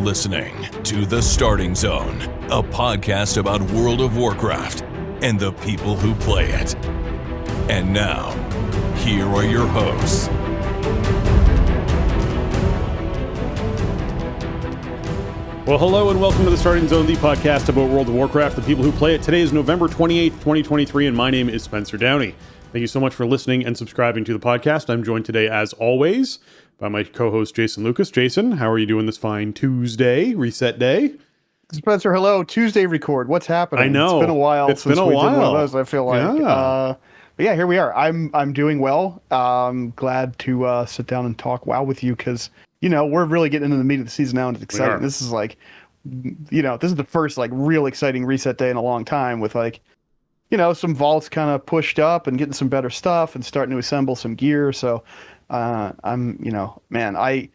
listening to The Starting Zone, a podcast about World of Warcraft and the people who play it. And now, here are your hosts. Well, hello and welcome to The Starting Zone, the podcast about World of Warcraft, the people who play it. Today is November 28th, 2023, and my name is Spencer Downey. Thank you so much for listening and subscribing to the podcast. I'm joined today, as always, by my co-host, Jason Lucas. Jason, how are you doing this fine Tuesday, reset day? Spencer, hello. Tuesday record. What's happening? I know. It's been a while since we did one of those, I feel like. Yeah. But yeah, here we are. I'm doing well. Glad to sit down and talk WoW with you because, you know, we're really getting into the meat of the season now and it's exciting. This is like, you know, this is the first like real exciting reset day in a long time with like, you know, some vaults kind of pushed up and getting some better stuff and starting to assemble some gear. So I'm, you know, man, I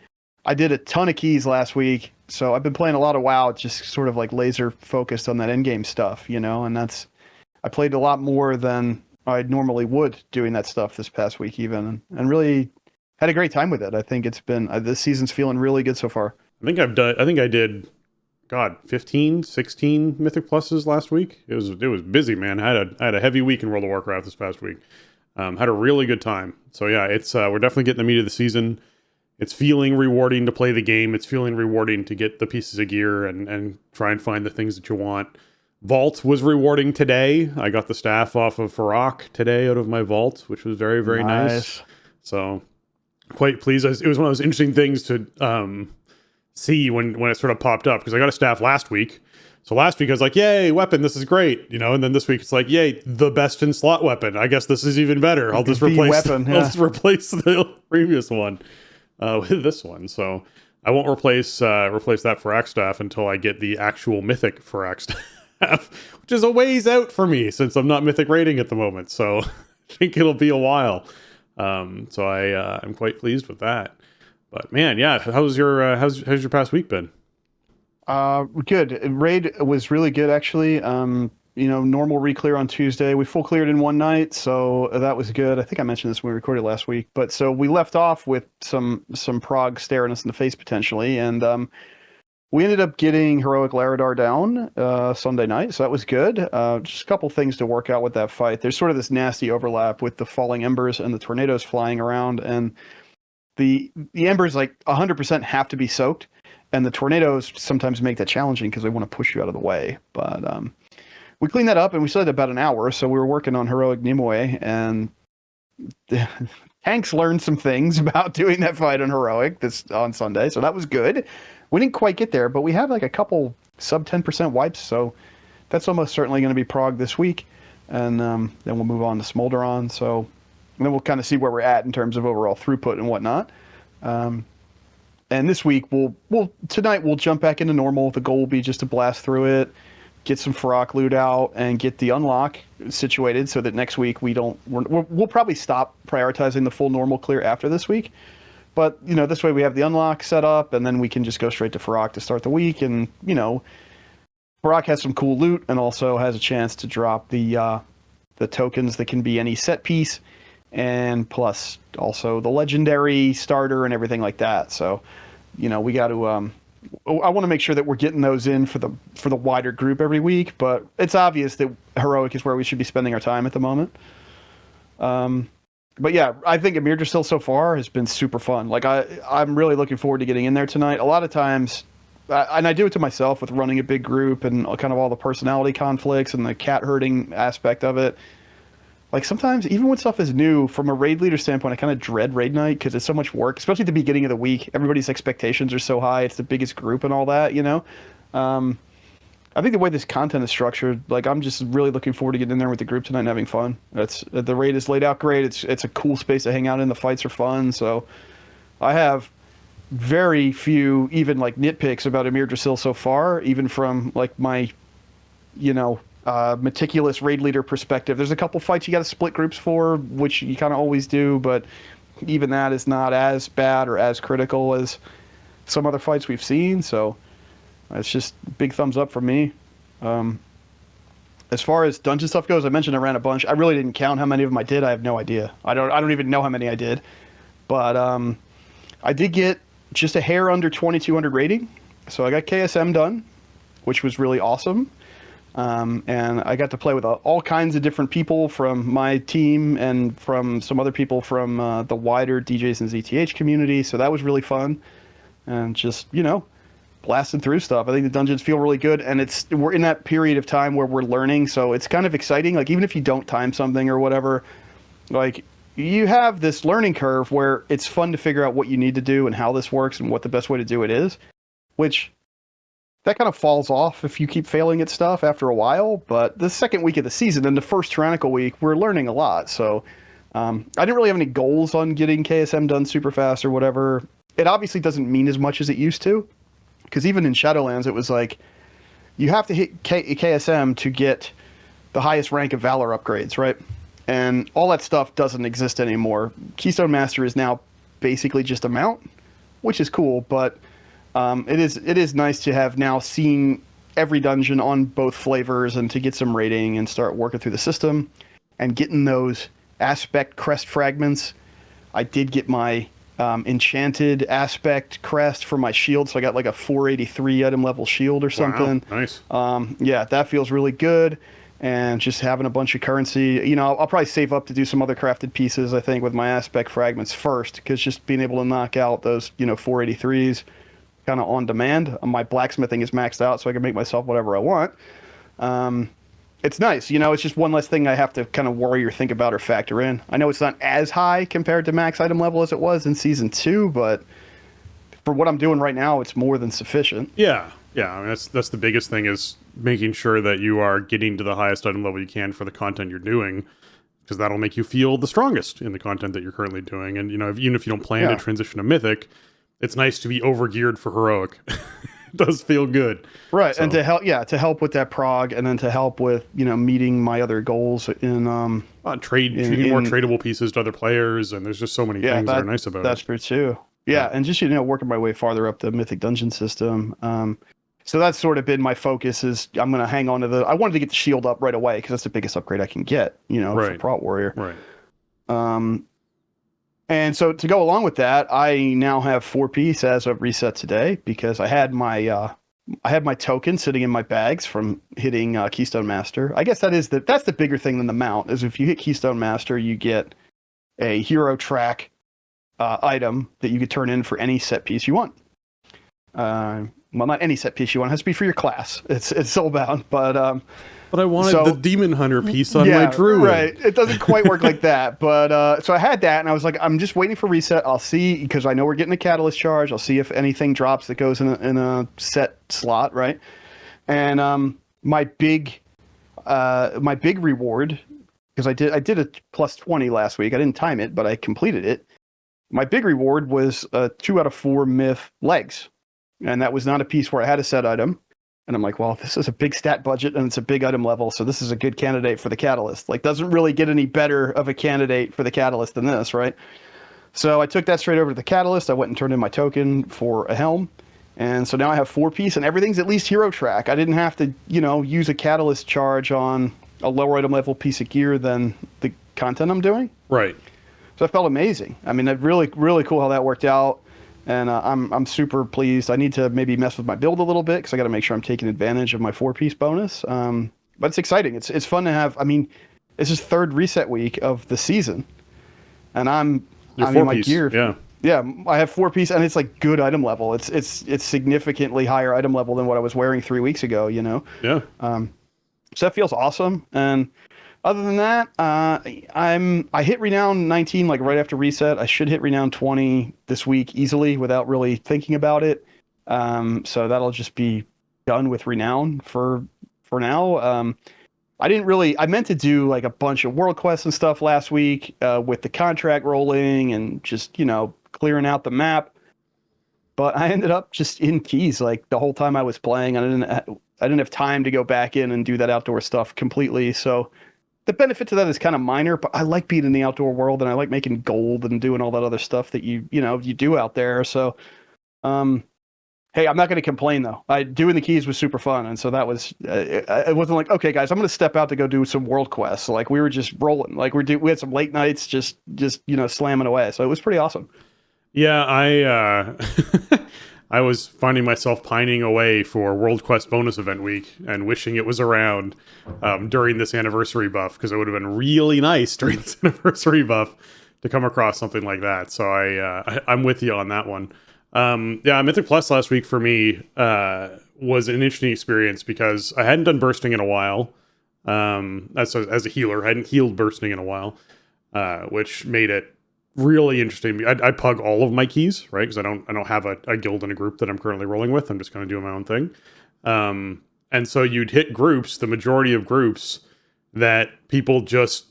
did a ton of keys last week. So I've been playing a lot of WoW, just sort of like laser focused on that endgame stuff, you know, and I played a lot more than I normally would doing that stuff this past week even, and really had a great time with it. I think it's been, this season's feeling really good so far. I think I did, 15, 16 Mythic Pluses last week. It was busy, man. I had a heavy week in World of Warcraft this past week. Had a really good time. So yeah, it's we're definitely getting the meat of the season. It's feeling rewarding to play the game. It's feeling rewarding to get the pieces of gear and try and find the things that you want. Vault was rewarding today. I got the staff off of Farak today out of my vault, which was very, very nice. So quite pleased. It was one of those interesting things to see when it sort of popped up, because I got a staff last week. So last week I was like, yay, weapon, this is great, you know, and then this week it's like, yay, the best in slot weapon. I guess this is even better. I'll just replace the previous one with this one. So I won't replace that Farak staff until I get the actual mythic Farak staff, which is a ways out for me since I'm not mythic rating at the moment. So I think it'll be a while. So I'm quite pleased with that. But man, yeah, how's your past week been? Good. Raid was really good, actually. You know, normal re-clear on Tuesday. We full cleared in one night, so that was good. I think I mentioned this when we recorded last week. But so we left off with some prog staring us in the face potentially, and we ended up getting Heroic Larodar down Sunday night, so that was good. Just a couple things to work out with that fight. There's sort of this nasty overlap with the falling embers and the tornadoes flying around, and the embers like 100% have to be soaked. And the tornadoes sometimes make that challenging because they want to push you out of the way. But we cleaned that up, and we still had about an hour. So we were working on Heroic Nimue, and Tanks learned some things about doing that fight on Heroic on Sunday. So that was good. We didn't quite get there, but we have like a couple sub 10% wipes. So that's almost certainly going to be Prog this week. And then we'll move on to Smolderon. So then we'll kind of see where we're at in terms of overall throughput and whatnot. And this week tonight we'll jump back into normal. The goal will be just to blast through it, get some Farak loot out, and get the unlock situated so that next week we'll probably stop prioritizing the full normal clear after this week. But you know, this way we have the unlock set up, and then we can just go straight to Farak to start the week. And you know, Farak has some cool loot and also has a chance to drop the tokens that can be any set piece, and plus also the legendary starter and everything like that. So, you know, we got to I want to make sure that we're getting those in for the wider group every week, but it's obvious that Heroic is where we should be spending our time at the moment. But yeah, I think Amir Drasil so far has been super fun. Like I'm really looking forward to getting in there tonight. A lot of times, and I do it to myself with running a big group and kind of all the personality conflicts and the cat herding aspect of it. Like sometimes, even when stuff is new, from a raid leader standpoint, I kind of dread raid night because it's so much work, especially at the beginning of the week. Everybody's expectations are so high. It's the biggest group and all that, you know? I think the way this content is structured, like I'm just really looking forward to getting in there with the group tonight and having fun. The raid is laid out great. It's a cool space to hang out in. The fights are fun. So I have very few even like nitpicks about Amir Drasil so far, even from like my, you know, meticulous raid leader perspective. There's a couple fights you got to split groups for, which you kind of always do, but even that is not as bad or as critical as some other fights we've seen. So it's just big thumbs up from me. As far as dungeon stuff goes, I mentioned I ran a bunch. I really didn't count how many of them I did. I have no idea. I don't even know how many I did. But I did get just a hair under 2,200 rating. So I got KSM done, which was really awesome. And I got to play with all kinds of different people from my team and from some other people from the wider DJs and ZTH community. So that was really fun. And just, blasting through stuff. I think the dungeons feel really good, and we're in that period of time where we're learning, so it's kind of exciting. Like, even if you don't time something or whatever, like, you have this learning curve where it's fun to figure out what you need to do and how this works and what the best way to do it is, which that kind of falls off if you keep failing at stuff after a while. But the second week of the season and the first Tyrannical week, we're learning a lot. So I didn't really have any goals on getting KSM done super fast or whatever. It obviously doesn't mean as much as it used to, because even in Shadowlands, it was like you have to hit KSM to get the highest rank of Valor upgrades, right? And all that stuff doesn't exist anymore. Keystone Master is now basically just a mount, which is cool, but it is nice to have now seen every dungeon on both flavors and to get some rating and start working through the system and getting those aspect crest fragments. I did get my enchanted aspect crest for my shield, so I got like a 483 item level shield or something. Wow, nice. Yeah, that feels really good. And just having a bunch of currency, I'll probably save up to do some other crafted pieces, I think, with my aspect fragments first, because just being able to knock out those 483s kind of on demand. My blacksmithing is maxed out, so I can make myself whatever I want. It's nice, it's just one less thing I have to kind of worry or think about or factor in. I know it's not as high compared to max item level as it was in Season 2, but for what I'm doing right now, it's more than sufficient. Yeah. I mean, that's the biggest thing, is making sure that you are getting to the highest item level you can for the content you're doing, because that'll make you feel the strongest in the content that you're currently doing. And, even if you don't plan to transition to Mythic, it's nice to be over-geared for Heroic. It does feel good. Right, so. And to help with that prog, and then to help with, meeting my other goals in... treating more tradable pieces to other players, and there's just so many things that are nice about that's it. That's true, too. Yeah, and just, working my way farther up the Mythic Dungeon system. So that's sort of been my focus, is I'm going to hang on to I wanted to get the shield up right away, because that's the biggest upgrade I can get, for Prot Warrior. Right. And so to go along with that, I now have 4-piece as of reset today, because I had my token sitting in my bags from hitting Keystone Master. I guess that's the bigger thing than the mount, is if you hit Keystone Master, you get a hero track item that you could turn in for any set piece you want. Well, not any set piece you want. It has to be for your class. It's soulbound, but I wanted the Demon Hunter piece on my Druid. Right. It doesn't quite work like that. But so I had that, and I was like, I'm just waiting for reset. I'll see, because I know we're getting a catalyst charge. I'll see if anything drops that goes in a set slot, right? And my big reward, because I did a plus 20 last week. I didn't time it, but I completed it. My big reward was 2 out of 4 myth legs. And that was not a piece where I had a set item. And I'm like, well, this is a big stat budget and it's a big item level, so this is a good candidate for the Catalyst. Like, doesn't really get any better of a candidate for the Catalyst than this, right? So I took that straight over to the Catalyst. I went and turned in my token for a helm. And so now I have 4-piece, and everything's at least hero track. I didn't have to, use a Catalyst charge on a lower item level piece of gear than the content I'm doing. Right. So that felt amazing. I mean, it really, really cool how that worked out. And I'm super pleased. I need to maybe mess with my build a little bit, because I got to make sure I'm taking advantage of my 4-piece bonus. But it's exciting. It's fun to have. I mean, this is 3rd reset week of the season, and my gear. Yeah, I have 4-piece, and it's like good item level. It's significantly higher item level than what I was wearing 3 weeks ago. Yeah. So that feels awesome. And other than that, I hit Renown 19 like right after reset. I should hit Renown 20 this week easily without really thinking about it. So that'll just be done with Renown for now. I meant to do like a bunch of world quests and stuff last week with the contract rolling and just, clearing out the map. But I ended up just in Keys like the whole time I was playing. I didn't have time to go back in and do that outdoor stuff completely. So the benefit to that is kind of minor, but I like being in the outdoor world, and I like making gold and doing all that other stuff that you do out there. So, hey, I'm not going to complain though. Doing the Keys was super fun, and so that was. It wasn't like, okay, guys, I'm going to step out to go do some world quests. Like, we were just rolling. Like, we had some late nights, just slamming away. So it was pretty awesome. Yeah, I was finding myself pining away for World Quest bonus event week and wishing it was around during this anniversary buff, because it would have been really nice during this anniversary buff to come across something like that. So I'm with you on that one. Mythic Plus last week for me was an interesting experience because I hadn't done bursting in a while. As a healer, I hadn't healed bursting in a while, which made it really interesting. I pug all of my keys, right? Because I don't have a guild and a group that I'm currently rolling with. I'm just kind of doing my own thing. And so you'd hit groups, the majority of groups that people just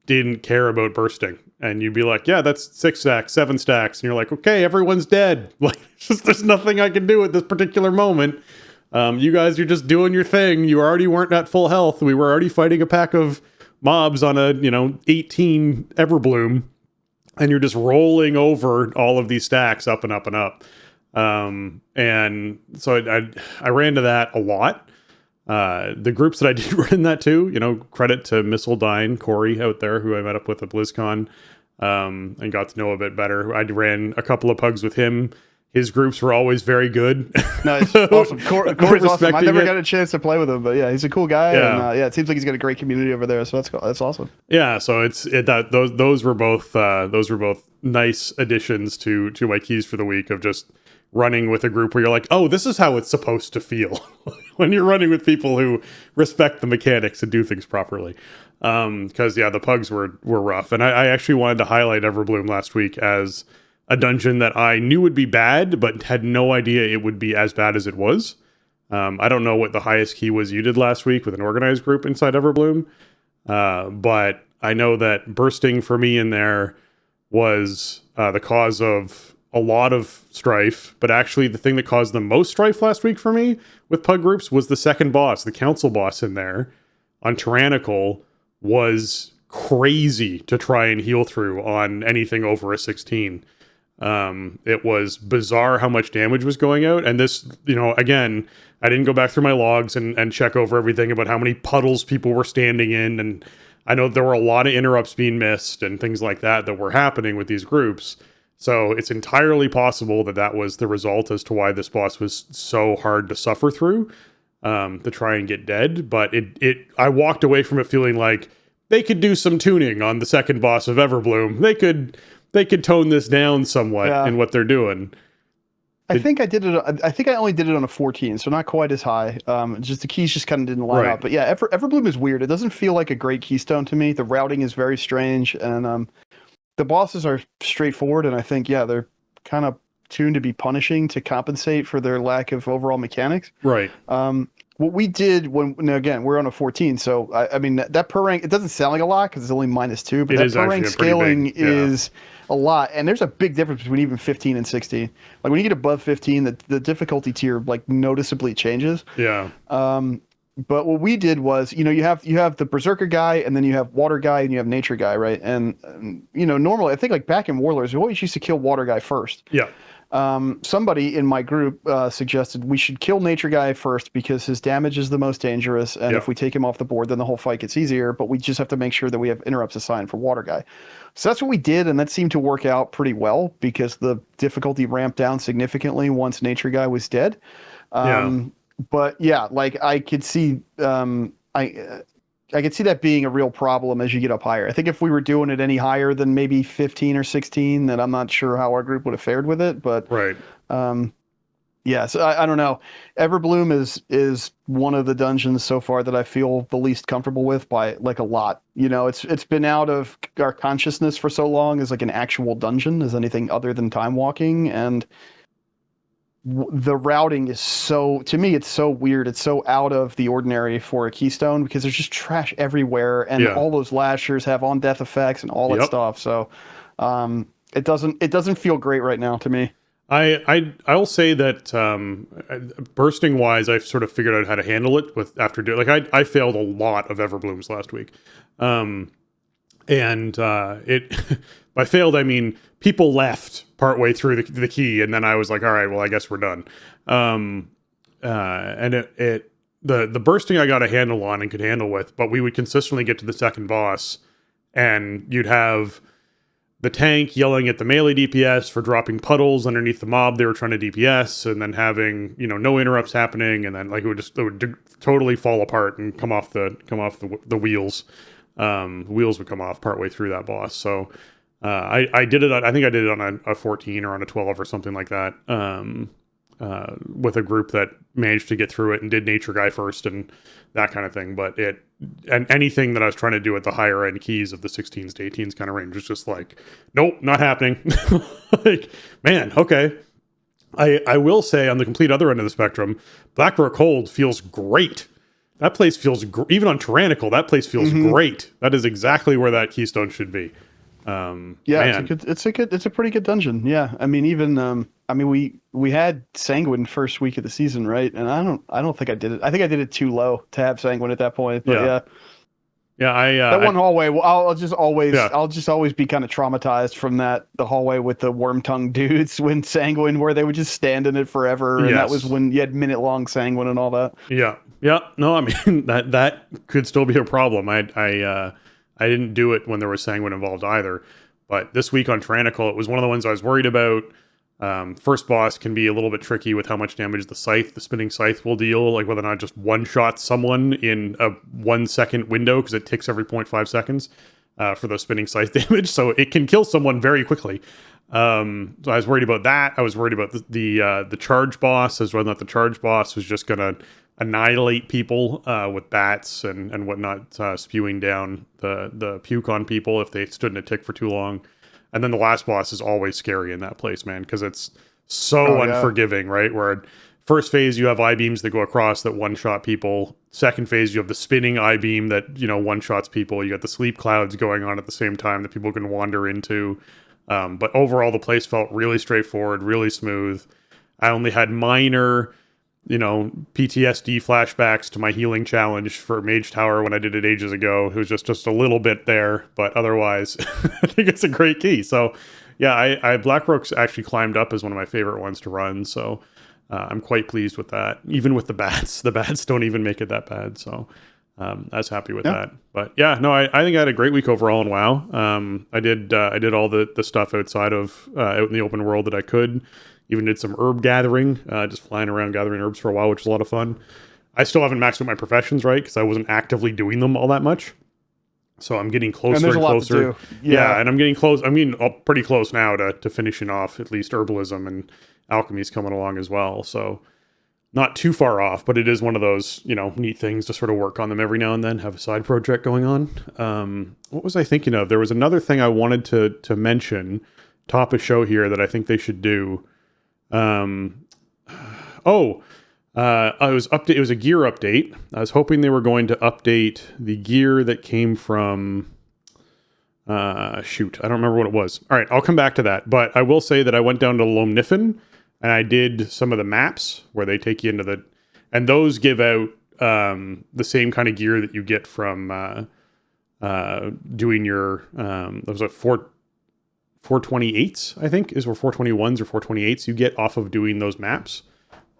didn't care about bursting. And you'd be like, yeah, that's 6 stacks, 7 stacks. And you're like, okay, everyone's dead. Like, there's nothing I can do at this particular moment. You guys, you're just doing your thing. You already weren't at full health. We were already fighting a pack of mobs on a, 18 Everbloom. And you're just rolling over all of these stacks up and up and up. And so I ran to that a lot. The groups that I did run in that too, credit to Missile Dine, Corey out there, who I met up with at BlizzCon, and got to know a bit better. I ran a couple of pugs with him. His groups were always very good. Nice. Awesome. Corey's awesome. I never got a chance to play with him, but yeah, he's a cool guy. Yeah. And it seems like he's got a great community over there. So that's cool. That's awesome. Yeah. So those were both nice additions to my keys for the week of just running with a group where you're like, oh, this is how it's supposed to feel when you're running with people who respect the mechanics and do things properly. Because the pugs were rough. And I actually wanted to highlight Everbloom last week as a dungeon that I knew would be bad, but had no idea it would be as bad as it was. I don't know what the highest key was you did last week with an organized group inside Everbloom. But I know that bursting for me in there was the cause of a lot of strife, but actually the thing that caused the most strife last week for me with pug groups was the second boss, the council boss in there on Tyrannical was crazy to try and heal through on anything over a 16. It was bizarre how much damage was going out. And this, again, I didn't go back through my logs and check over everything about how many puddles people were standing in. And I know there were a lot of interrupts being missed and things like that were happening with these groups. So it's entirely possible that was the result as to why this boss was so hard to suffer through, to try and get dead. But I walked away from it feeling like they could do some tuning on the second boss of Everbloom. They could tone this down somewhat in what they're doing. I think I only did it on a 14, so not quite as high. Just the keys just kind of didn't line up. But yeah, Everbloom is weird. It doesn't feel like a great keystone to me. The routing is very strange, and the bosses are straightforward, and I think, they're kind of tuned to be punishing to compensate for their lack of overall mechanics. Right. What we did again, we're on a 14, so I mean, that per rank, it doesn't sound like a lot because it's only -2, but that per rank scaling is a lot. And there's a big difference between even 15 and 16. Like when you get above 15, the difficulty tier noticeably changes. Yeah. But what we did was, you have the Berserker guy, and then you have Water guy, and you have Nature guy, right? And normally, I think like back in Warlords, we always used to kill Water guy first. Yeah. Somebody in my group suggested we should kill Nature guy first because his damage is the most dangerous, and if we take him off the board, then the whole fight gets easier. But we just have to make sure that we have interrupts assigned for Water guy. So that's what we did, and that seemed to work out pretty well because the difficulty ramped down significantly once Nature guy was dead. But I could see I could see that being a real problem as you get up higher. I think if we were doing it any higher than maybe 15 or 16, then I'm not sure how our group would have fared with it. But right. So I don't know. Everbloom is one of the dungeons so far that I feel the least comfortable with by a lot. It's been out of our consciousness for so long as an actual dungeon as anything other than time walking, and the routing is to me, it's so weird. It's so out of the ordinary for a keystone because there's just trash everywhere, and all those lashers have on death effects and all that stuff. So it doesn't feel great right now to me. I'll say that bursting wise, I've sort of figured out how to handle it after doing I failed a lot of Everblooms last week, by failed I mean people left partway through the key, and then I was like, all right, well I guess we're done. And the bursting I got a handle on and could handle with, but we would consistently get to the second boss, and you'd have the tank yelling at the melee DPS for dropping puddles underneath the mob they were trying to DPS, and then having, you know, no interrupts happening, and then like it would totally fall apart and come off the wheels. Wheels would come off partway through that boss. So I did it. I think I did it on a 14 or on a 12 or something like that. With a group that managed to get through it and did Nature Guy first and that kind of thing. But anything that I was trying to do at the higher end keys of the 16s to 18s kind of range was just like, nope, not happening. Like, man, okay. I will say on the complete other end of the spectrum, Blackrock Hold feels great. That place feels even on Tyrannical, that place feels great. That is exactly where that keystone should be. Yeah, it's a pretty good dungeon. Yeah, I mean, even we had Sanguine first week of the season, right? And I don't think I did it. I think I did it too low to have Sanguine at that point. But yeah. That one hallway. Well, I'll just always be kind of traumatized from the hallway with the worm tongue dudes when Sanguine, where they would just stand in it forever, and that was when you had minute-long Sanguine and all that. Yeah. No, I mean that could still be a problem. I didn't do it when there was Sanguine involved either. But this week on Tyrannical, it was one of the ones I was worried about. First boss can be a little bit tricky with how much damage the spinning scythe will deal, like whether or not just one-shot someone in a 1 second window, because it ticks every 0.5 seconds for the spinning scythe damage. So it can kill someone very quickly. So I was worried about that. I was worried about the charge boss, as whether or not the charge boss was just going to annihilate people with bats and whatnot, spewing down the puke on people if they stood in a tick for too long. And then the last boss is always scary in that place, man, because it's so unforgiving, right? Where first phase you have I-beams that go across that one-shot people. Second phase you have the spinning I-beam that, you know, one-shots people. You got the sleep clouds going on at the same time that people can wander into. But overall, the place felt really straightforward, really smooth. I only had minor, you know, PTSD flashbacks to my healing challenge for Mage Tower when I did it ages ago. It was just a little bit there, but otherwise, I think it's a great key. So, yeah, I Blackrock's actually climbed up as one of my favorite ones to run. So, I'm quite pleased with that. Even with the bats don't even make it that bad. So, I was happy with that. But yeah, no, I think I had a great week overall in WoW. I did all the stuff outside of out in the open world that I could. Even did some herb gathering, just flying around gathering herbs for a while, which was a lot of fun. I still haven't maxed out my professions, right? Because I wasn't actively doing them all that much. So I'm getting closer and closer. Yeah, and I'm getting close. I'm getting pretty close now to finishing off at least herbalism, and alchemy's coming along as well. So not too far off, but it is one of those, you know, neat things to sort of work on them every now and then, have a side project going on. What was I thinking of? There was another thing I wanted to mention, top of show here, that I think they should do. It was it was a gear update. I was hoping they were going to update the gear that came from I don't remember what it was. All right, I'll come back to that, but I will say that I went down to Loam Niffen and I did some of the maps where they take you into and those give out the same kind of gear that you get from doing your those are 428s, I think, or 421s or 428s you get off of doing those maps.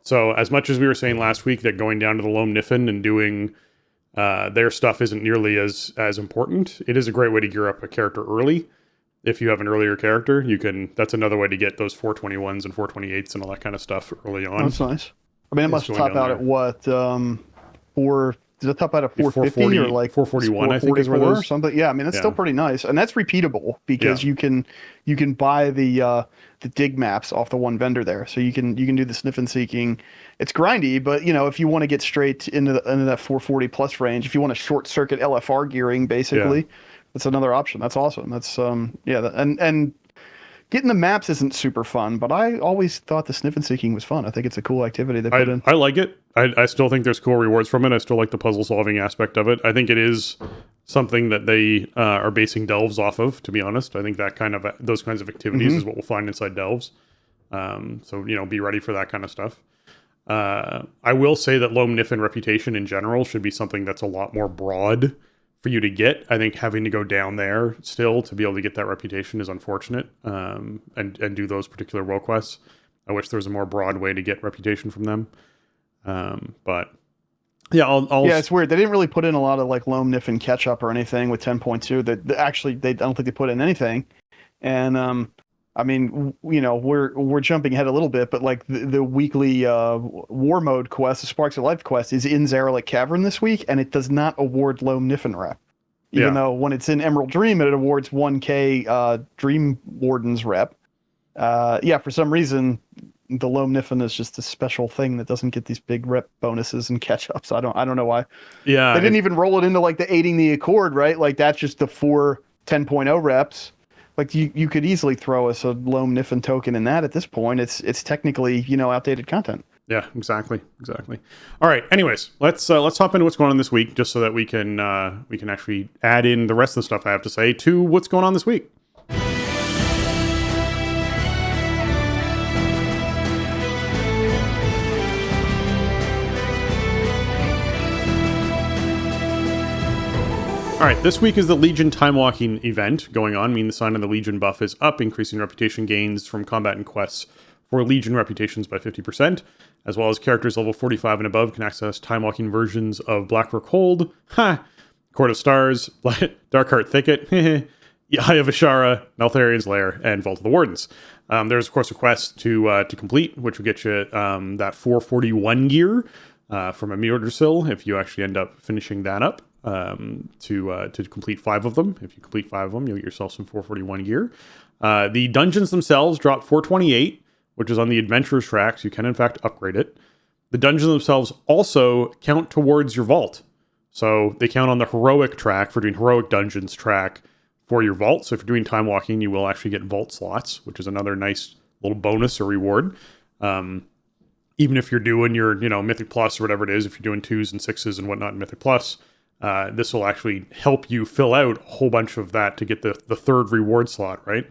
So as much as we were saying last week that going down to the Loam Niffen and doing their stuff isn't nearly as important, it is a great way to gear up a character early. If you have an earlier character, that's another way to get those 421s and 428s and all that kind of stuff early on. That's nice. I mean, it must top out at what, does it top out at 450 or like 441? I think is where those, or something. Yeah, I mean that's still pretty nice, and that's repeatable because you can buy the dig maps off the one vendor there, so you can do the sniff and seeking. It's grindy, but you know, if you want to get straight into that 440 plus range, if you want to short circuit LFR gearing, basically, that's another option. That's awesome. That's and getting the maps isn't super fun, but I always thought the sniff and seeking was fun. I think it's a cool activity they put in. I like it. I still think there's cool rewards from it. I still like the puzzle solving aspect of it. I think it is something that they are basing delves off of, to be honest. I think those kinds of activities is what we'll find inside delves. So, you know, be ready for that kind of stuff. I will say that Loam Niffen reputation in general should be something that's a lot more broad for you to get. I think having to go down there still to be able to get that reputation is unfortunate, and do those particular role quests. I wish there was a more broad way to get reputation from them. But yeah, it's weird. They didn't really put in a lot of like Loam Niffen catch up or anything with 10.2. That actually, I don't think they put in anything. And I mean, we're jumping ahead a little bit, but like the weekly war mode quest, the Sparks of Life quest, is in Zaralik Cavern this week, and it does not award Loam Niffen rep. Even though when it's in Emerald Dream, it awards 1K Dream Warden's rep. For some reason, the Loam Niffen is just a special thing that doesn't get these big rep bonuses and catch ups. I don't know why. Yeah, they didn't even roll it into like the aiding the Accord, right? Like that's just the 4 10.0 reps. Like you could easily throw us a Loam Niffen token in that at this point. It's technically outdated content. Yeah, exactly. All right. Anyways, let's hop into what's going on this week, just so that we can actually add in the rest of the stuff I have to say to what's going on this week. All right, this week is the Legion Time Walking event going on, meaning the sign of the Legion buff is up, increasing reputation gains from combat and quests for Legion reputations by 50%, as well as characters level 45 and above can access time walking versions of Blackrock Hold, Court of Stars, Darkheart Thicket, Eye of Ashara, Maltharian's Lair, and Vault of the Wardens. There's, of course, a quest to complete, which will get you that 441 gear from a Mjolnir if you actually end up finishing that up. To complete 5 of them. If you complete 5 of them, you'll get yourself some 441 gear. The dungeons themselves drop 428, which is on the adventurers track, so you can in fact upgrade it. The dungeons themselves also count towards your vault. So they count on the heroic track for doing heroic dungeons track for your vault. So if you're doing time walking, you will actually get vault slots, which is another nice little bonus or reward. Even if you're doing your, Mythic Plus or whatever it is, if you're doing 2s and 6s and whatnot in Mythic Plus, this will actually help you fill out a whole bunch of that to get the third reward slot, right?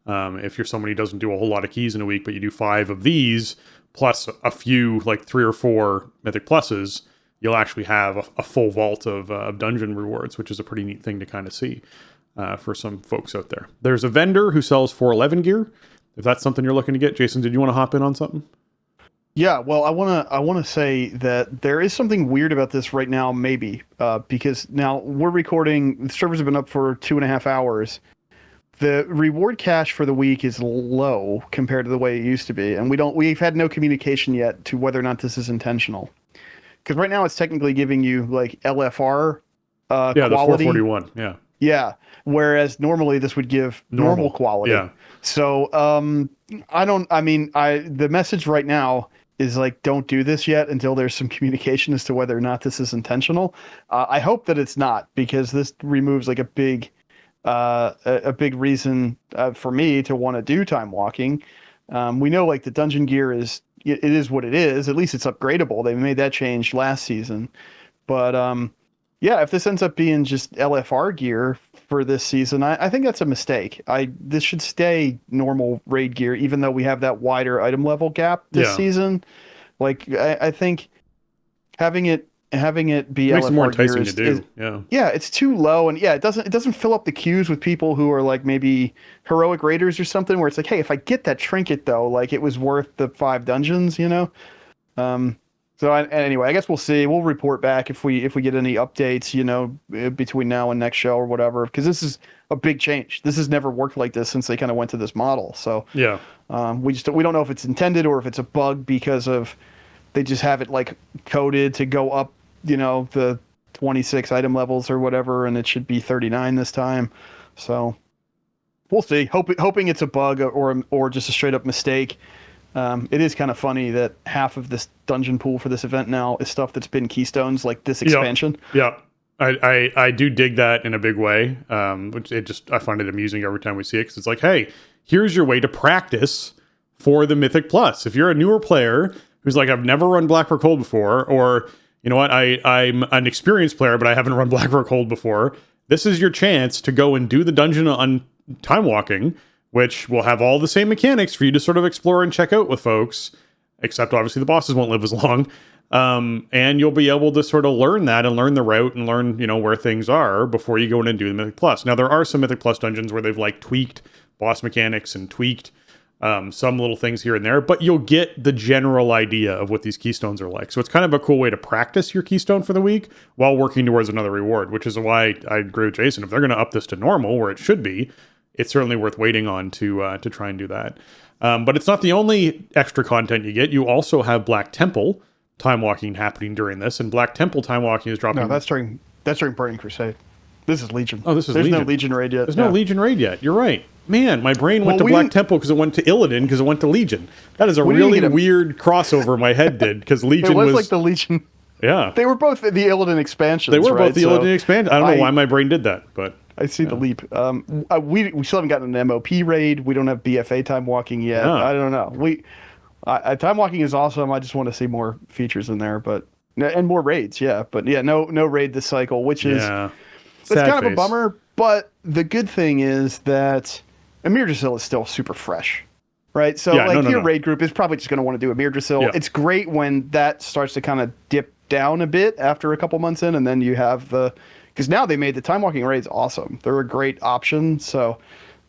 If you're somebody who doesn't do a whole lot of keys in a week, but you do 5 of these, plus a few, like 3 or 4 Mythic Pluses, you'll actually have a full vault of dungeon rewards, which is a pretty neat thing to kind of see for some folks out there. There's a vendor who sells 411 gear. If that's something you're looking to get, Jason, did you want to hop in on something? Yeah, well, I wanna say that there is something weird about this right now, maybe because now we're recording. The servers have been up for 2.5 hours. The reward cache for the week is low compared to the way it used to be, and we've had no communication yet to whether or not this is intentional. Because right now it's technically giving you like LFR quality. The 441. Yeah. Whereas normally this would give normal quality. Yeah. So the message right now is like, don't do this yet until there's some communication as to whether or not this is intentional. I hope that it's not, because this removes like a big reason for me to want to do time walking. We know like the dungeon gear it is what it is. At least it's upgradable. They made that change last season. But if this ends up being just LFR gear for this season, I think that's a mistake. This should stay normal raid gear, even though we have that wider item level gap this season. Like I think having it be makes LFR it more enticing gear to do. It's too low, and it doesn't fill up the queues with people who are like maybe heroic raiders or something, where it's like, hey, if I get that trinket though, like it was worth the 5 dungeons, So anyway, I guess we'll see. We'll report back if we get any updates, between now and next show or whatever, because this is a big change. This has never worked like this since they kind of went to this model. So we don't know if it's intended or if it's a bug because of they just have it like coded to go up, the 26 item levels or whatever, and it should be 39 this time. So we'll see. Hoping it's a bug or just a straight up mistake. It is kind of funny that half of this dungeon pool for this event now is stuff that's been keystones, like this expansion. Yeah. I do dig that in a big way, which I find it amusing every time we see it, because it's like, hey, here's your way to practice for the Mythic Plus. If you're a newer player who's like, I've never run Blackrock Hold before, or, you know what, I'm an experienced player, but I haven't run Blackrock Hold before, this is your chance to go and do the dungeon on time walking, which will have all the same mechanics for you to sort of explore and check out with folks, except obviously the bosses won't live as long. And you'll be able to sort of learn that and learn the route and learn, where things are before you go in and do the Mythic Plus. Now, there are some Mythic Plus dungeons where they've like tweaked boss mechanics and tweaked some little things here and there, but you'll get the general idea of what these keystones are like. So it's kind of a cool way to practice your keystone for the week while working towards another reward, which is why I agree with Jason. If they're going to up this to normal, where it should be, it's certainly worth waiting on to try and do that. But it's not the only extra content you get. You also have Black Temple time walking happening during this, and Black Temple time walking is dropping. No, that's during Burning Crusade. This is Legion. Oh, this is There's Legion. no Legion raid yet. There's no Legion raid yet. You're right. Man, my brain went to Black Temple because it went to Illidan because it went to Legion. That is a really weird crossover my head did because Legion it was like the Legion. Yeah. They were both the Illidan expansions. They were right? both the Illidan expansion. I don't know why my brain did that, but I see the leap. We still haven't gotten an MOP raid. We don't have BFA time walking yet. I don't know. Time walking is awesome. I just want to see more features in there, and more raids. Yeah, but yeah, no raid this cycle, which is it's kind of a bummer. But the good thing is that Emir Drasil is still super fresh, right? So your raid group is probably just going to want to do Emir Drasil. Yeah. It's great when that starts to kind of dip down a bit after a couple months in, and then you have because now they made the time walking raids awesome. They're a great option, so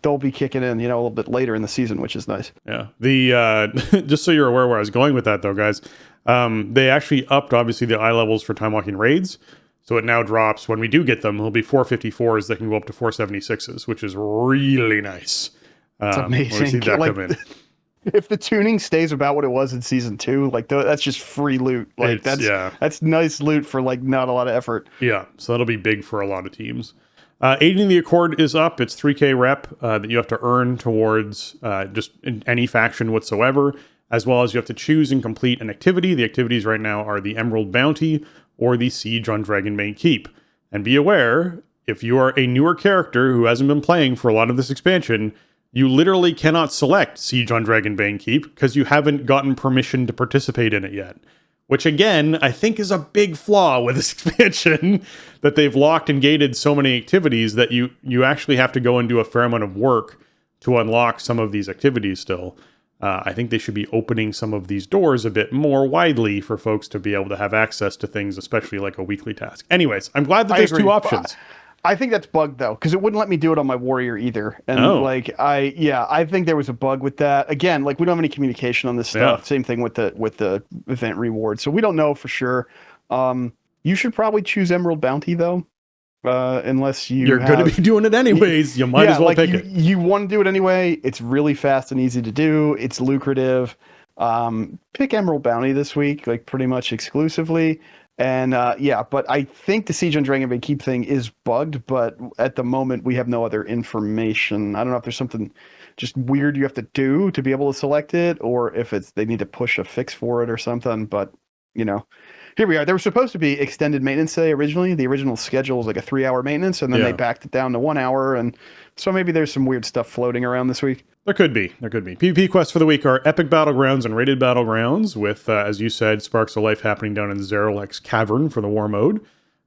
they'll be kicking in, a little bit later in the season, which is nice. Yeah. The just so you're aware where I was going with that, though, guys, they actually upped obviously the eye levels for time walking raids. So it now drops when we do get them. It'll be 454s that can go up to 476s, which is really nice. It's amazing. We see that come in. If the tuning stays about what it was in season 2, that's just free loot. That's nice loot for not a lot of effort. Yeah, so that'll be big for a lot of teams. Aiding the Accord is up. It's 3k rep that you have to earn towards just in any faction whatsoever, as well as you have to choose and complete an activity. The activities right now are the Emerald Bounty or the Siege on Dragonbane Keep. And be aware, if you are a newer character who hasn't been playing for a lot of this expansion, you literally cannot select Siege on Dragonbane Keep because you haven't gotten permission to participate in it yet. Which again, I think is a big flaw with this expansion, that they've locked and gated so many activities that you actually have to go and do a fair amount of work to unlock some of these activities still. I think they should be opening some of these doors a bit more widely for folks to be able to have access to things, especially like a weekly task. Anyways, I'm glad that there's two options. I think that's bugged though, because it wouldn't let me do it on my warrior either. And I think there was a bug with that. Again, we don't have any communication on this stuff. Same thing with the event reward. So we don't know for sure. You should probably choose Emerald Bounty though. Unless you're going to be doing it anyways, you might as well pick it. You want to do it anyway. It's really fast and easy to do. It's lucrative. Pick Emerald Bounty this week, pretty much exclusively. And but I think the Siege on Dragonbane Keep thing is bugged, but at the moment we have no other information. I don't know if there's something just weird you have to do to be able to select it, or if they need to push a fix for it or something, but here we are. There was supposed to be extended maintenance day originally. The original schedule was a 3-hour maintenance, and then they backed it down to 1 hour. And so maybe there's some weird stuff floating around this week. There could be. PvP quests for the week are Epic Battlegrounds and Rated Battlegrounds with, as you said, Sparks of Life happening down in Zeralek's Cavern for the War Mode.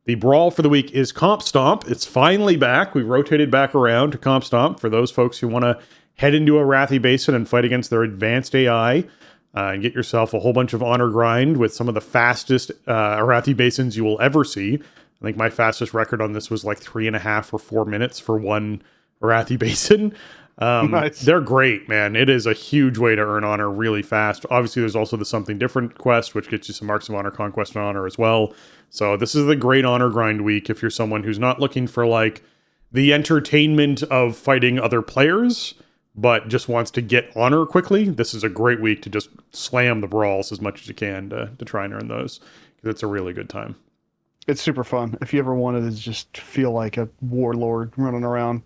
The Brawl for the week is Comp Stomp. It's finally back. We rotated back around to Comp Stomp for those folks who want to head into a Arathi Basin and fight against their advanced AI. And get yourself a whole bunch of honor grind with some of the fastest Arathi Basins you will ever see. I think my fastest record on this was 3.5 or 4 minutes for one Arathi Basin. Nice. They're great, man. It is a huge way to earn honor really fast. Obviously, there's also the Something Different quest, which gets you some Marks of Honor, Conquest and Honor as well. So this is the great honor grind week if you're someone who's not looking for the entertainment of fighting other players, but just wants to get honor quickly. This is a great week to just slam the brawls as much as you can to try and earn those, because it's a really good time. It's super fun. If you ever wanted to just feel like a warlord running around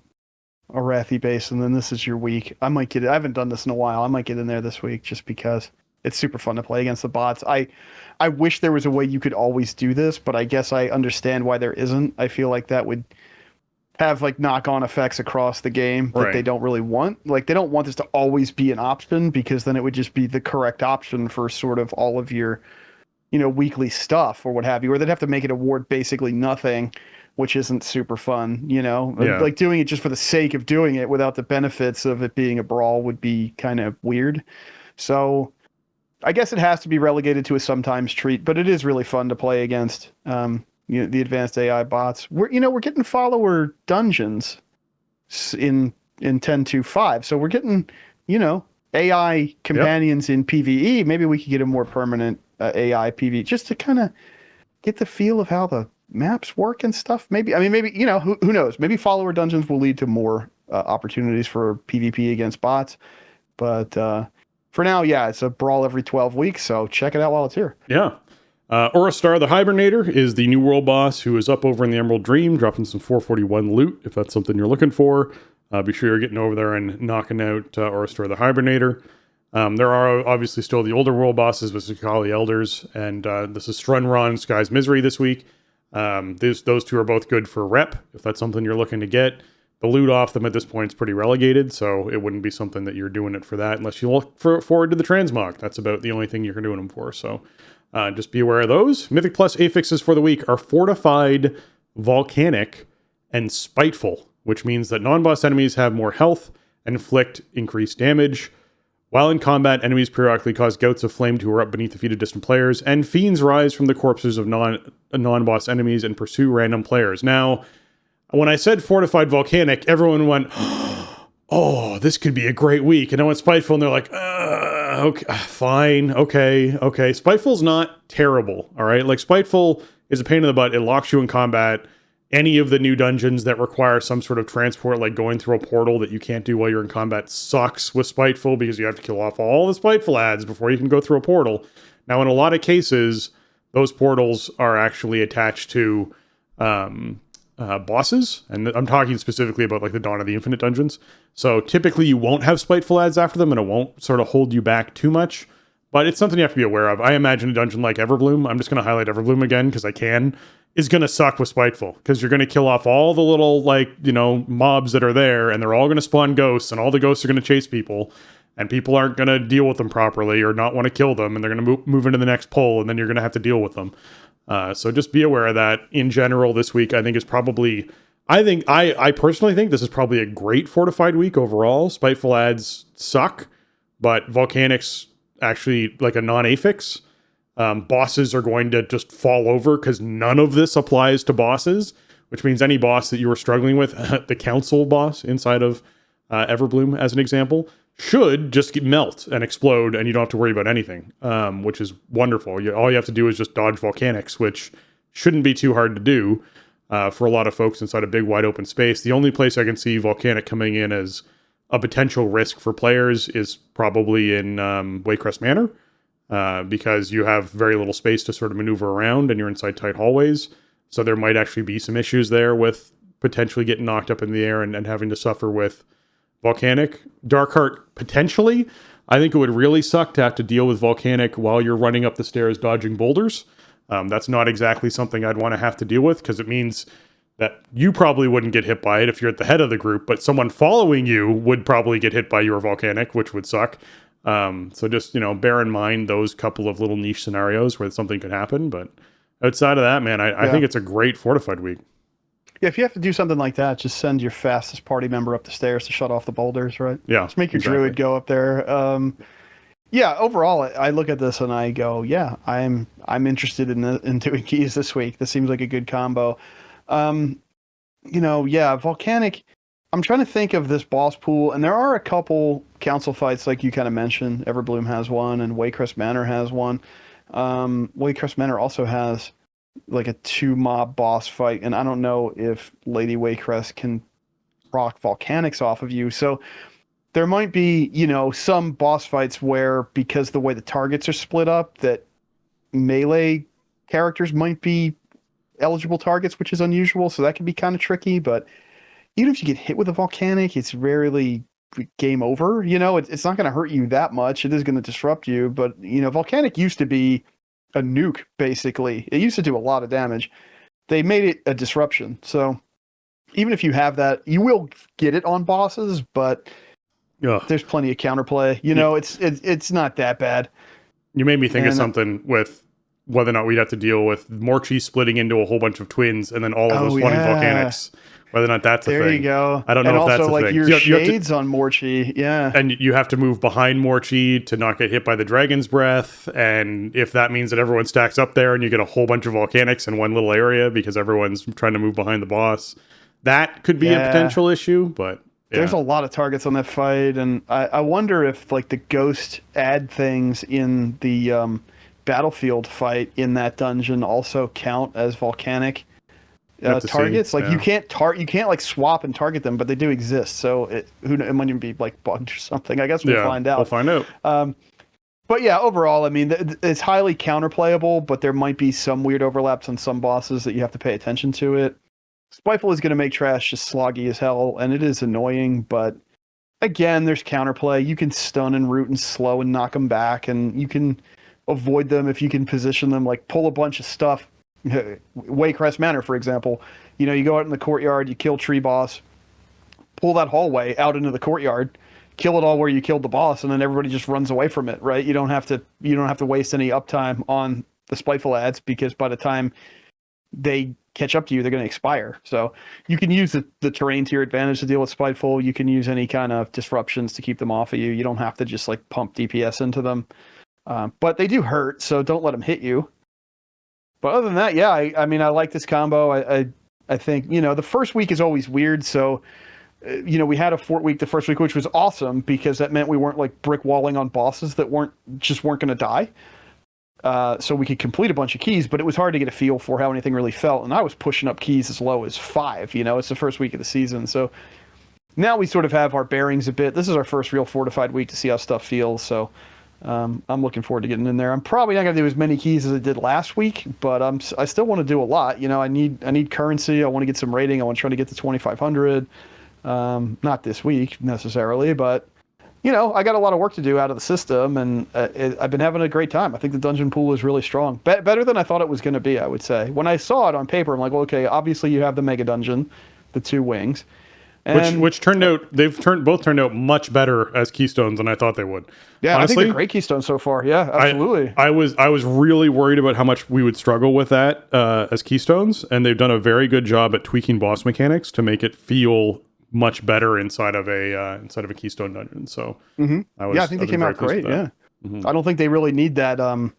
Arathi base, and then this is your week. I haven't done this in a while. I might get in there this week just because it's super fun to play against the bots. I wish there was a way you could always do this, but I guess I understand why there isn't. I feel like that would have knock-on effects across the game that they don't really want. They don't want this to always be an option, because then it would just be the correct option for sort of all of your, weekly stuff or what have you, or they'd have to make it award basically nothing, which isn't super fun, doing it just for the sake of doing it without the benefits of it being a brawl would be kind of weird. So I guess it has to be relegated to a sometimes treat, but it is really fun to play against. The advanced AI bots. We're getting follower dungeons in 10.2.5, so we're getting AI companions in PvE. Maybe we could get a more permanent AI PvE just to kind of get the feel of how the maps work and stuff. Maybe who knows? Maybe follower dungeons will lead to more opportunities for PvP against bots. But for now, yeah, it's a brawl every 12 weeks, so check it out while it's here. Yeah. Orostar the Hibernator is the new world boss who is up over in the Emerald Dream, dropping some 441 loot, if that's something you're looking for. Be sure you're getting over there and knocking out Orostar the Hibernator. There are obviously still the older world bosses with Zakali Elders, and this is Strunron, Sky's Misery this week. Those two are both good for rep, if that's something you're looking to get. The loot off them at this point is pretty relegated, so it wouldn't be something that you're doing it for that unless you look forward to the transmog. That's about the only thing you're doing them for, so just be aware of those. Mythic Plus affixes for the week are Fortified, Volcanic, and Spiteful, which means that non-boss enemies have more health and inflict increased damage. While in combat, enemies periodically cause gouts of flame to erupt beneath the feet of distant players, and fiends rise from the corpses of non-boss enemies and pursue random players. Now, when I said Fortified Volcanic, everyone went, oh, this could be a great week. And I went Spiteful, and they're like, okay, fine, okay. Spiteful's not terrible, all right? Like, Spiteful is a pain in the butt. It locks you in combat. Any of the new dungeons that require some sort of transport, like going through a portal that you can't do while you're in combat, sucks with Spiteful because you have to kill off all the Spiteful ads before you can go through a portal. Now, in a lot of cases, those portals are actually attached to bosses, and I'm talking specifically about like the Dawn of the Infinite dungeons. So typically you won't have Spiteful ads after them, and it won't sort of hold you back too much. But it's something you have to be aware of. I imagine a dungeon like Everbloom, I'm just going to highlight Everbloom again because I can, is going to suck with Spiteful because you're going to kill off all the little, like, you know, mobs that are there, and they're all going to spawn ghosts, and all the ghosts are going to chase people, and people aren't going to deal with them properly or not want to kill them, and they're going to move into the next pull, and then you're going to have to deal with them. So just be aware of that. In general, this week, I think is probably, I personally think this is probably a great Fortified week overall. Spiteful ads suck, but Volcanic's actually like a non-affix. Bosses are going to just fall over because none of this applies to bosses, which means any boss that you were struggling with, the council boss inside of Everbloom, as an example, should just melt and explode, and you don't have to worry about anything, which is wonderful. All you have to do is just dodge Volcanics, which shouldn't be too hard to do for a lot of folks inside a big, wide open space. The only place I can see Volcanic coming in as a potential risk for players is probably in Waycrest Manor, because you have very little space to sort of maneuver around, and you're inside tight hallways. So there might actually be some issues there with potentially getting knocked up in the air and having to suffer with Volcanic. Darkheart, potentially. I think it would really suck to have to deal with Volcanic while you're running up the stairs dodging boulders. That's not exactly something I'd want to have to deal with, because it means that you probably wouldn't get hit by it if you're at the head of the group, but someone following you would probably get hit by your Volcanic, which would suck. So just, bear in mind those couple of little niche scenarios where something could happen. But outside of that, man, I think it's a great Fortified week. Yeah, if you have to do something like that, just send your fastest party member up the stairs to shut off the boulders, right? Yeah. Just make your druid go up there. Overall, I look at this and I go, yeah, I'm interested in doing keys this week. This seems like a good combo. Volcanic, I'm trying to think of this boss pool, and there are a couple council fights like you kind of mentioned. Everbloom has one, and Waycrest Manor has one. Waycrest Manor also has like a 2-mob boss fight, and I don't know if Lady Waycrest can proc Volcanics off of you. So there might be, some boss fights where, because the way the targets are split up, that melee characters might be eligible targets, which is unusual, so that can be kind of tricky. But even if you get hit with a Volcanic, it's rarely game over. It's not going to hurt you that much. It is going to disrupt you, but Volcanic used to be a nuke, basically. It used to do a lot of damage. They made it a disruption, so even if you have that, you will get it on bosses, but there's plenty of counterplay. It's not that bad. You made me think of something with whether or not we'd have to deal with Morchi splitting into a whole bunch of twins and then all of those funny Volcanics. Whether or not that's a thing. There you go. I don't know if that's a thing. And also, your shades on Morchi, yeah. And you have to move behind Morchi to not get hit by the Dragon's Breath, and if that means that everyone stacks up there and you get a whole bunch of Volcanics in one little area because everyone's trying to move behind the boss, that could be a potential issue, but... Yeah. There's a lot of targets on that fight, and I wonder if like the ghost add things in the battlefield fight in that dungeon also count as Volcanic. have to targets. see, Like you can't like swap and target them, but they do exist. So it might even be like bugged or something. I guess we'll find out. We'll find out. But yeah, overall, I mean, it's highly counterplayable, but there might be some weird overlaps on some bosses that you have to pay attention to it. Spiteful is going to make trash just sloggy as hell, and it is annoying, but again, there's counterplay. You can stun and root and slow and knock them back, and you can avoid them if you can position them, like pull a bunch of stuff. Waycrest Manor, for example, you go out in the courtyard, you kill tree boss, pull that hallway out into the courtyard, kill it all where you killed the boss, and then everybody just runs away from it, right? You don't have to waste any uptime on the Spiteful ads, because by the time they catch up to you, they're going to expire. So you can use the terrain to your advantage to deal with Spiteful. You can use any kind of disruptions to keep them off of you. You don't have to just like pump DPS into them. But they do hurt, so don't let them hit you. But other than that, yeah, I mean, I like this combo. I think, the first week is always weird. So, we had a fort week the first week, which was awesome because that meant we weren't like brick walling on bosses that weren't going to die. So we could complete a bunch of keys, but it was hard to get a feel for how anything really felt. And I was pushing up keys as low as 5, it's the first week of the season. So now we sort of have our bearings a bit. This is our first real fortified week to see how stuff feels. So I'm looking forward to getting in there. I'm probably not going to do as many keys as I did last week, but I still want to do a lot. I need currency. I want to get some rating. I want to try to get to 2,500. Not this week necessarily, but I got a lot of work to do out of the system, and I've been having a great time. I think the dungeon pool is really strong. Better than I thought it was going to be, I would say. When I saw it on paper, I'm like, well, okay, obviously you have the mega dungeon, the 2 wings. And Which both turned out much better as keystones than I thought they would. Yeah, honestly, I think they're great keystones so far. Yeah, absolutely. I was really worried about how much we would struggle with that as keystones, and they've done a very good job at tweaking boss mechanics to make it feel much better inside of a keystone dungeon. So I think they came out great. Yeah, I don't think they really need that the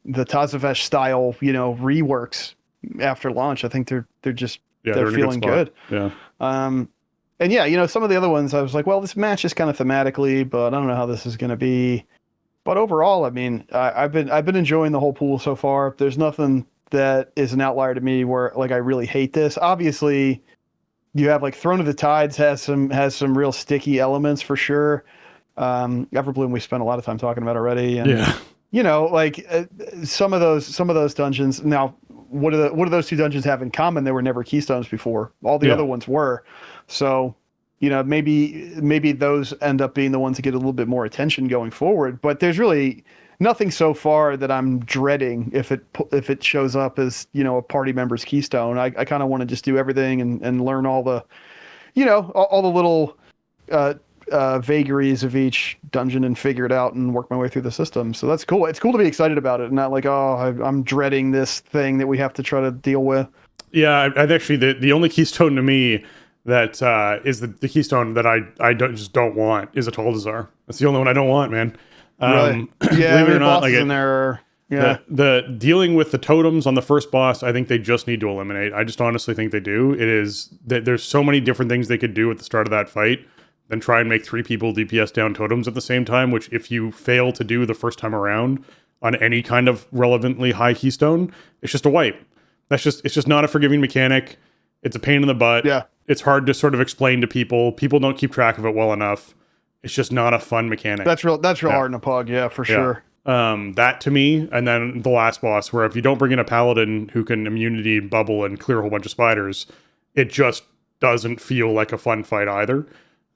Tazavesh style reworks after launch. I think they're just they're feeling good. Yeah. And yeah, some of the other ones I was like, well, this match is kind of thematically, but I don't know how this is going to be. But overall, I mean, I've been enjoying the whole pool so far. There's nothing that is an outlier to me where like I really hate this. Obviously, you have like Throne of the Tides has some real sticky elements for sure. Everbloom we spent a lot of time talking about already, and like some of those dungeons. Now, what do those 2 dungeons have in common? They were never keystones before. All the other ones were. So, maybe those end up being the ones that get a little bit more attention going forward. But there's really nothing so far that I'm dreading if it shows up as a party member's keystone. I kind of want to just do everything and learn all the all the little vagaries of each dungeon and figure it out and work my way through the system. So that's cool. It's cool to be excited about it and not like, I'm dreading this thing that we have to try to deal with. Yeah, I actually the only keystone to me that is the keystone that I don't want is a Taldazar. That's the only one I don't want, man. Really? Yeah, believe it or not, like in there. Yeah. The dealing with the totems on the first boss, I think they just need to eliminate. I just honestly think they do. It is that there's so many different things they could do at the start of that fight than try and make 3 people DPS down totems at the same time, which if you fail to do the first time around on any kind of relevantly high keystone, it's just a wipe. It's just not a forgiving mechanic. It's a pain in the butt. Yeah. It's hard to sort of explain to people. People don't keep track of it well enough. It's just not a fun mechanic. That's real hard in a pug, yeah, for sure. That to me, and then the last boss, where if you don't bring in a paladin who can immunity bubble and clear a whole bunch of spiders, it just doesn't feel like a fun fight either.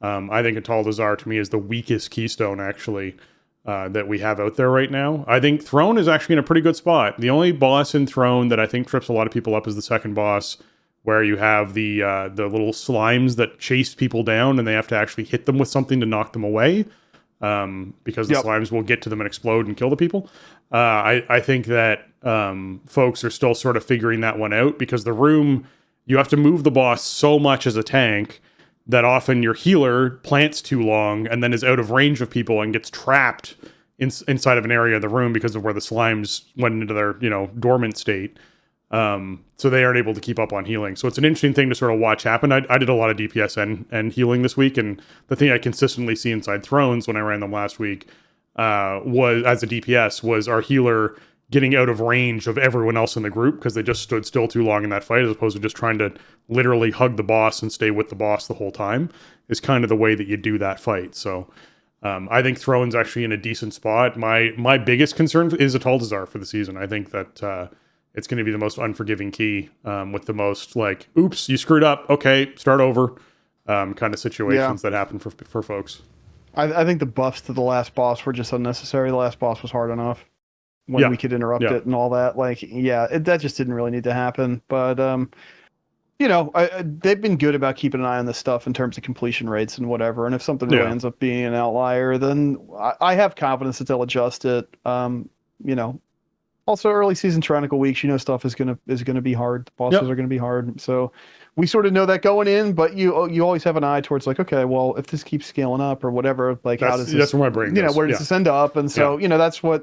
I think Taldazar to me is the weakest keystone actually that we have out there right now. I think Throne is actually in a pretty good spot. The only boss in Throne that I think trips a lot of people up is the second boss, where you have the little slimes that chase people down and they have to actually hit them with something to knock them away. Because the slimes will get to them and explode and kill the people. I think that folks are still sort of figuring that one out, because the room, you have to move the boss so much as a tank that often your healer plants too long and then is out of range of people and gets trapped inside of an area of the room because of where the slimes went into their dormant state. So they aren't able to keep up on healing. So it's an interesting thing to sort of watch happen. I did a lot of DPS and healing this week, and the thing I consistently see inside Thrones when I ran them last week was, as a DPS, was our healer getting out of range of everyone else in the group because they just stood still too long in that fight, as opposed to just trying to literally hug the boss and stay with the boss the whole time, is kind of the way that you do that fight. So I think Throne's actually in a decent spot. My biggest concern is Ataldazar for the season. I think that it's going to be the most unforgiving key, with the most like, oops, you screwed up, okay, start over, kind of situations that happen for folks. I think the buffs to the last boss were just unnecessary. The last boss was hard enough when we could interrupt it and all that. Like, that just didn't really need to happen. But, they've been good about keeping an eye on this stuff in terms of completion rates and whatever. And if something really ends up being an outlier, then I have confidence that they'll adjust it. Also, early season Tyrannical weeks, stuff is gonna be hard. The bosses are gonna be hard. So we sort of know that going in, but you always have an eye towards like, okay, well, if this keeps scaling up or whatever, like how does this, that's where my brain goes. Where does this end up? And so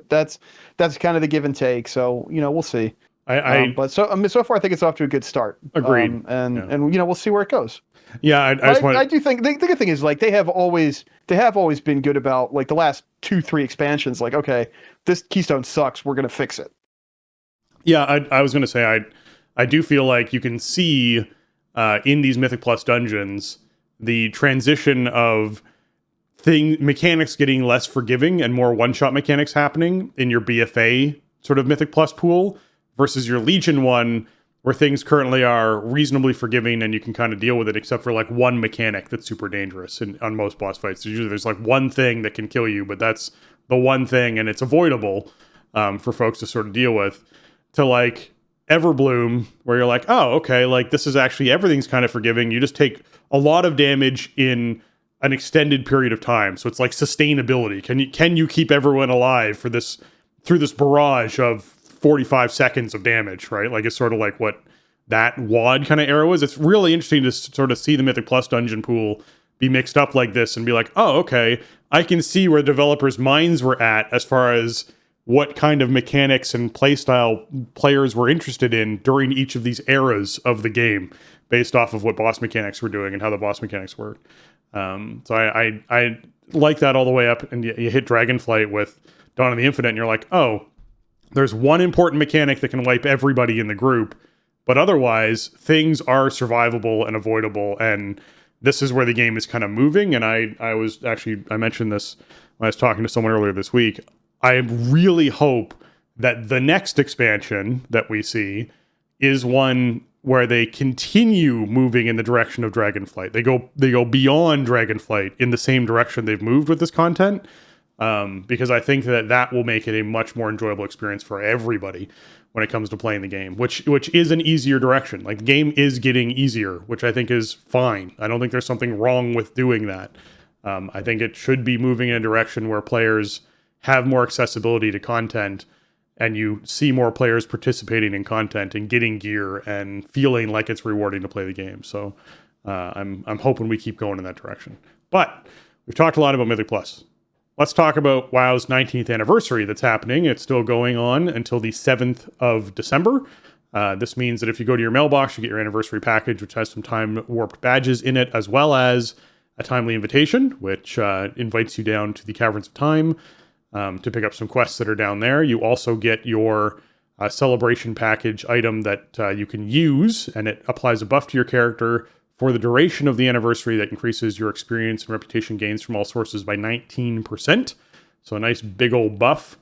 that's kind of the give and take. So we'll see. But so far I think it's off to a good start. Agreed. And we'll see where it goes. Yeah, I do think the good thing is like they have always been good about like the last 2-3 expansions. Like, okay, this Keystone sucks, we're gonna fix it. Yeah, I was gonna say I do feel like you can see in these Mythic Plus dungeons the transition of mechanics getting less forgiving and more one-shot mechanics happening in your BFA sort of Mythic Plus pool versus your Legion one, where things currently are reasonably forgiving and you can kind of deal with it, except for like one mechanic that's super dangerous on most boss fights. Usually there's like one thing that can kill you, but that's the one thing and it's avoidable for folks to sort of deal with. To like Everbloom, where you're like, oh, okay, like this is actually, everything's kind of forgiving. You just take a lot of damage in an extended period of time. So it's like sustainability. Can you keep everyone alive through this barrage of 45 seconds of damage, right? Like it's sort of like what that WoD kind of era was. It's really interesting to sort of see the Mythic Plus dungeon pool be mixed up like this and be like, oh, okay, I can see where developers' minds were at as far as what kind of mechanics and playstyle players were interested in during each of these eras of the game based off of what boss mechanics were doing and how the boss mechanics worked. So I like that all the way up, and you hit Dragonflight with Dawn of the Infinite and you're like, oh, there's one important mechanic that can wipe everybody in the group, but otherwise things are survivable and avoidable, and this is where the game is kind of moving. And I mentioned this when I was talking to someone earlier this week. I really hope that the next expansion that we see is one where they continue moving in the direction of Dragonflight. They go beyond Dragonflight in the same direction they've moved with this content, because I think that will make it a much more enjoyable experience for everybody when it comes to playing the game, which is an easier direction. Like the game is getting easier, which I think is fine. I don't think there's something wrong with doing that. I think it should be moving in a direction where players have more accessibility to content, and you see more players participating in content and getting gear and feeling like it's rewarding to play the game. So I'm hoping we keep going in that direction. But we've talked a lot about Mythic Plus. Let's talk about WoW's 19th anniversary that's happening. It's still going on until the 7th of December. This means that if you go to your mailbox, you get your anniversary package, which has some time-warped badges in it, as well as a timely invitation, which invites you down to the Caverns of Time to pick up some quests that are down there. You also get your celebration package item that you can use, and it applies a buff to your character for the duration of the anniversary that increases your experience and reputation gains from all sources by 19%. So a nice big old buff.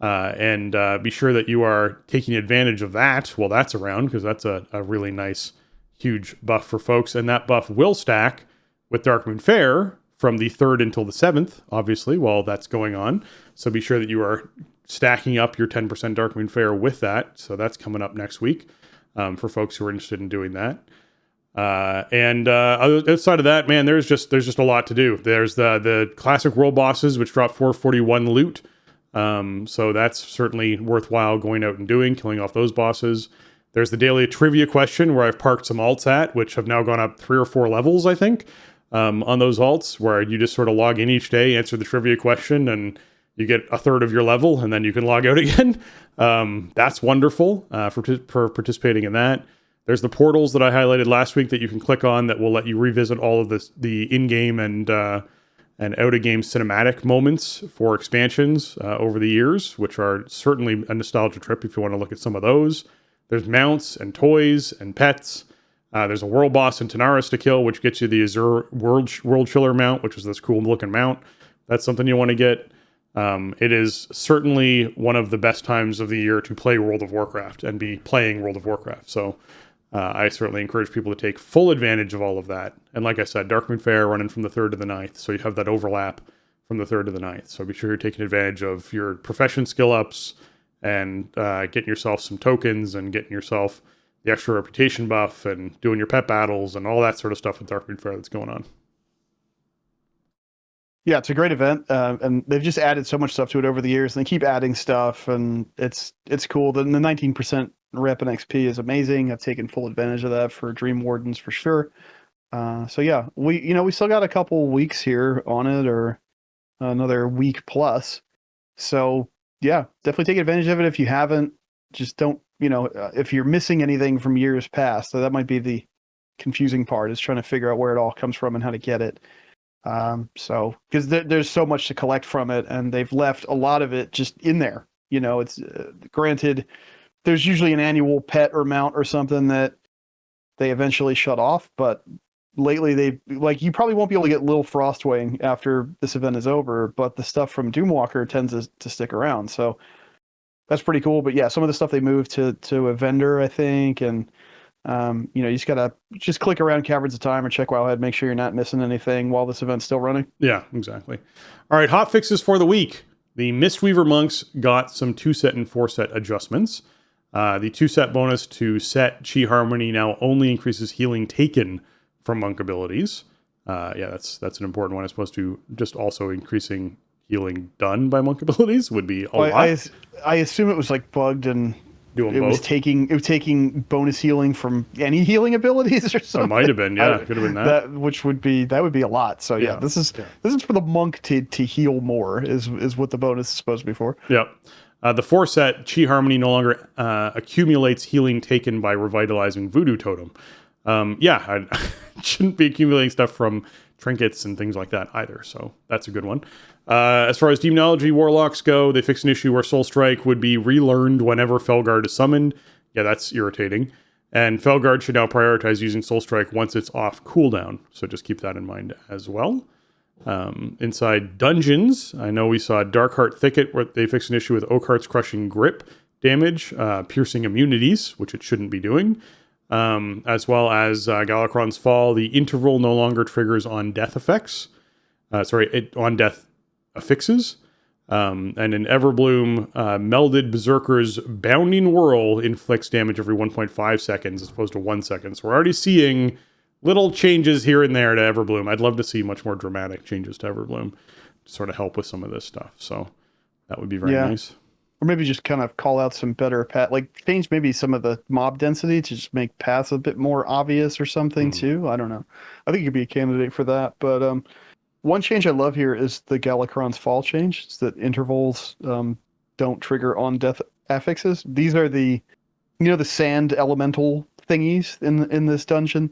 And be sure that you are taking advantage of that while that's around, because that's a really nice, huge buff for folks. And that buff will stack with Darkmoon Faire from the 3rd until the 7th, obviously, while that's going on. So be sure that you are stacking up your 10% Darkmoon Faire with that. So that's coming up next week for folks who are interested in doing that. And outside of that, man, there's just a lot to do. There's the classic world bosses, which drop 441 loot. So that's certainly worthwhile going out and doing, killing off those bosses. There's the daily trivia question where I've parked some alts at, which have now gone up 3 or 4 levels, I think, on those alts, where you just sort of log in each day, answer the trivia question, and you get a third of your level, and then you can log out again. That's wonderful for participating in that. There's the portals that I highlighted last week that you can click on that will let you revisit all of the in-game and and out-of-game cinematic moments for expansions over the years, which are certainly a nostalgia trip if you want to look at some of those. There's mounts and toys and pets. There's a world boss in Tanaris to kill, which gets you the Azure World Chiller mount, which is this cool-looking mount. That's something you want to get. It is certainly one of the best times of the year to play World of Warcraft and be playing World of Warcraft. So I certainly encourage people to take full advantage of all of that. And like I said, Darkmoon Faire running from the 3rd to the 9th, so you have that overlap from the 3rd to the 9th. So be sure you're taking advantage of your profession skill ups and getting yourself some tokens and getting yourself the extra reputation buff and doing your pet battles and all that sort of stuff with Darkmoon Faire that's going on. Yeah, it's a great event, and they've just added so much stuff to it over the years, and they keep adding stuff, and it's cool. The 19% rep and XP is amazing. I've taken full advantage of that for Dream Wardens for sure. So yeah, we still got a couple weeks here on it, or another week plus. So yeah, definitely take advantage of it if you haven't. Just don't, if you're missing anything from years past, so that might be the confusing part, is trying to figure out where it all comes from and how to get it. So because there's so much to collect from it, and they've left a lot of it just in there. It's granted, there's usually an annual pet or mount or something that they eventually shut off, but lately you probably won't be able to get Lil Frostwing after this event is over, but the stuff from Doomwalker tends to stick around, so that's pretty cool. But yeah, some of the stuff they moved to a vendor, I think, and you just gotta click around Caverns of Time or check Wowhead, make sure you're not missing anything while this event's still running. Yeah, exactly. All right, hot fixes for the week. The Mistweaver monks got some 2-set and 4-set adjustments. The 2-set bonus to set Chi Harmony now only increases healing taken from monk abilities. That's an important one, as opposed to just also increasing healing done by monk abilities would be a lot. I assume it was bugged and Doing both. It was taking bonus healing from any healing abilities or something. It might have been, yeah. Could have been that. That would be a lot. So yeah, this is for the monk to heal more is what the bonus is supposed to be for. Yep. The 4-set Chi Harmony no longer accumulates healing taken by revitalizing Voodoo Totem. I shouldn't be accumulating stuff from trinkets and things like that either. So that's a good one. As far as Demonology Warlocks go, they fixed an issue where Soul Strike would be relearned whenever Felguard is summoned. Yeah, that's irritating. And Felguard should now prioritize using Soul Strike once it's off cooldown. So just keep that in mind as well. Inside dungeons, I know we saw Darkheart Thicket, where they fixed an issue with Oakheart's crushing grip damage, piercing immunities, which it shouldn't be doing. As well as Galakron's Fall, the interval no longer triggers on death effects. On death affixes. And in Everbloom, Melded Berserker's Bounding Whirl inflicts damage every 1.5 seconds as opposed to 1 second. So we're already seeing little changes here and there to Everbloom. I'd love to see much more dramatic changes to Everbloom to sort of help with some of this stuff. So that would be very nice. Or maybe just kind of call out some better path, change maybe some of the mob density to just make paths a bit more obvious or something too. I don't know. I think you could be a candidate for that. But one change I love here is the Galakron's Fall change. It's that intervals don't trigger on death affixes. These are the sand elemental thingies in this dungeon.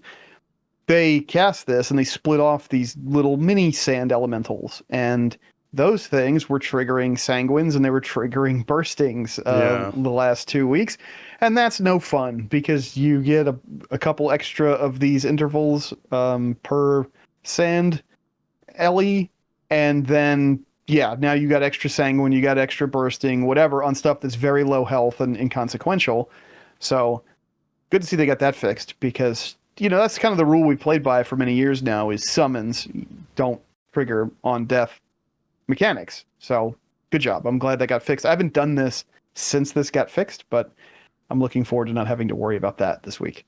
They cast this and they split off these little mini sand elementals, and those things were triggering sanguines and they were triggering burstings the last 2 weeks. And that's no fun because you get a couple extra of these intervals per sand Ellie, and then now you got extra sanguine, you got extra bursting, whatever, on stuff that's very low health and inconsequential. So good to see they got that fixed, because that's kind of the rule we played by for many years now, is summons don't trigger on death mechanics. So good job. I'm glad that got fixed. I haven't done this since this got fixed, but I'm looking forward to not having to worry about that this week.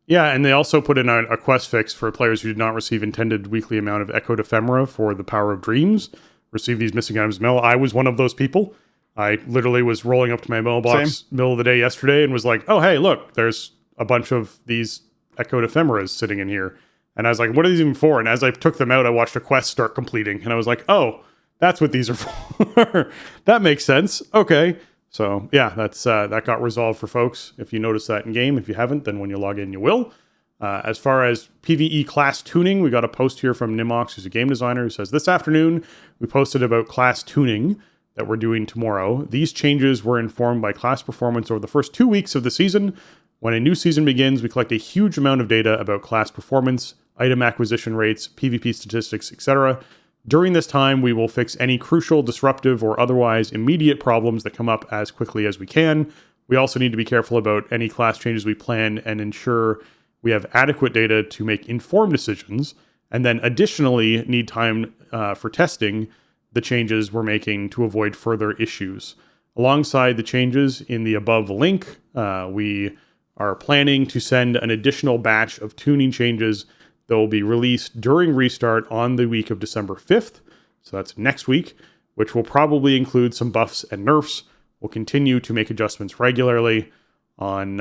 Yeah, and they also put in a quest fix for players who did not receive intended weekly amount of Echoed Ephemera for the Power of Dreams. Receive these missing items mail. I was one of those people. I literally was rolling up to my mailbox middle of the day yesterday and was like, oh, hey, look, there's a bunch of these Echoed Ephemeras sitting in here. And I was like, what are these even for? And as I took them out, I watched a quest start completing. And I was like, oh, that's what these are for. That makes sense. Okay. So yeah, that got resolved for folks. If you notice that in game, if you haven't, then when you log in, you will. As far as PvE class tuning, we got a post here from Nimox, who's a game designer, who says, this afternoon we posted about class tuning that we're doing tomorrow. These changes were informed by class performance over the first 2 weeks of the season. When a new season begins, we collect a huge amount of data about class performance, item acquisition rates, PvP statistics, etc. During this time, we will fix any crucial, disruptive, or otherwise immediate problems that come up as quickly as we can. We also need to be careful about any class changes we plan and ensure we have adequate data to make informed decisions, and then additionally need time for testing the changes we're making to avoid further issues. Alongside the changes in the above link, we are planning to send an additional batch of tuning changes that will be released during restart on the week of December 5th. So that's next week, which will probably include some buffs and nerfs. We'll continue to make adjustments regularly on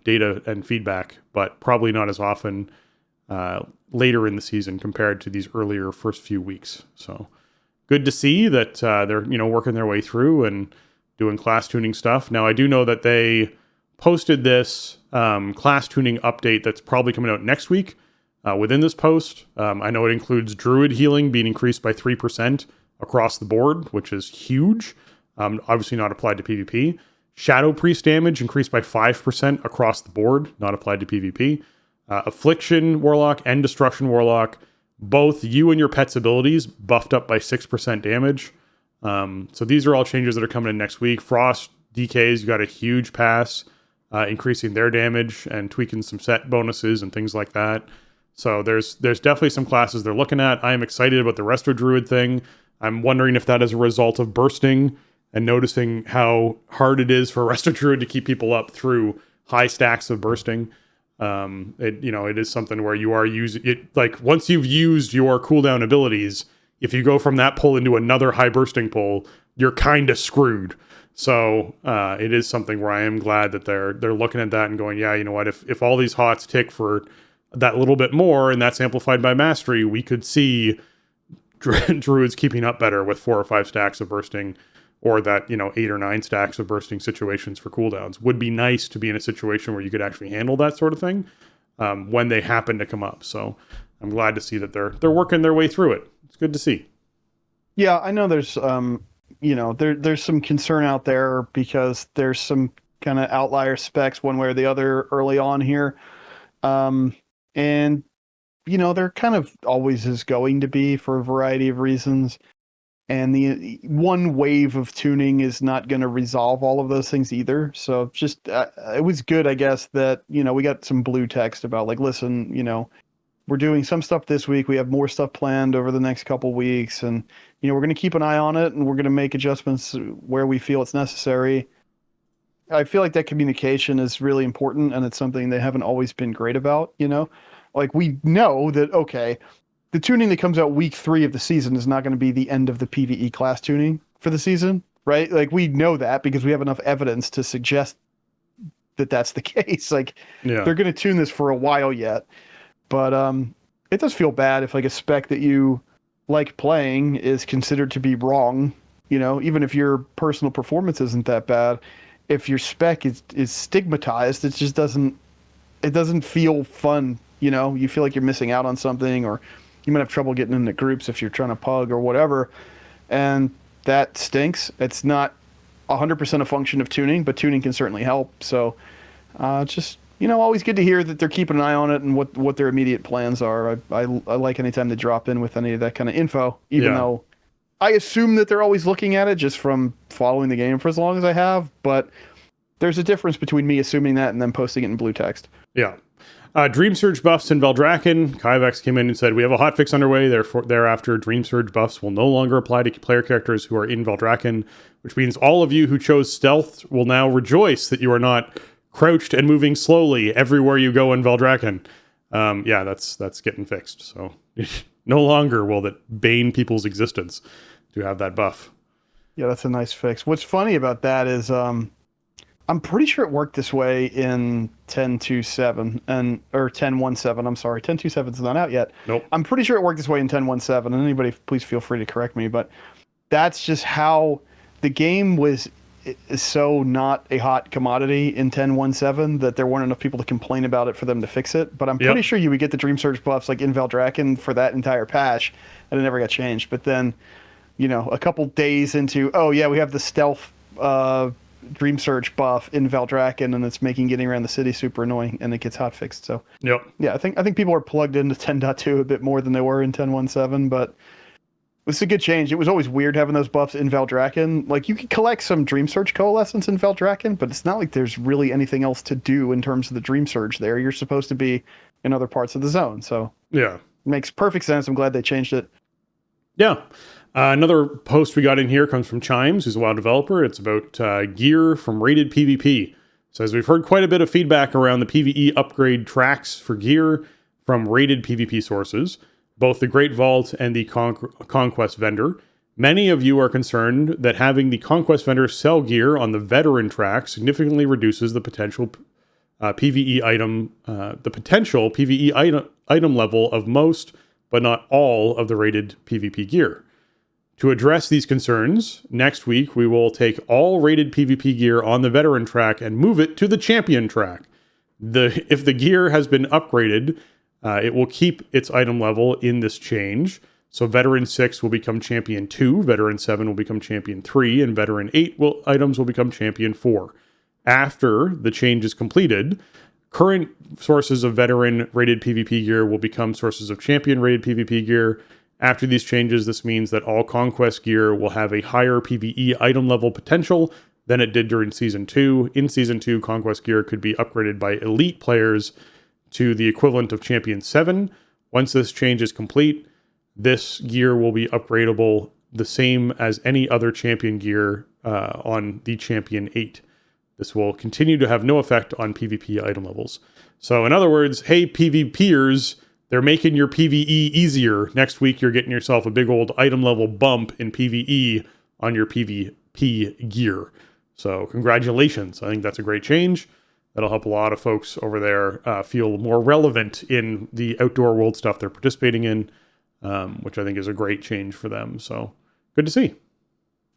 data and feedback, but probably not as often later in the season compared to these earlier first few weeks. So good to see that they're working their way through and doing class tuning stuff. Now I do know that they posted this class tuning update that's probably coming out next week within this post. I know it includes Druid healing being increased by 3% across the board, which is huge. Obviously not applied to PvP. Shadow Priest damage increased by 5% across the board, not applied to PvP. Affliction Warlock and Destruction Warlock, both you and your pet's abilities buffed up by 6% damage. So these are all changes that are coming in next week. Frost DKs, you got a huge pass, increasing their damage and tweaking some set bonuses and things like that. So there's definitely some classes they're looking at. I am excited about the Resto Druid thing. I'm wondering if that is a result of bursting and noticing how hard it is for Resto Druid to keep people up through high stacks of bursting. It is something where you are using it, like once you've used your cooldown abilities, if you go from that pull into another high bursting pull, you're kind of screwed. So it is something where I am glad that they're looking at that and going, yeah, you know what, if all these hots tick for that little bit more and that's amplified by mastery, we could see druids keeping up better with 4 or 5 stacks of bursting, or that 8 or 9 stacks of bursting situations for cooldowns. Would be nice to be in a situation where you could actually handle that sort of thing when they happen to come up. So I'm glad to see that they're working their way through it. It's good to see. Yeah, I know there's there's some concern out there because there's some kind of outlier specs one way or the other early on here. And there kind of always is going to be for a variety of reasons. And the one wave of tuning is not going to resolve all of those things either. So just it was good, I guess, that we got some blue text about like, listen, we're doing some stuff this week. We have more stuff planned over the next couple weeks, and we're going to keep an eye on it, and we're going to make adjustments where we feel it's necessary. I feel like that communication is really important, and it's something they haven't always been great about. Like we know that the tuning that comes out week 3 of the season is not going to be the end of the PvE class tuning for the season, right? Like we know that because we have enough evidence to suggest that that's the case. Like they're going to tune this for a while yet, but it does feel bad if like a spec that you like playing is considered to be wrong. Even if your personal performance isn't that bad, if your spec is stigmatized, it just doesn't feel fun. You feel like you're missing out on something, or you might have trouble getting into groups if you're trying to pug or whatever. And that stinks. It's not 100% a function of tuning, but tuning can certainly help. So just, always good to hear that they're keeping an eye on it and what their immediate plans are. I like anytime they drop in with any of that kind of info, even though I assume that they're always looking at it just from following the game for as long as I have. But there's a difference between me assuming that and then posting it in blue text. Yeah. Dream Surge buffs in Veldraken. Kaivex came in and said, we have a hotfix underway. Thereafter, Dream Surge buffs will no longer apply to player characters who are in Veldraken, which means all of you who chose stealth will now rejoice that you are not crouched and moving slowly everywhere you go in Veldraken. That's getting fixed. So no longer will that bane people's existence to have that buff. Yeah, that's a nice fix. What's funny about that is I'm pretty sure it worked this way in 10.2.7 or 10.1.7. I'm sorry, 10.2.7 is not out yet. Nope. I'm pretty sure it worked this way in 10.1.7. And anybody, please feel free to correct me. But that's just how the game was is so not a hot commodity in 10.1.7 that there weren't enough people to complain about it for them to fix it. But I'm pretty sure you would get the Dream Surge buffs like in Valdrakken for that entire patch, and it never got changed. But then, a couple days into, we have the stealth Dream Surge buff in Valdrakken, and it's making getting around the city super annoying, and it gets hotfixed. So I think people are plugged into 10.2 a bit more than they were in 10.1.7, but it's a good change. It was always weird having those buffs in Valdrakken. Like, you could collect some Dream Surge Coalescence in Valdrakken, but it's not like there's really anything else to do in terms of the Dream Surge there. You're supposed to be in other parts of the zone. So, it makes perfect sense. I'm glad they changed it. Yeah. Another post we got in here comes from Chimes, who's a WoW developer. It's about gear from rated PvP. So, as we've heard quite a bit of feedback around the PvE upgrade tracks for gear from rated PvP sources, both the Great Vault and the Conquest vendor. Many of you are concerned that having the Conquest vendor sell gear on the veteran track significantly reduces the potential PvE item level of most, but not all, of the rated PvP gear. To address these concerns, next week we will take all rated PvP gear on the veteran track and move it to the champion track. If the gear has been upgraded, it will keep its item level in this change. So Veteran 6 will become Champion 2, Veteran 7 will become Champion 3, and Veteran 8 items will become Champion 4. After the change is completed, current sources of Veteran rated PvP gear will become sources of Champion rated PvP gear. After these changes, this means that all Conquest gear will have a higher PvE item level potential than it did during Season 2. In Season 2, Conquest gear could be upgraded by elite players to the equivalent of Champion 7. Once this change is complete, this gear will be upgradable the same as any other champion gear on the Champion 8. This will continue to have no effect on PvP item levels. So in other words, hey PvPers, they're making your PvE easier. Next week you're getting yourself a big old item level bump in PvE on your PvP gear. So congratulations. I think that's a great change. That'll help a lot of folks over there feel more relevant in the outdoor world stuff they're participating in, which I think is a great change for them. So good to see.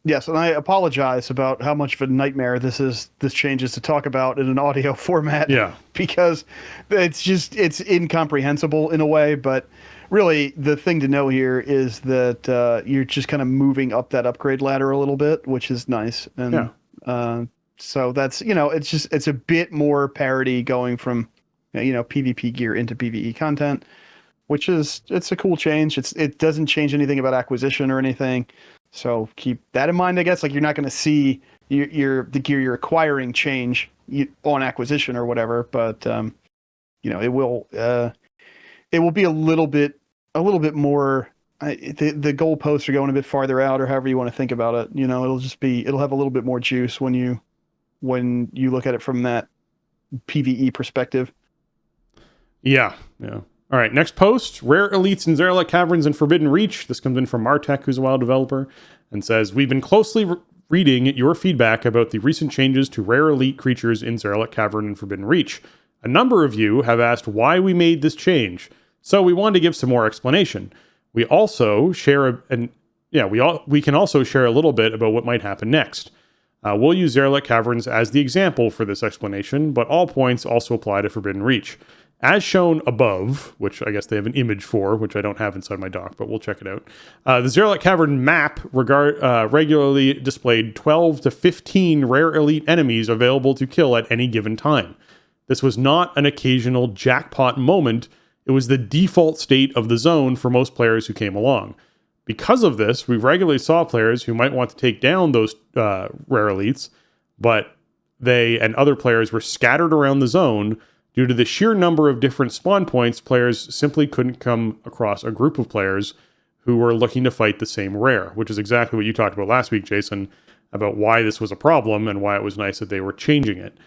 Yes, and I apologize about how much of a nightmare this change is to talk about in an audio format. Yeah. Because it's incomprehensible in a way, but really the thing to know here is that you're just kind of moving up that upgrade ladder a little bit, which is nice. And so that's, it's a bit more parity going from, PvP gear into PvE content, which it's a cool change. It doesn't change anything about acquisition or anything. So keep that in mind, I guess. Like, you're not going to see the gear you're acquiring change on acquisition or whatever, but it will be a little bit more. The goalposts are going a bit farther out, or however you want to think about it. It'll have a little bit more juice when you look at it from that PvE perspective. Yeah. All right, next post, Rare Elites in Zaralek Caverns and Forbidden Reach. This comes in from Martek, who's a WoW developer, and says, we've been closely reading your feedback about the recent changes to Rare Elite creatures in Zaralek Cavern and Forbidden Reach. A number of you have asked why we made this change, so we wanted to give some more explanation. We also share we can also share a little bit about what might happen next. We'll use Zaralek Caverns as the example for this explanation, but all points also apply to Forbidden Reach. As shown above, which I guess they have an image for, which I don't have inside my dock, but we'll check it out. The Zaralek Cavern map regularly displayed 12 to 15 rare elite enemies available to kill at any given time. This was not an occasional jackpot moment. It was the default state of the zone for most players who came along. Because of this, we regularly saw players who might want to take down those rare elites, but they and other players were scattered around the zone. Due to the sheer number of different spawn points, players simply couldn't come across a group of players who were looking to fight the same rare, which is exactly what you talked about last week, Jason, about why this was a problem and why it was nice that they were changing it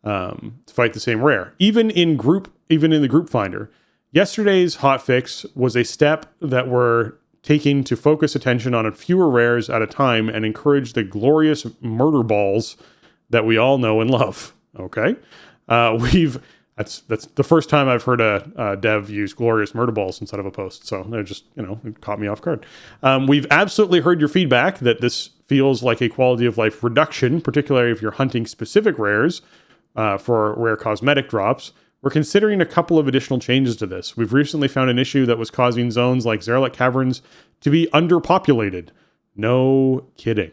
to fight the same rare. Even in the group finder, yesterday's hotfix was a step that we're taking to focus attention on fewer rares at a time and encourage the glorious murder balls that we all know and love. Okay, That's the first time I've heard a dev use glorious murder balls instead of a post. So it just, it caught me off guard. We've absolutely heard your feedback that this feels like a quality of life reduction, particularly if you're hunting specific rares for rare cosmetic drops, we're considering a couple of additional changes to this. We've recently found an issue that was causing zones like Zaralek Caverns to be underpopulated. No kidding.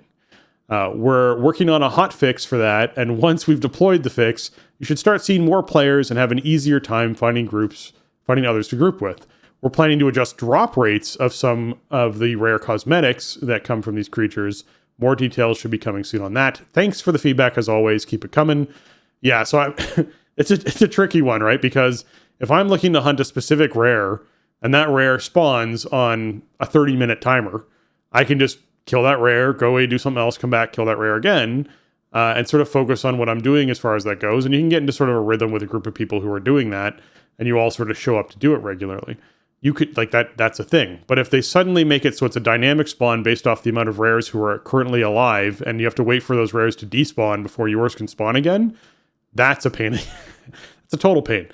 We're working on a hot fix for that, and once we've deployed the fix, you should start seeing more players and have an easier time finding others to group with. We're planning to adjust drop rates of some of the rare cosmetics that come from these creatures. More details should be coming soon on that. Thanks for the feedback as always. Keep it coming. Yeah, so it's a tricky one, right? Because if I'm looking to hunt a specific rare and that rare spawns on a 30-minute timer, I can just kill that rare, go away, do something else, come back, kill that rare again, and sort of focus on what I'm doing as far as that goes. And you can get into sort of a rhythm with a group of people who are doing that, and you all sort of show up to do it regularly. You could, like, that's a thing. But if they suddenly make it so it's a dynamic spawn based off the amount of rares who are currently alive, and you have to wait for those rares to despawn before yours can spawn again, that's a pain. It's a total pain.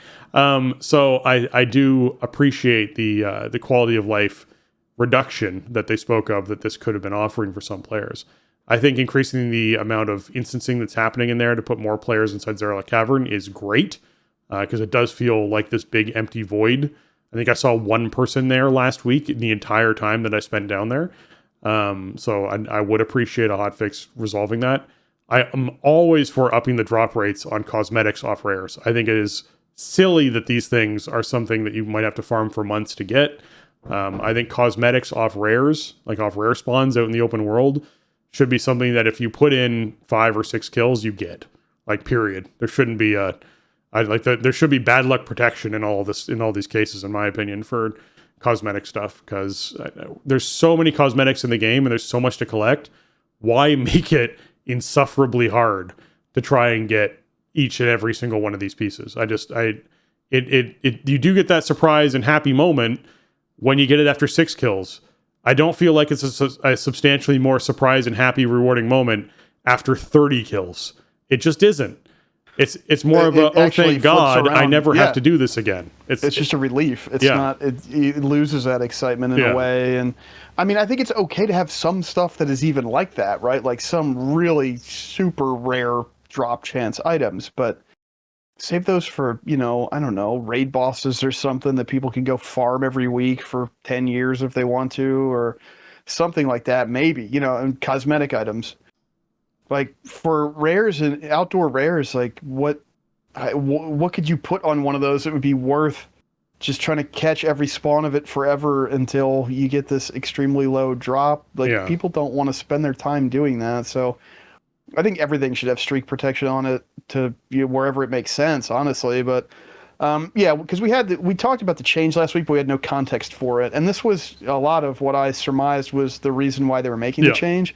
So I do appreciate the quality of life reduction that they spoke of that this could have been offering for some players. I think increasing the amount of instancing that's happening in there to put more players inside Zaralek Cavern is great, because it does feel like this big empty void. I think I saw one person there last week in the entire time that I spent down there. So I would appreciate a hotfix resolving that. I am always for upping the drop rates on cosmetics off rares. I think it is silly that these things are something that you might have to farm for months to get. I think cosmetics off rares, like off rare spawns out in the open world, should be something that if you put in 5 or 6 kills, you get. Like, period. There shouldn't be there should be bad luck protection in all these cases, in my opinion, for cosmetic stuff, because there's so many cosmetics in the game and there's so much to collect. Why make it insufferably hard to try and get each and every single one of these pieces? You do get that surprise and happy moment when you get it after 6 kills. I don't feel like it's a substantially more surprise and happy, rewarding moment after 30 kills. It just isn't. It's more of oh, thank God, I never have to do this again. It's just a relief. It's not, it loses that excitement in a way. And I mean, I think it's okay to have some stuff that is even like that, right? Like some really super rare drop chance items, but save those for, I don't know, raid bosses or something that people can go farm every week for 10 years if they want to, or something like that, maybe, and cosmetic items. Like, for rares and outdoor rares, like, what could you put on one of those that would be worth just trying to catch every spawn of it forever until you get this extremely low drop? Like, people don't want to spend their time doing that, so I think everything should have streak protection on it to wherever it makes sense, honestly. But because we talked about the change last week, but we had no context for it, and this was a lot of what I surmised was the reason why they were making the change.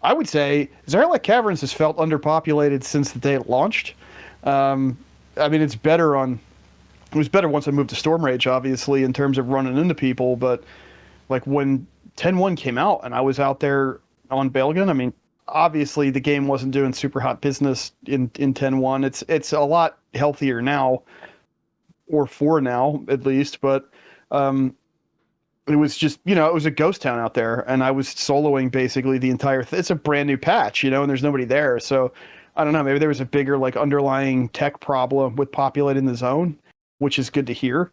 I would say Zaralek Caverns has felt underpopulated since the day it launched. I mean, it was better once I moved to Storm Rage, obviously, in terms of running into people. But like when 10.1 came out and I was out there on Bailgun, I mean, obviously the game wasn't doing super hot business in 10.1. It's a lot healthier now, or for now at least. But it was just, it was a ghost town out there, and I was soloing basically the entire it's a brand new patch, and there's nobody there. So I don't know, maybe there was a bigger like underlying tech problem with populating the zone, which is good to hear.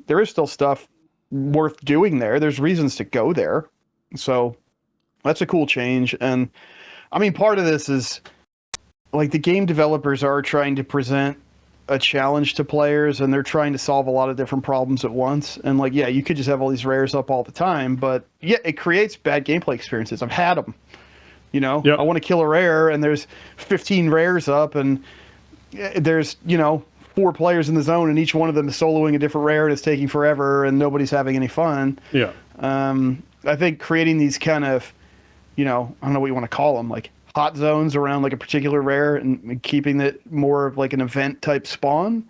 There is still stuff worth doing there. There's reasons to go there. So that's a cool change. And I mean, part of this is like the game developers are trying to present a challenge to players, and they're trying to solve a lot of different problems at once. And like, you could just have all these rares up all the time, but it creates bad gameplay experiences. I've had them, I want to kill a rare and there's 15 rares up, and there's, 4 players in the zone, and each one of them is soloing a different rare, and it's taking forever, and nobody's having any fun. I think creating these kind of, I don't know what you want to call them, like hot zones around like a particular rare and keeping it more of like an event type spawn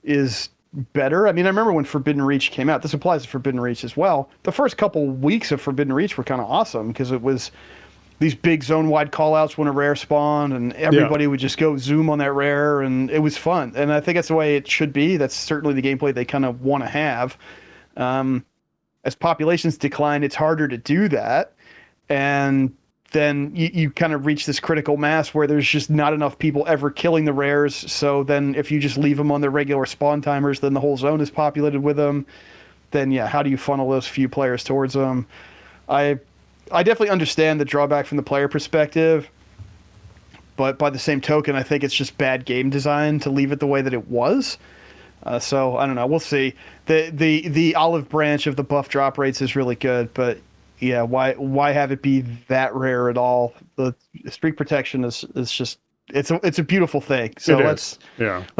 is better. I mean, I remember when Forbidden Reach came out, this applies to Forbidden Reach as well. The first couple weeks of Forbidden Reach were kind of awesome because it was these big zone-wide callouts when a rare spawned, and everybody would just go zoom on that rare, and it was fun. And I think that's the way it should be. That's certainly the gameplay they kind of want to have. As populations decline, it's harder to do that. And then you kind of reach this critical mass where there's just not enough people ever killing the rares. So then if you just leave them on their regular spawn timers, then the whole zone is populated with them. Then yeah, how do you funnel those few players towards them? I definitely understand the drawback from the player perspective, but by the same token, I think it's just bad game design to leave it the way that it was. So I don't know. We'll see. The olive branch of the buff drop rates is really good, but yeah, why have it be that rare at all? The streak protection is just it's a beautiful thing. So let's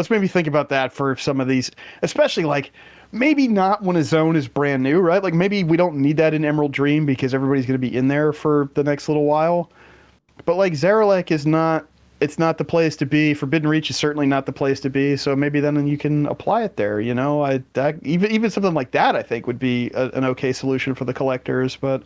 maybe think about that for some of these, especially like maybe not when a zone is brand new, right? Like maybe we don't need that in Emerald Dream because everybody's going to be in there for the next little while. But like Zaralek is not. It's not the place to be. Forbidden Reach is certainly not the place to be. So maybe then you can apply it there. You know, even something like that I think would be an okay solution for the collectors. But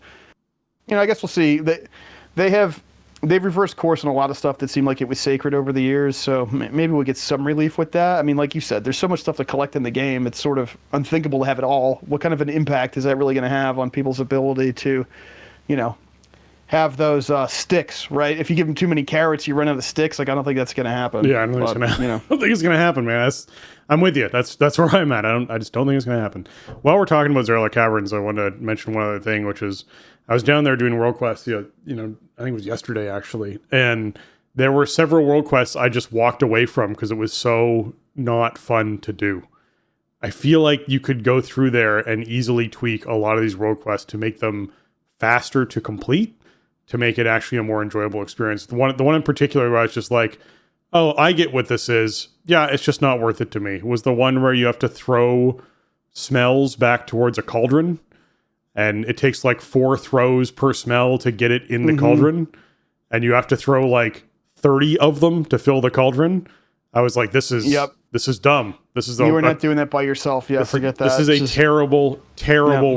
you know, I guess we'll see. They've reversed course on a lot of stuff that seemed like it was sacred over the years. So maybe we'll get some relief with that. I mean, like you said, there's so much stuff to collect in the game. It's sort of unthinkable to have it all. What kind of an impact is that really going to have on people's ability to, you know, have those sticks, right? If you give them too many carrots, you run out of sticks. Like, I don't think that's going to happen. Yeah, I don't think it's going to happen. You know. I don't think it's going to happen, man. I'm with you. That's where I'm at. I just don't think it's going to happen. While we're talking about Zaralek Caverns, I wanted to mention one other thing, which is I was down there doing World Quests, I think it was yesterday, actually. And there were several World Quests I just walked away from because it was so not fun to do. I feel like you could go through there and easily tweak a lot of these World Quests to make them faster to complete, to make it actually a more enjoyable experience. The one in particular where I was just like, oh, I get what this is. Yeah, it's just not worth it to me. Was the one where you have to throw smells back towards a cauldron, and it takes like 4 throws per smell to get it in the cauldron, and you have to throw like 30 of them to fill the cauldron. I was like, this is dumb. You were not doing that by yourself. Yeah, forget that. This is a terrible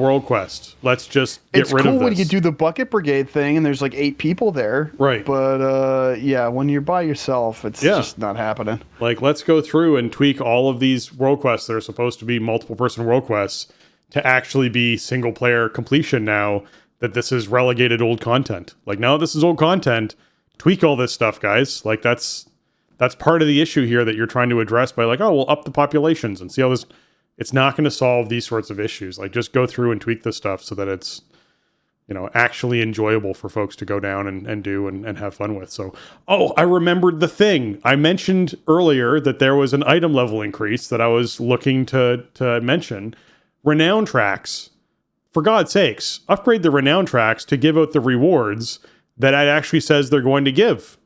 World Quest. Let's just get rid of this. It's cool when you do the Bucket Brigade thing and there's like 8 people there. Right. But yeah, when you're by yourself, it's just not happening. Like, let's go through and tweak all of these World Quests that are supposed to be multiple person World Quests to actually be single player completion now that this is relegated old content. Like, now this is old content. Tweak all this stuff, guys. Like, that's part of the issue here that you're trying to address by like, oh, we'll up the populations and see how this. It's not going to solve these sorts of issues. Like, just go through and tweak this stuff so that it's, actually enjoyable for folks to go down and do and have fun with. So, I remembered the thing. I mentioned earlier that there was an item level increase that I was looking to mention. Renown tracks. For God's sakes, upgrade the renown tracks to give out the rewards that it actually says they're going to give.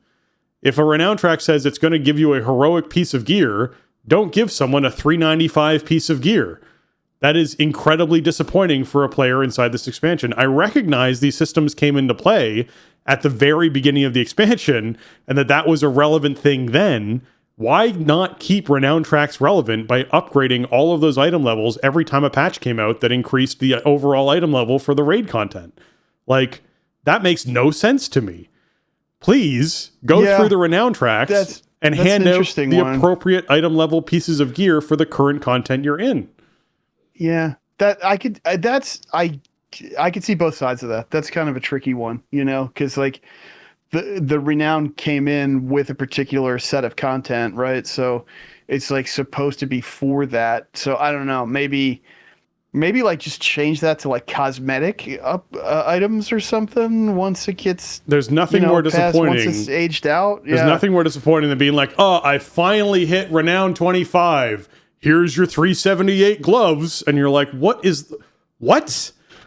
If a renown track says it's going to give you a heroic piece of gear, don't give someone a 395 piece of gear. That is incredibly disappointing for a player inside this expansion. I recognize these systems came into play at the very beginning of the expansion and that was a relevant thing then. Why not keep renown tracks relevant by upgrading all of those item levels every time a patch came out that increased the overall item level for the raid content? Like, that makes no sense to me. Please go through the renown tracks and hand out the appropriate item level pieces of gear for the current content you're in. Yeah, I could see both sides of that. That's kind of a tricky one, because like the renown came in with a particular set of content, right? So it's like supposed to be for that. So I don't know, maybe like just change that to like cosmetic items or something once it gets. There's nothing more disappointing. Once it's aged out. There's nothing more disappointing than being like, oh, I finally hit Renown 25. Here's your 378 gloves, and you're like, what?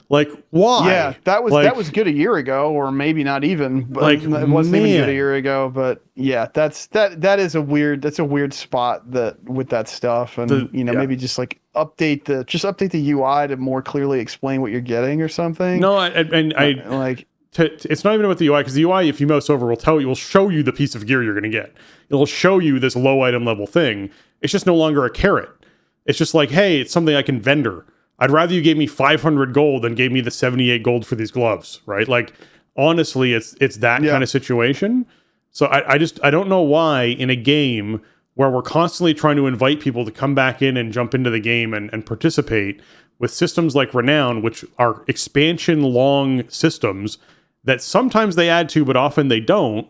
Like, why? Yeah, that was good a year ago, or maybe not even. But like, it wasn't even good a year ago. But yeah, that is a weird spot with that stuff, and maybe just like update the UI to more clearly explain what you're getting or something. No, it's not even about the UI, because the UI, if you mouse over, will show you the piece of gear you're going to get. It'll show you this low item level thing. It's just no longer a carrot. It's just like, hey, it's something I can vendor. I'd rather you gave me 500 gold than gave me the 78 gold for these gloves, right? Like, honestly, it's that kind of situation. So I don't know why in a game where we're constantly trying to invite people to come back in and jump into the game and participate with systems like Renown, which are expansion long systems, that sometimes they add to, but often they don't.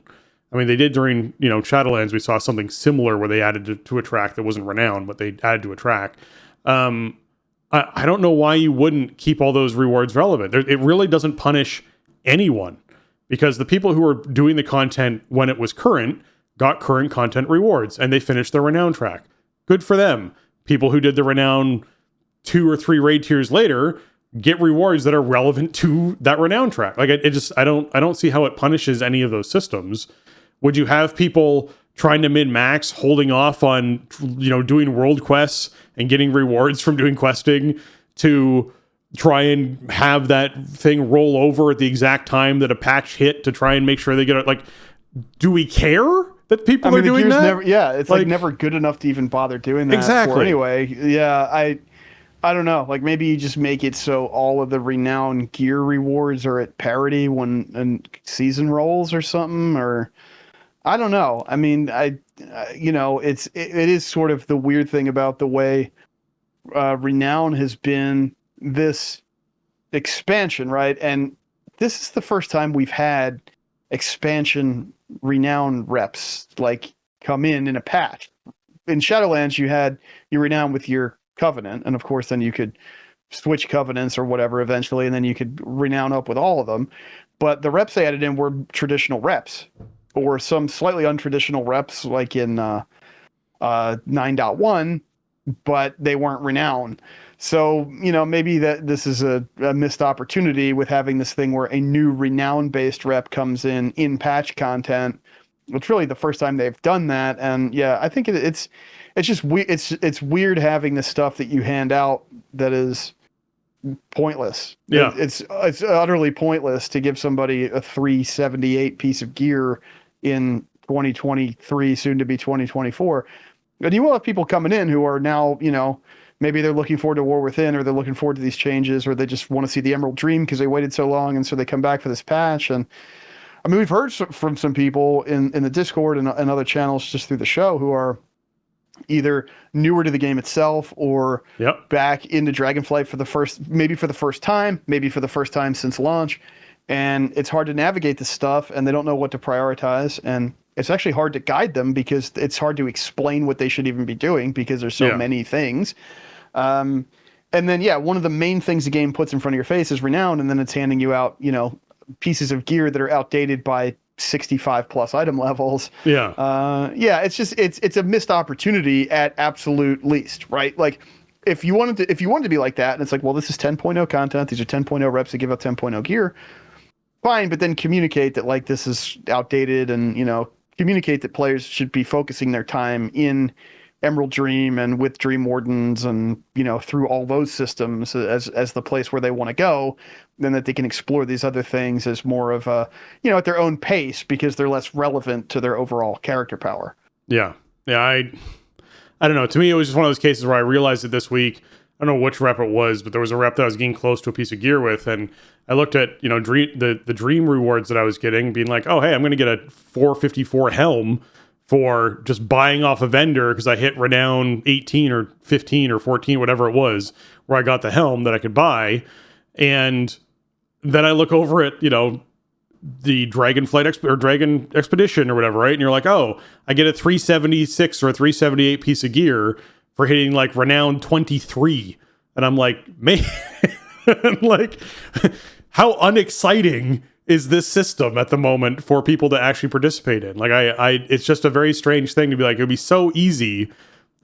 I mean, they did during, Shadowlands. We saw something similar where they added to a track that wasn't renowned, but they added to a track. I don't know why you wouldn't keep all those rewards relevant. It really doesn't punish anyone, because the people who were doing the content when it was current got current content rewards, and they finished their renown track. Good for them. People who did the renown 2 or 3 raid tiers later get rewards that are relevant to that renown track. Like I don't see how it punishes any of those systems. Would you have people trying to min-max, holding off on, doing world quests and getting rewards from doing questing to try and have that thing roll over at the exact time that a patch hit to try and make sure they get it? Like, do we care that people are doing that? It's like never good enough to even bother doing that. Exactly. Anyway, yeah, I don't know. Like, maybe you just make it so all of the renown gear rewards are at parity when season rolls or something, or I don't know. I mean, it is sort of the weird thing about the way renown has been this expansion, right? And this is the first time we've had expansion renown reps like come in a patch. In Shadowlands, you had your renown with your covenant, and of course then you could switch covenants or whatever eventually, and then you could renown up with all of them. But the reps they added in were traditional reps, or some slightly untraditional reps like in 9.1, but they weren't renowned. So, maybe that this is a missed opportunity with having this thing where a new renown-based rep comes in patch content. It's really the first time they've done that, and yeah, I think it's just it's weird having this stuff that you hand out that is pointless. Yeah, it's utterly pointless to give somebody a 378 piece of gear in 2023, soon to be 2024. And you will have people coming in who are now, maybe they're looking forward to War Within, or they're looking forward to these changes, or they just want to see the Emerald Dream because they waited so long, and so they come back for this patch. And I mean, we've heard from some people in the Discord and other channels just through the show who are either newer to the game itself or back into Dragonflight for the first time since launch. And it's hard to navigate this stuff, and they don't know what to prioritize. And it's actually hard to guide them because it's hard to explain what they should even be doing because there's so many things. And then, one of the main things the game puts in front of your face is renown, and then it's handing you out, pieces of gear that are outdated by 65 plus item levels. It's just it's a missed opportunity at absolute least, right? Like, if you wanted to be like that, and it's like, well, this is 10.0 content, these are 10.0 reps that give out 10.0 gear, fine, but then communicate that like this is outdated, and communicate that players should be focusing their time in Emerald Dream and with Dream Wardens and through all those systems as the place where they want to go, then that they can explore these other things as more of a at their own pace because they're less relevant to their overall character power. I don't know. To me, it was just one of those cases where I realized it this week. I don't know which rep it was, but there was a rep that I was getting close to a piece of gear with, and I looked at the dream rewards that I was getting, being like, oh hey, I'm going to get a 454 helm for just buying off a vendor because I hit renown 18 or 15 or 14, whatever it was, where I got the helm that I could buy. And then I look over at, the Dragonflight or Dragon Expedition or whatever, right? And you're like, oh, I get a 376 or a 378 piece of gear for hitting like renown 23. And I'm like, man, like, how unexciting is this system at the moment for people to actually participate in? Like, it's just a very strange thing to be like, it would be so easy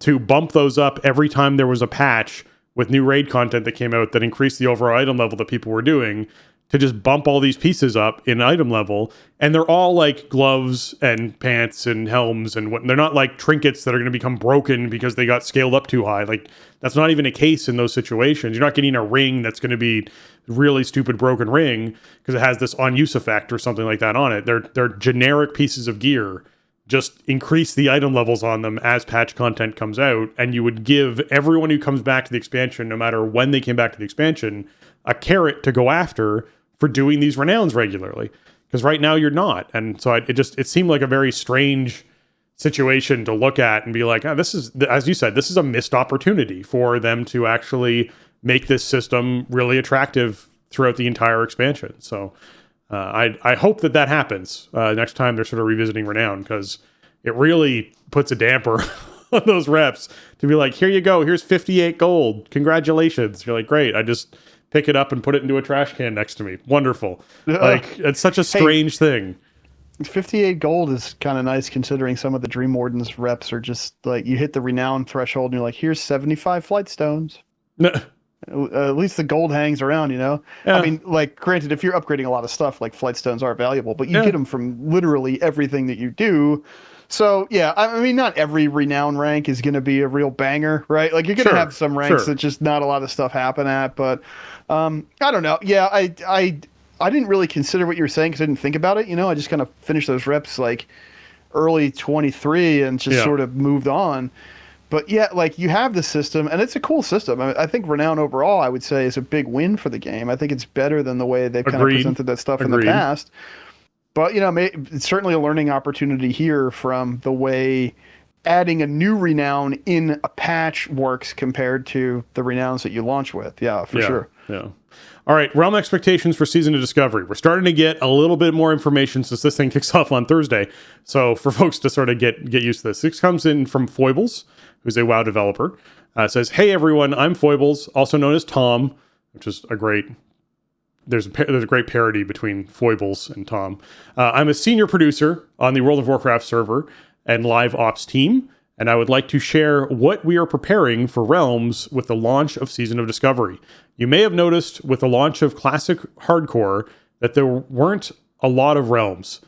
to bump those up every time there was a patch with new raid content that came out that increased the overall item level that people were doing, to just bump all these pieces up in item level. And they're all like gloves and pants and helms, and they're not like trinkets that are going to become broken because they got scaled up too high. Like, that's not even a case in those situations. You're not getting a ring that's going to be really stupid broken ring because it has this on use effect or something like that on it. They're generic pieces of gear. Just increase the item levels on them as patch content comes out, and you would give everyone who comes back to the expansion, no matter when they came back to the expansion, a carrot to go after for doing these renowns regularly. Because right now you're not. And so it seemed like a very strange situation to look at and be like, oh, this is, as you said, this is a missed opportunity for them to actually make this system really attractive throughout the entire expansion. So I hope that happens next time they're sort of revisiting Renown, because it really puts a damper on those reps to be like, here you go, here's 58 gold, congratulations. You're like, great, I just pick it up and put it into a trash can next to me. Wonderful. Like, it's such a strange thing. 58 gold is kind of nice, considering some of the Dream Wardens reps are just like, you hit the Renown threshold and you're like, here's 75 flight stones. At least the gold hangs around, you know? Yeah. I mean, like, granted, if you're upgrading a lot of stuff, like, flight stones are valuable, but you get them from literally everything that you do. So, yeah, I mean, not every Renown rank is going to be a real banger, right? Like, you're going to have some ranks that just not a lot of stuff happen at, but I don't know. Yeah, I didn't really consider what you were saying because I didn't think about it, you know? I just kind of finished those reps, like, early 23 and just sort of moved on. But yeah, like, you have the system, and it's a cool system. I think Renown overall, I would say, is a big win for the game. I think it's better than the way they've kind of presented that stuff in the past. But, you know, it's certainly a learning opportunity here from the way adding a new Renown in a patch works compared to the Renowns that you launch with. Yeah, for sure. Yeah. All right, Realm expectations for Season of Discovery. We're starting to get a little bit more information since this thing kicks off on Thursday. So for folks to sort of get used to this. This comes in from Foibles, who's a WoW developer. Says, hey everyone, I'm Foibles, also known as Tom, which is a great... There's a great parody between Foibles and Tom. I'm a senior producer on the World of Warcraft server and live ops team, and I would like to share what we are preparing for Realms with the launch of Season of Discovery. You may have noticed with the launch of Classic Hardcore that there weren't a lot of Realms.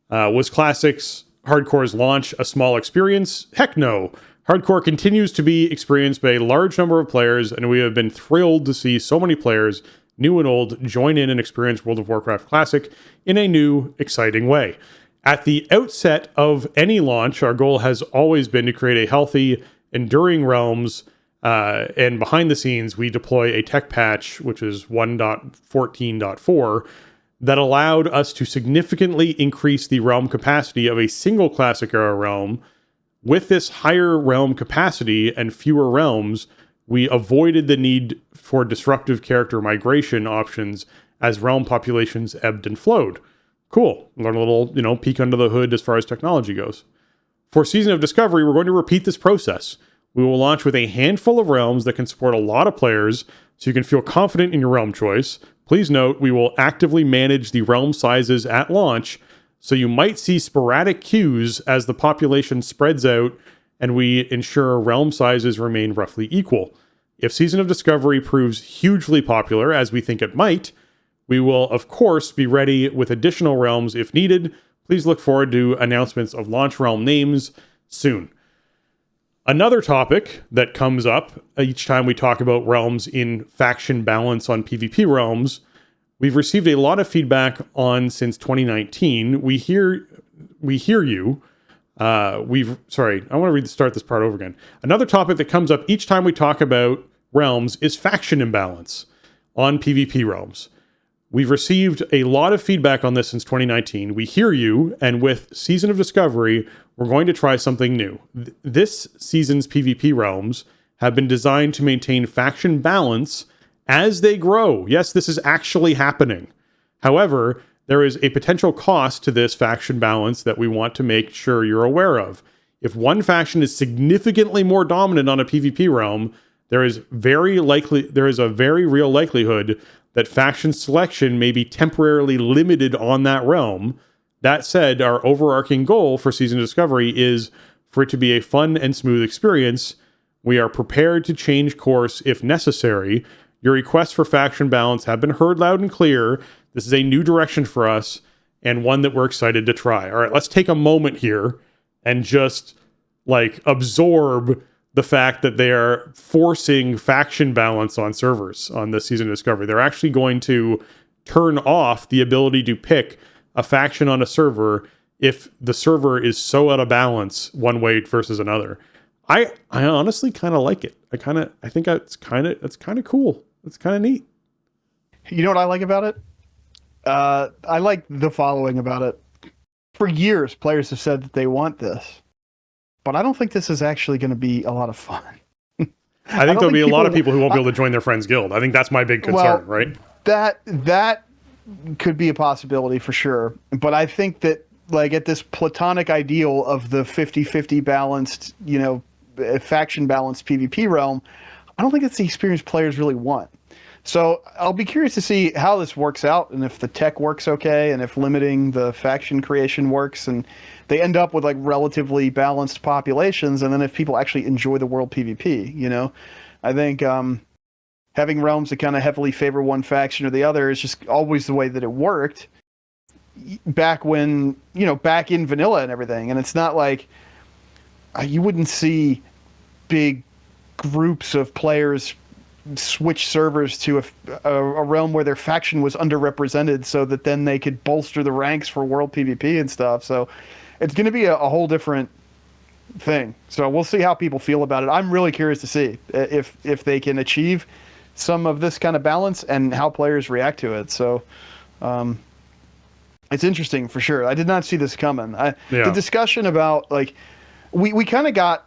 Was Classic's Hardcore's launch a small experience? Heck no. Hardcore continues to be experienced by a large number of players, and we have been thrilled to see so many players, new and old, join in and experience World of Warcraft Classic in a new, exciting way. At the outset of any launch, our goal has always been to create a healthy, enduring Realms, and behind the scenes, we deploy a tech patch, which is 1.14.4, that allowed us to significantly increase the realm capacity of a single Classic era realm. With this higher realm capacity and fewer realms, we avoided the need for disruptive character migration options as realm populations ebbed and flowed. Cool. Learn a little, peek under the hood as far as technology goes. For Season of Discovery, we're going to repeat this process. We will launch with a handful of realms that can support a lot of players, so you can feel confident in your realm choice. Please note, we will actively manage the realm sizes at launch, so you might see sporadic queues as the population spreads out and we ensure realm sizes remain roughly equal. If Season of Discovery proves hugely popular, as we think it might, we will, of course, be ready with additional realms if needed. Please look forward to announcements of launch realm names soon. Another topic that comes up each time we talk about realms in faction balance on PvP realms, we've received a lot of feedback on since 2019. We hear you. I want to start this part over again. Another topic that comes up each time we talk about realms is faction imbalance on PvP realms. We've received a lot of feedback on this since 2019. We hear you, and with Season of Discovery, we're going to try something new. This season's PvP realms have been designed to maintain faction balance as they grow. Yes, this is actually happening. However, there is a potential cost to this faction balance that we want to make sure you're aware of. If one faction is significantly more dominant on a PvP realm, there is a very real likelihood that faction selection may be temporarily limited on that realm. That said, our overarching goal for Season of Discovery is for it to be a fun and smooth experience. We are prepared to change course if necessary. Your requests for faction balance have been heard loud and clear. This is a new direction for us and one that we're excited to try. All right, let's take a moment here and just absorb the fact that they are forcing faction balance on servers on this Season of Discovery. They're actually going to turn off the ability to pick a faction on a server if the server is so out of balance one way versus another. I honestly kind of like it. I think it's kind of cool. It's kind of neat. You know what I like about it? I like the following about it. For years, players have said that they want this, but I don't think this is actually going to be a lot of fun. I think there'll be a lot of people who won't be able to join their friend's guild. I think that's my big concern, right? That could be a possibility for sure. But I think that like at this platonic ideal of the 50-50 balanced, faction balanced PvP realm, I don't think that's the experience players really want. So I'll be curious to see how this works out and if the tech works okay and if limiting the faction creation works and they end up with like relatively balanced populations, and then if people actually enjoy the world PvP, I think having realms that kind of heavily favor one faction or the other is just always the way that it worked back when, back in vanilla and everything. And it's not like you wouldn't see big groups of players switch servers to a realm where their faction was underrepresented so that then they could bolster the ranks for world PvP and stuff. So it's going to be a whole different thing. So we'll see how people feel about it. I'm really curious to see if they can achieve some of this kind of balance and how players react to it. So it's interesting for sure. I did not see this coming. The discussion about like we kind of got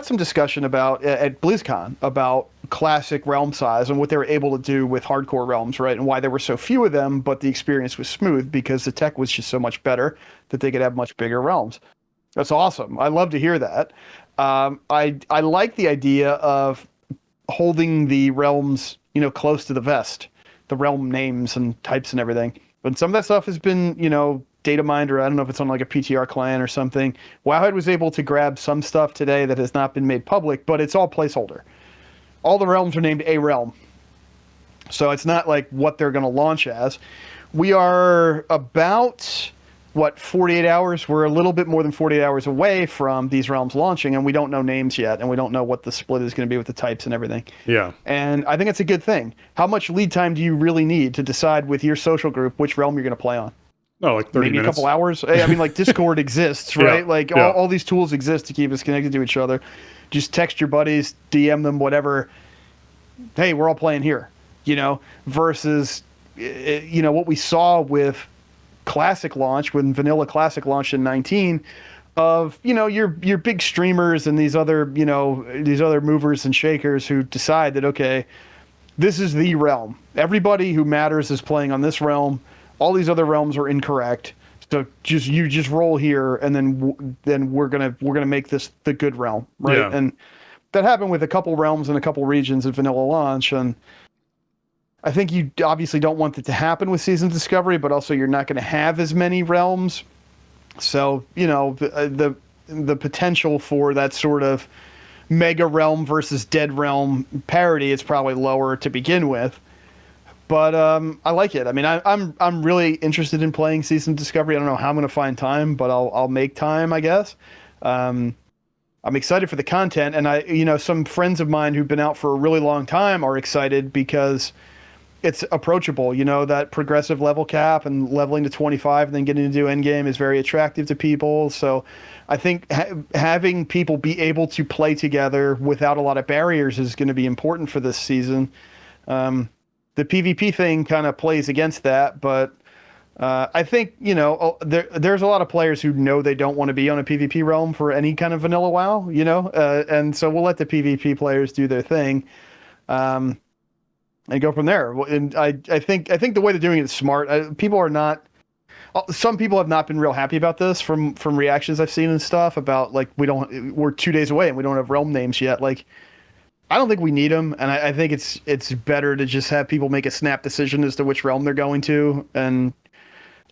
some discussion about at BlizzCon about classic realm size and what they were able to do with hardcore realms, right? And why there were so few of them, but the experience was smooth because the tech was just so much better that they could have much bigger realms. That's awesome. I love to hear that. I like the idea of holding the realms, close to the vest, the realm names and types and everything. But some of that stuff has been, data mined, or I don't know if it's on like a PTR clan or something. Wowhead was able to grab some stuff today that has not been made public, but it's all placeholder. All the realms are named a realm. So it's not like what they're going to launch as. We are about, 48 hours? We're a little bit more than 48 hours away from these realms launching, and we don't know names yet, and we don't know what the split is going to be with the types and everything. Yeah. And I think it's a good thing. How much lead time do you really need to decide with your social group which realm you're going to play on? Oh, like 30 Maybe minutes. A couple hours. I mean, like Discord exists, right? All these tools exist to keep us connected to each other. Just text your buddies, DM them, whatever. Hey, we're all playing here, versus, what we saw with Classic launch, when Vanilla Classic launched in 19, of, your big streamers and these other movers and shakers who decide that, okay, this is the realm. Everybody who matters is playing on this realm. All these other realms are incorrect. So you just roll here, and then we're gonna make this the good realm, right? Yeah. And that happened with a couple realms and a couple regions at Vanilla launch, and I think you obviously don't want that to happen with Season Discovery, but also you're not going to have as many realms. So the potential for that sort of mega realm versus dead realm parity is probably lower to begin with. But I like it. I mean, I'm really interested in playing Season Discovery. I don't know how I'm going to find time, but I'll make time, I guess. I'm excited for the content, and some friends of mine who've been out for a really long time are excited because it's approachable. That progressive level cap and leveling to 25 and then getting to do endgame is very attractive to people. So I think having people be able to play together without a lot of barriers is going to be important for this season. The PvP thing kind of plays against that, but I think, there's a lot of players who know they don't want to be on a PvP realm for any kind of vanilla WoW, and so we'll let the PvP players do their thing and go from there. And I think the way they're doing it is smart. Some people have not been real happy about this from reactions I've seen and stuff about like we're 2 days away and we don't have realm names yet. Like, I don't think we need them, and I think it's better to just have people make a snap decision as to which realm they're going to and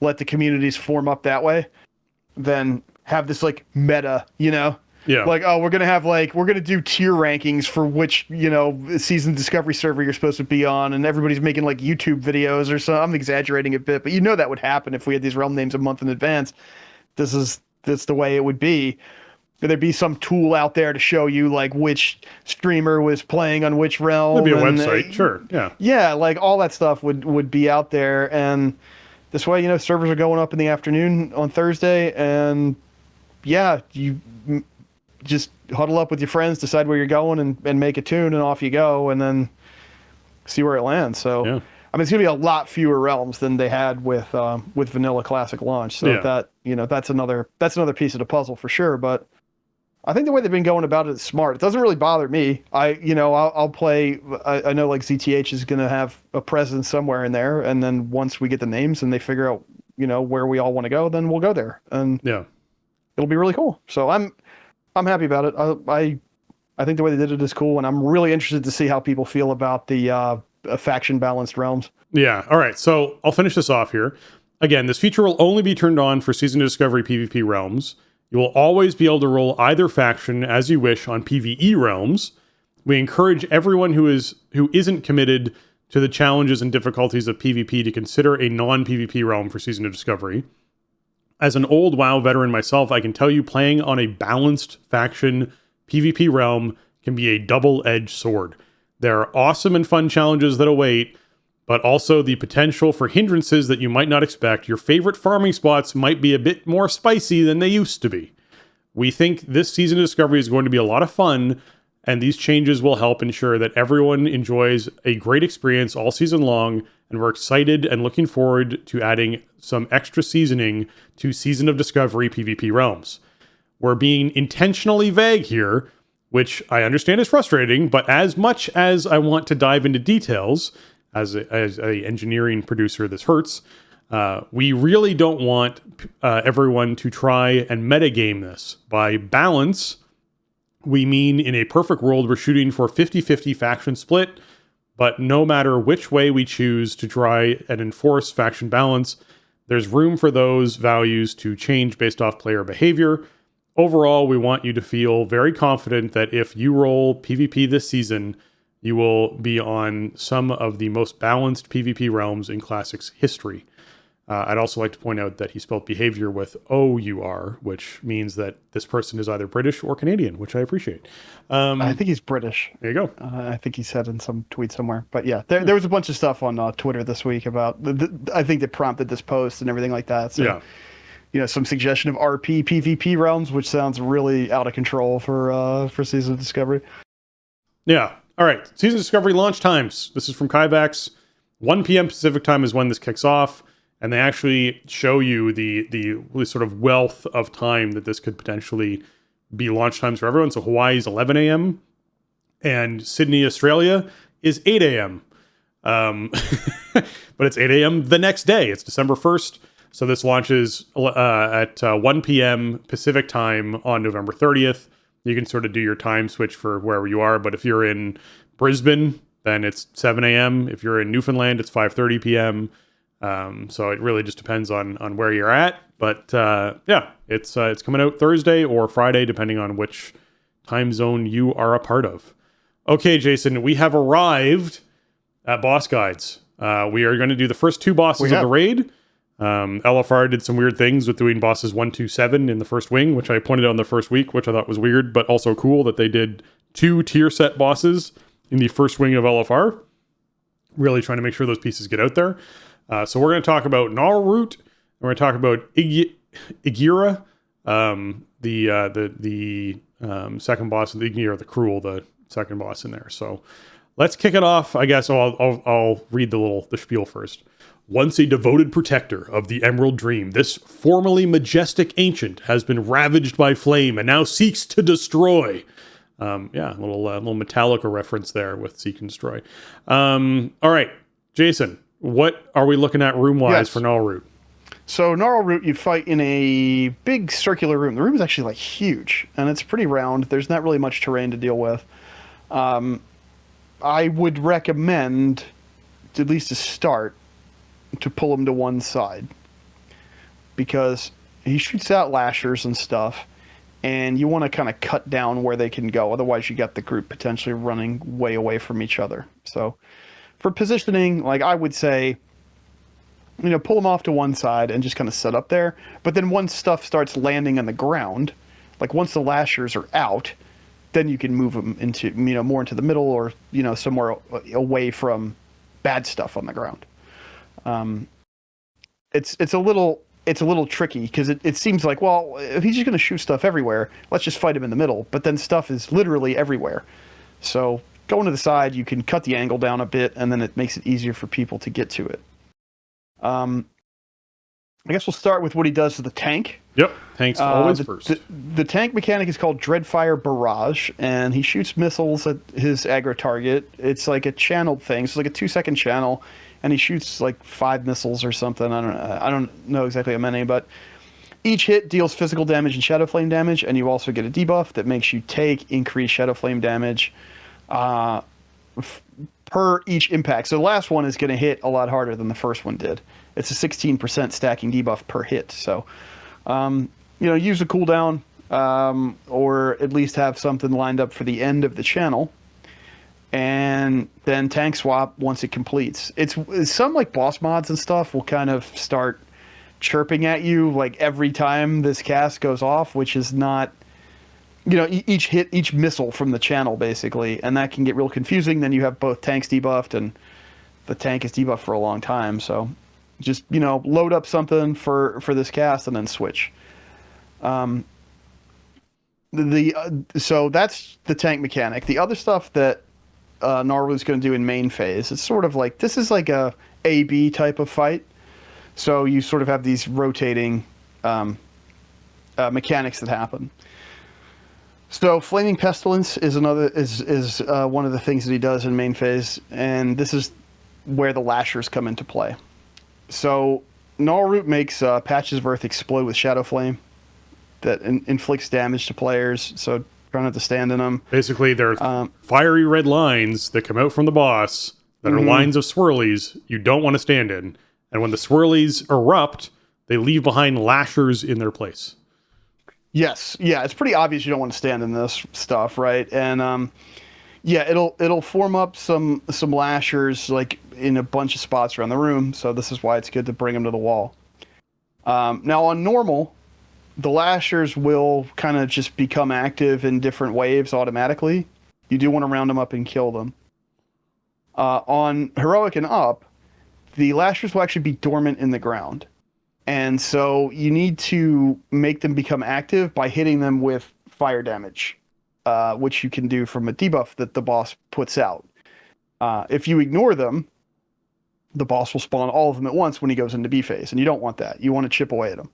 let the communities form up that way than have this like meta, Yeah. Like, oh, we're going to do tier rankings for which, Season Discovery server you're supposed to be on, and everybody's making like YouTube videos or so. I'm exaggerating a bit, but that would happen if we had these realm names a month in advance. That's the way it would be. There'd be some tool out there to show you like which streamer was playing on which realm. There'd be a website, sure, yeah. Yeah, like all that stuff would be out there, and this way, servers are going up in the afternoon on Thursday, and yeah, you just huddle up with your friends, decide where you're going, and make a tune, and off you go, and then see where it lands. So, yeah. I mean, it's gonna be a lot fewer realms than they had with Vanilla Classic launch. So that's another piece of the puzzle for sure. But I think the way they've been going about it is smart. It doesn't really bother me. I'll play. I know like ZTH is going to have a presence somewhere in there, and then once we get the names and they figure out, where we all want to go, then we'll go there, and Yeah. it'll be really cool. So I'm happy about it. I think the way they did it is cool, and I'm really interested to see how people feel about the faction balanced realms. Yeah. All right. So I'll finish this off here. Again, this feature will only be turned on for Season of Discovery PvP realms. You will always be able to roll either faction as you wish on PvE realms. We encourage everyone who isn't committed to the challenges and difficulties of PvP to consider a non-PvP realm for Season of Discovery. As an old WoW veteran myself, I can tell you playing on a balanced faction PvP realm can be a double-edged sword. There are awesome and fun challenges that await, but also the potential for hindrances that you might not expect. Your favorite farming spots might be a bit more spicy than they used to be. We think this Season of Discovery is going to be a lot of fun, and these changes will help ensure that everyone enjoys a great experience all season long, and we're excited and looking forward to adding some extra seasoning to Season of Discovery PvP realms. We're being intentionally vague here, which I understand is frustrating, but as much as I want to dive into details, as a engineering producer, this hurts. We really don't want everyone to try and metagame this. By balance, we mean in a perfect world, we're shooting for 50-50 faction split, but no matter which way we choose to try and enforce faction balance, there's room for those values to change based off player behavior. Overall, we want you to feel very confident that if you roll PvP this season, you will be on some of the most balanced PvP realms in Classic's history. I'd also like to point out that he spelled behavior with O-U-R, which means that this person is either British or Canadian, which I appreciate. I think he's British. There you go. I think he said in some tweet somewhere. But yeah, there was a bunch of stuff on Twitter this week about, I think that prompted this post and everything like that. So, yeah. Some suggestion of RP, PvP realms, which sounds really out of control for Season of Discovery. Yeah. All right, Season Discovery launch times. This is from Kyvax. 1 p.m. Pacific time is when this kicks off, and they actually show you the sort of wealth of time that this could potentially be launch times for everyone. So Hawaii is 11 a.m., and Sydney, Australia is 8 a.m. But it's 8 a.m. the next day. It's December 1st, so this launches at 1 p.m. Pacific time on November 30th. You can sort of do your time switch for wherever you are. But if you're in Brisbane, then it's 7 a.m. If you're in Newfoundland, it's 5:30 p.m. So it really just depends on where you're at. But yeah, it's coming out Thursday or Friday, depending on which time zone you are a part of. Okay, Jason, we have arrived at Boss Guides. We are going to do the first 2 bosses of the raid. LFR did some weird things with doing bosses 1, 2, 7 in the first wing, which I pointed out in the first week, which I thought was weird, but also cool that they did 2 tier set bosses in the first wing of LFR. Really trying to make sure those pieces get out there. So we're going to talk about Gnarlroot, and we're going to talk about Igira, the second boss of the Igira, the Cruel, the second boss in there. So let's kick it off. I guess I'll read the spiel first. Once a devoted protector of the Emerald Dream, this formerly majestic ancient has been ravaged by flame and now seeks to destroy. Yeah, a little Metallica reference there with Seek and Destroy. All right, Jason, what are we looking at room-wise for Gnarlroot? So Gnarlroot, you fight in a big circular room. The room is actually like huge, and it's pretty round. There's not really much terrain to deal with. I would recommend, at least to start, to pull him to one side, because he shoots out lashers and stuff, and you want to kind of cut down where they can go. Otherwise, you got the group potentially running way away from each other. So for positioning, like I would say, pull them off to one side and just kind of set up there. But then once stuff starts landing on the ground, like once the lashers are out, then you can move them into, more into the middle or, somewhere away from bad stuff on the ground. It's a little tricky because it seems like, well, if he's just going to shoot stuff everywhere, let's just fight him in the middle. But then stuff is literally everywhere. So going to the side, you can cut the angle down a bit, and then it makes it easier for people to get to it. I guess we'll start with what he does to the tank. Yep, tanks always first. The tank mechanic is called Dreadfire Barrage, and he shoots missiles at his aggro target. It's like a channeled thing, so it's like a 2-second channel, and he shoots like 5 missiles or something. I don't know exactly how many, but each hit deals physical damage and Shadow Flame damage, and you also get a debuff that makes you take increased Shadow Flame damage per each impact. So the last one is going to hit a lot harder than the first one did. It's a 16% stacking debuff per hit. So, use a cooldown or at least have something lined up for the end of the channel. And then tank swap once it completes. It's some like boss mods and stuff will kind of start chirping at you like every time this cast goes off, which is not, each missile from the channel basically, and that can get real confusing. Then you have both tanks debuffed, and the tank is debuffed for a long time. So just load up something for this cast and then switch. So that's the tank mechanic. The other stuff that Gnarlroot's going to do in main phase, it's sort of like this is like a A/B type of fight. So you sort of have these rotating mechanics that happen. So Flaming Pestilence is one of the things that he does in main phase, and this is where the Lashers come into play. So Gnarlroot makes Patches of Earth explode with Shadow Flame that inflicts damage to players, so try not to stand in them. Basically, there are fiery red lines that come out from the boss that are lines of swirlies you don't want to stand in. And when the swirlies erupt, they leave behind lashers in their place. Yes. Yeah, it's pretty obvious you don't want to stand in this stuff, right? And it'll form up some lashers like in a bunch of spots around the room, so this is why it's good to bring them to the wall. Now on normal, the lashers will kind of just become active in different waves automatically. You do want to round them up and kill them. On heroic and up, the lashers will actually be dormant in the ground. And so you need to make them become active by hitting them with fire damage, which you can do from a debuff that the boss puts out. If you ignore them, the boss will spawn all of them at once when he goes into B phase, and you don't want that. You want to chip away at them.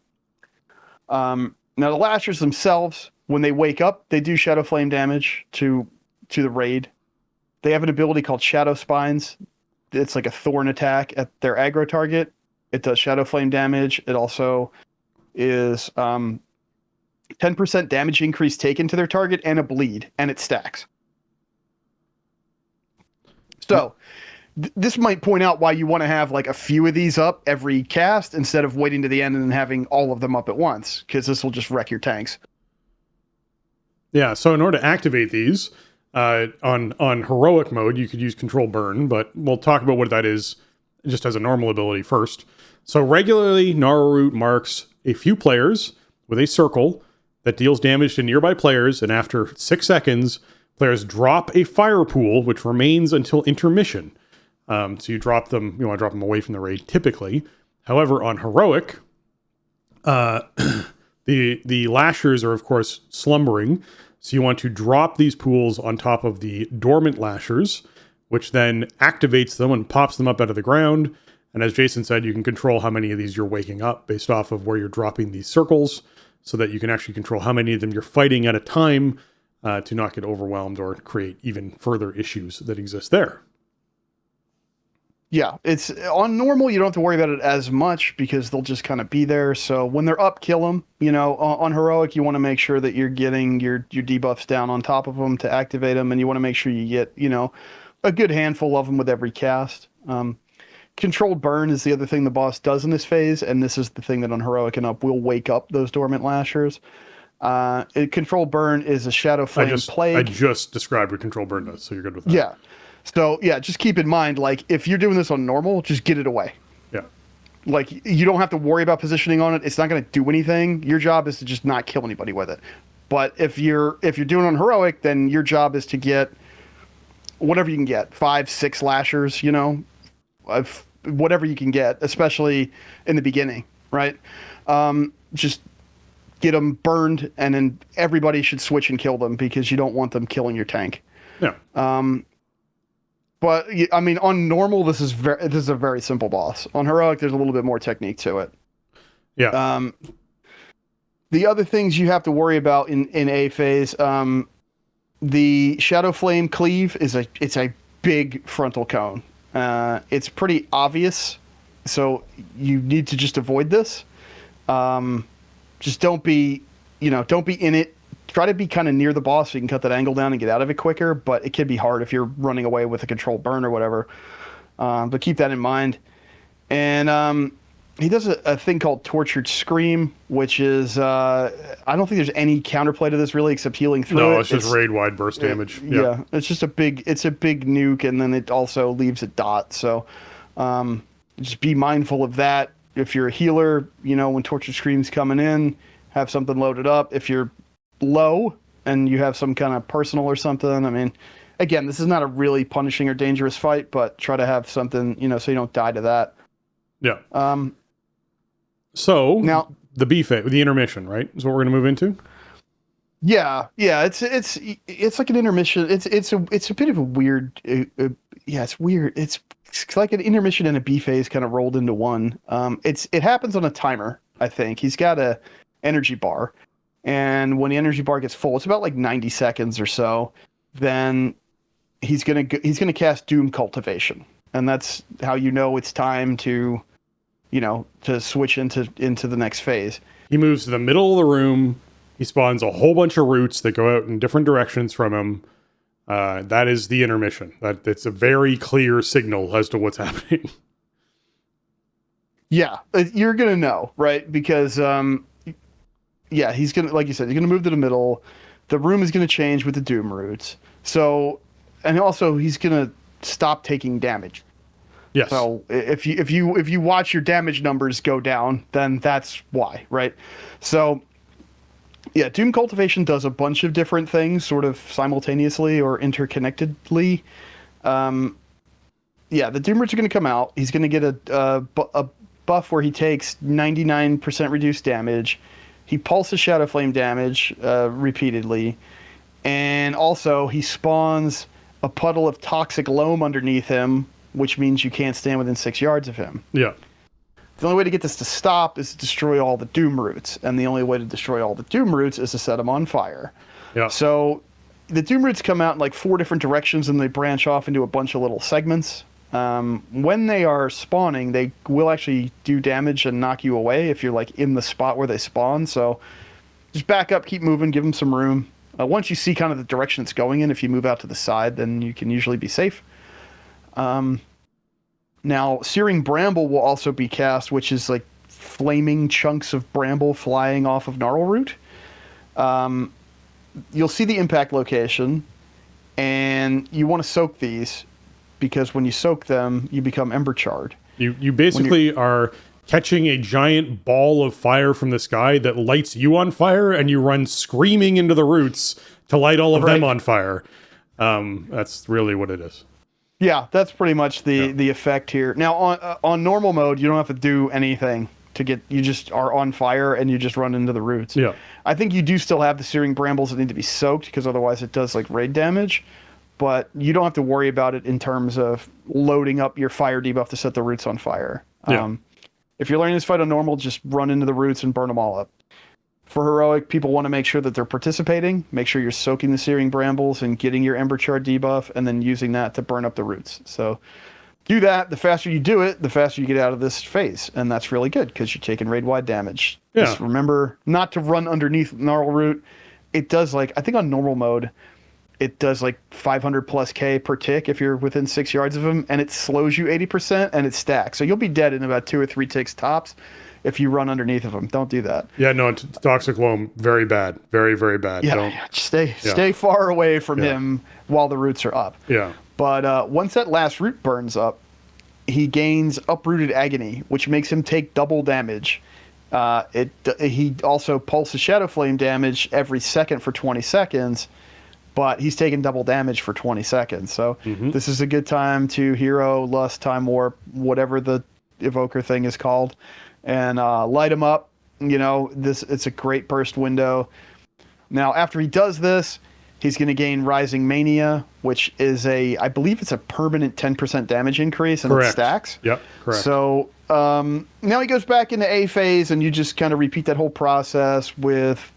Now the lashers themselves, when they wake up, they do Shadow Flame damage to the raid. They have an ability called Shadow Spines. It's like a thorn attack at their aggro target. It does Shadow Flame damage. It also is 10% damage increase taken to their target and a bleed, and it stacks. So this might point out why you want to have like a few of these up every cast instead of waiting to the end and then having all of them up at once, because this will just wreck your tanks. Yeah, so in order to activate these, on heroic mode, you could use Control Burn, but we'll talk about what that is just as a normal ability first. So regularly, Gnarlroot marks a few players with a circle that deals damage to nearby players, and after 6 seconds, players drop a fire pool, which remains until intermission. So you want to drop them away from the raid typically. However, on heroic, the lashers are of course slumbering. So you want to drop these pools on top of the dormant lashers, which then activates them and pops them up out of the ground. And as Jason said, you can control how many of these you're waking up based off of where you're dropping these circles, so that you can actually control how many of them you're fighting at a time to not get overwhelmed or create even further issues that exist there. Yeah, it's on normal. You don't have to worry about it as much because they'll just kind of be there. So when they're up, kill them. On heroic, you want to make sure that you're getting your debuffs down on top of them to activate them, and you want to make sure you get a good handful of them with every cast. Controlled Burn is the other thing the boss does in this phase, and this is the thing that on heroic and up will wake up those dormant lashers. Controlled Burn is a Shadow Flame plague. I just described what Controlled Burn does, so you're good with that. Yeah. So, yeah, just keep in mind, like, if you're doing this on normal, just get it away. Yeah. Like, you don't have to worry about positioning on it. It's not going to do anything. Your job is to just not kill anybody with it. But if you're doing it on heroic, then your job is to get whatever you can get. 5, 6 lashers, whatever you can get, especially in the beginning, right? Just get them burned, and then everybody should switch and kill them because you don't want them killing your tank. Yeah. But I mean, on normal, this is a very simple boss. On heroic, there's a little bit more technique to it. Yeah. The other things you have to worry about in A phase, the Shadow Flame Cleave it's a big frontal cone. It's pretty obvious, so you need to just avoid this. Just don't be in it. Try to be kind of near the boss so you can cut that angle down and get out of it quicker, but it can be hard if you're running away with a controlled burn or whatever. But keep that in mind. And he does a thing called Tortured Scream, which is I don't think there's any counterplay to this really except healing through it. No, it's just raid-wide burst damage. Yeah, it's just a big nuke, and then it also leaves a dot. So just be mindful of that. If you're a healer, when Tortured Scream's coming in, have something loaded up. If you're low and you have some kind of personal or something, I mean, again, this is not a really punishing or dangerous fight, but try to have something, so you don't die to that. Yeah. So now the B phase, the intermission, right, is what we're going to move into. Yeah. It's like an intermission. It's a bit of a weird. It's weird. It's like an intermission and a B phase kind of rolled into one. It happens on a timer. I think he's got a energy bar, and when the energy bar gets full, it's about like 90 seconds or so. Then he's gonna cast Doom Cultivation, and that's how it's time to, to switch into the next phase. He moves to the middle of the room. He spawns a whole bunch of roots that go out in different directions from him. That is the intermission. It's a very clear signal as to what's happening. Yeah, you're gonna know, right? Because he's gonna, like you said, he's gonna move to the middle. The room is gonna change with the Doom roots. So, and also he's gonna stop taking damage. Yes. So if you watch your damage numbers go down, then that's why, right? So, yeah, Doom Cultivation does a bunch of different things, sort of simultaneously or interconnectedly. The Doom roots are going to come out. He's going to get a buff where he takes 99% reduced damage. He pulses Shadow Flame damage repeatedly, and also he spawns a puddle of toxic loam underneath him, which means you can't stand within 6 yards of him. Yeah. The only way to get this to stop is to destroy all the Doom roots, and the only way to destroy all the Doom roots is to set them on fire. Yeah. So the Doom roots come out in like 4 different directions, and they branch off into a bunch of little segments. When they are spawning, they will actually do damage and knock you away if you're like in the spot where they spawn. So just back up, keep moving, give them some room. Once you see kind of the direction it's going in, if you move out to the side, then you can usually be safe. Now, Searing Bramble will also be cast, which is like flaming chunks of bramble flying off of Gnarlroot. You'll see the impact location, and you want to soak these, because when you soak them, you become Ember Charred. You basically are catching a giant ball of fire from the sky that lights you on fire, and you run screaming into the roots to light all of them on fire. That's really what it is. Yeah, that's pretty much the effect here. Now, on normal mode, you don't have to do anything to get. You just are on fire and you just run into the roots. Yeah. I think you do still have the Searing Brambles that need to be soaked, because otherwise it does like raid damage. But you don't have to worry about it in terms of loading up your fire debuff to set the roots on fire. Yeah. If you're learning this fight on normal, just run into the roots and burn them all up. For heroic, people want to make sure that they're participating. Make sure you're soaking the Searing Brambles and getting your Ember Charred debuff, and then using that to burn up the roots. So do that. The faster you do it, the faster you get out of this phase. And that's really good, because you're taking raid-wide damage. Yeah. Just remember not to run underneath Gnarlroot. It does, like, I think on normal mode, it does like 500 plus K per tick if you're within 6 yards of him, and it slows you 80%, and it stacks. So you'll be dead in about 2 or 3 ticks tops if you run underneath of him. Don't do that. Yeah, no, Toxic Loam, very bad. Very, very bad. Yeah, stay far away from him while the roots are up. Yeah. But once that last root burns up, he gains Uprooted Agony, which makes him take double damage. He also pulses Shadow Flame damage every second for 20 seconds, but he's taking double damage for 20 seconds. So this is a good time to Hero, Lust, Time Warp, whatever the Evoker thing is called, and light him up. It's a great burst window. Now, after he does this, he's going to gain Rising Mania, which is I believe it's a permanent 10% damage increase, and it stacks. Yep, correct. So Now he goes back into A phase, and you just kind of repeat that whole process with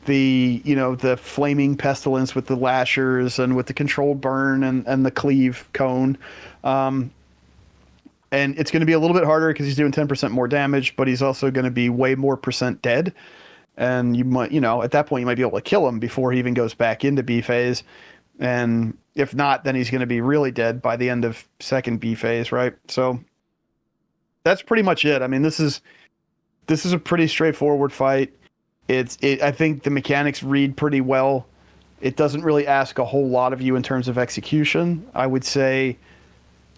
the flaming pestilence with the lashers and with the controlled burn and the cleave cone. And it's going to be a little bit harder because he's doing 10% more damage, but he's also going to be way more percent dead. And you might, at that point, you might be able to kill him before he even goes back into B phase. And if not, then he's going to be really dead by the end of second B phase, right? So that's pretty much it. I mean, this is a pretty straightforward fight. I think the mechanics read pretty well. It doesn't really ask a whole lot of you in terms of execution. I would say,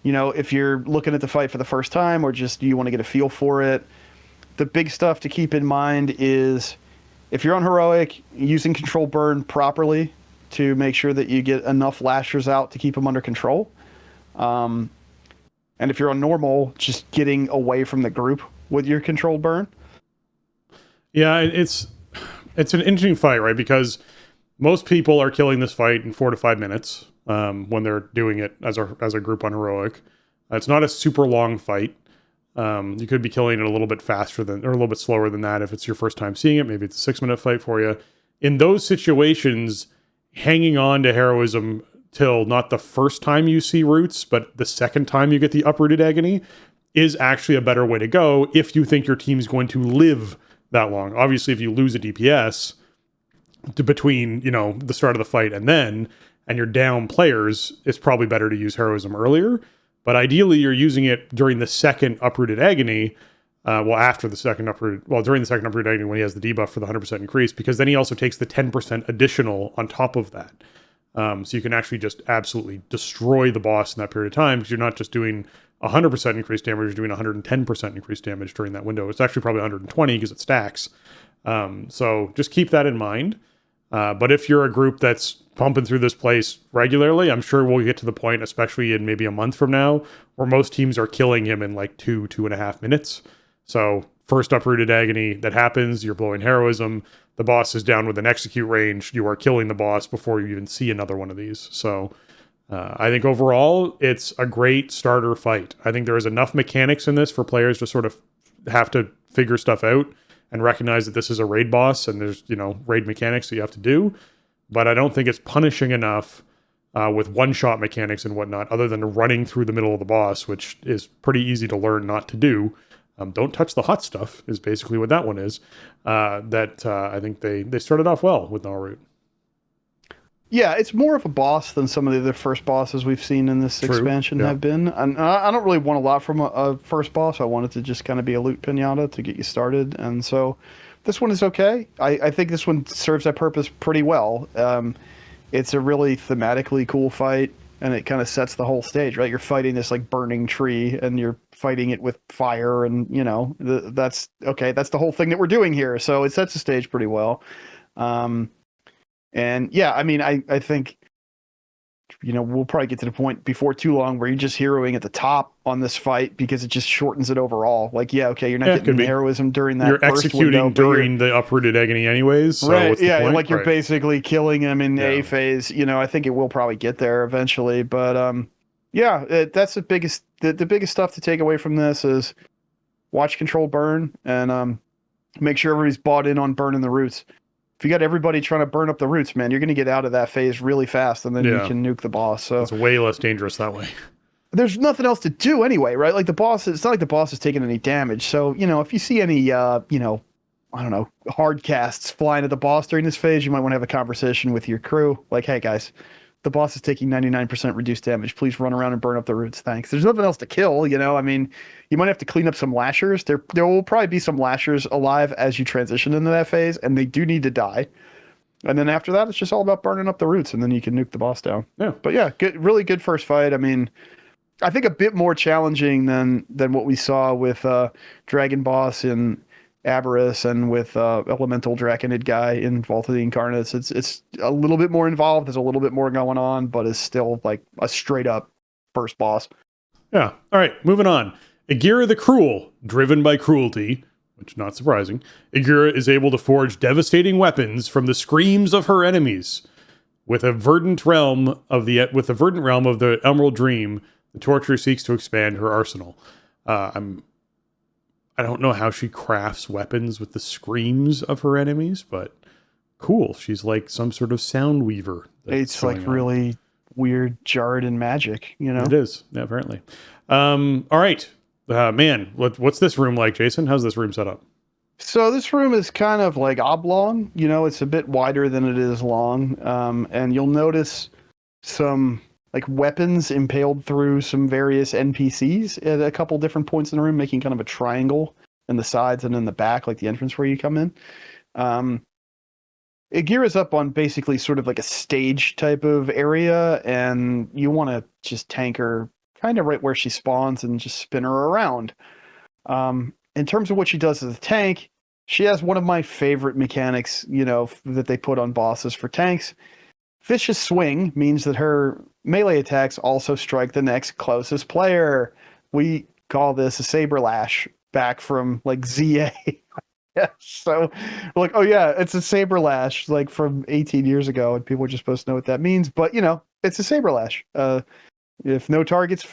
if you're looking at the fight for the first time or just you want to get a feel for it, the big stuff to keep in mind is if you're on heroic, using control burn properly to make sure that you get enough lashers out to keep them under control. And if you're on normal, just getting away from the group with your controlled burn. Yeah, it's an interesting fight, right? Because most people are killing this fight in 4 to 5 minutes when they're doing it as a group on heroic. It's not a super long fight. You could be killing it a little bit faster or a little bit slower than that if it's your first time seeing it. Maybe it's a 6-minute fight for you. In those situations, hanging on to heroism till not the first time you see roots, but the second time you get the uprooted agony is actually a better way to go if you think your team's going to live that long. Obviously, if you lose a DPS between, the start of the fight and you're down players, it's probably better to use heroism earlier. But ideally, you're using it during the second uprooted agony, during the second uprooted agony when he has the debuff for the 100% increase, because then he also takes the 10% additional on top of that. So you can actually just absolutely destroy the boss in that period of time, because you're not just doing 100% increased damage, you're doing 110% increased damage during that window. It's actually probably 120 because it stacks. So just keep that in mind. But if you're a group that's pumping through this place regularly, I'm sure we'll get to the point, especially in maybe a month from now, where most teams are killing him in like 2.5 minutes. So first uprooted agony that happens, you're blowing heroism, the boss is down with an execute range, you are killing the boss before you even see another one of these. So I think overall, it's a great starter fight. I think there is enough mechanics in this for players to sort of have to figure stuff out and recognize that this is a raid boss and there's, raid mechanics that you have to do. But I don't think it's punishing enough with one-shot mechanics and whatnot, other than running through the middle of the boss, which is pretty easy to learn not to do. Don't touch the hot stuff is basically what that one is. I think they started off well with Nalroot. Yeah, it's more of a boss than some of the other first bosses we've seen in this expansion have been. And I don't really want a lot from a first boss. I want it to just kind of be a loot pinata to get you started. And so this one is okay. I think this one serves that purpose pretty well. It's a really thematically cool fight, and it kind of sets the whole stage, right? You're fighting this like burning tree, and you're fighting it with fire, and that's okay. That's the whole thing that we're doing here. So it sets the stage pretty well. And yeah, I mean, I think, we'll probably get to the point before too long where you're just heroing at the top on this fight because it just shortens it overall. Like, yeah, okay, you're not getting the heroism during that you're burst executing window, during the uprooted agony anyways. So right, what's the yeah, point? like you're basically killing him in A phase. I think it will probably get there eventually. But that's the biggest stuff to take away from this is watch control burn and make sure everybody's bought in on burning the roots. If you got everybody trying to burn up the roots, man, you're going to get out of that phase really fast, and then you can nuke the boss. So it's way less dangerous that way. There's nothing else to do anyway, right? Like it's not like the boss is taking any damage. So, if you see any, I don't know, hard casts flying at the boss during this phase, you might want to have a conversation with your crew. Like, hey guys, the boss is taking 99% reduced damage. Please run around and burn up the roots. Thanks. There's nothing else to kill, I mean, you might have to clean up some lashers. There will probably be some lashers alive as you transition into that phase, and they do need to die. And then after that, it's just all about burning up the roots, and then you can nuke the boss down. Yeah. But yeah, really good first fight. I mean, I think a bit more challenging than what we saw with Dragon Boss in Aberrus and with Elemental Draconid guy in Vault of the Incarnates. It's a little bit more involved. There's a little bit more going on, but it's still like a straight up first boss. Yeah. All right, moving on. Agira the Cruel, driven by cruelty, which not surprising. Agira is able to forge devastating weapons from the screams of her enemies. With a verdant realm of the Emerald Dream, the Torturer seeks to expand her arsenal. I'm I don't know how she crafts weapons with the screams of her enemies, but cool. She's like some sort of sound weaver. It's like really weird Jarden magic, you know? It is, yeah, apparently. All right. Man, what's this room like, Jason? How's this room set up? So this room is kind of like oblong, you know, it's a bit wider than it is long. And you'll notice some like weapons impaled through some various NPCs at a couple different points in the room, making kind of a triangle in the sides and in the back, like the entrance where you come in. It gears up on basically sort of like a stage type of area, and you want to just tank her kind of right where she spawns and just spin her around. In terms of what she does as a tank, she has one of my favorite mechanics, you know, that they put on bosses for tanks. Vicious Swing means that her melee attacks also strike the next closest player. We call this a Saber Lash back from like ZA. Yeah, so we're like, oh yeah, it's a Saber Lash, like from 18 years ago, and people are just supposed to know what that means. But you know, it's a Saber Lash. If no targets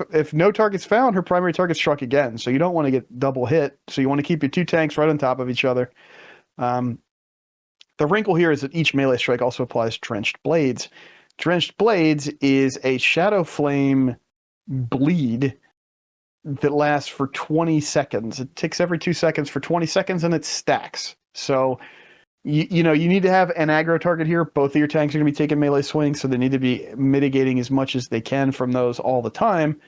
found, her primary target's struck again. So you don't want to get double hit. So you want to keep your two tanks right on top of each other. The wrinkle here is that each melee strike also applies Drenched Blades. Drenched Blades is a Shadow Flame bleed that lasts for 20 seconds. It ticks every 2 seconds for 20 seconds, and it stacks. So, you know, you need to have an aggro target here. Both of your tanks are going to be taking melee swings, so they need to be mitigating as much as they can from those all the time.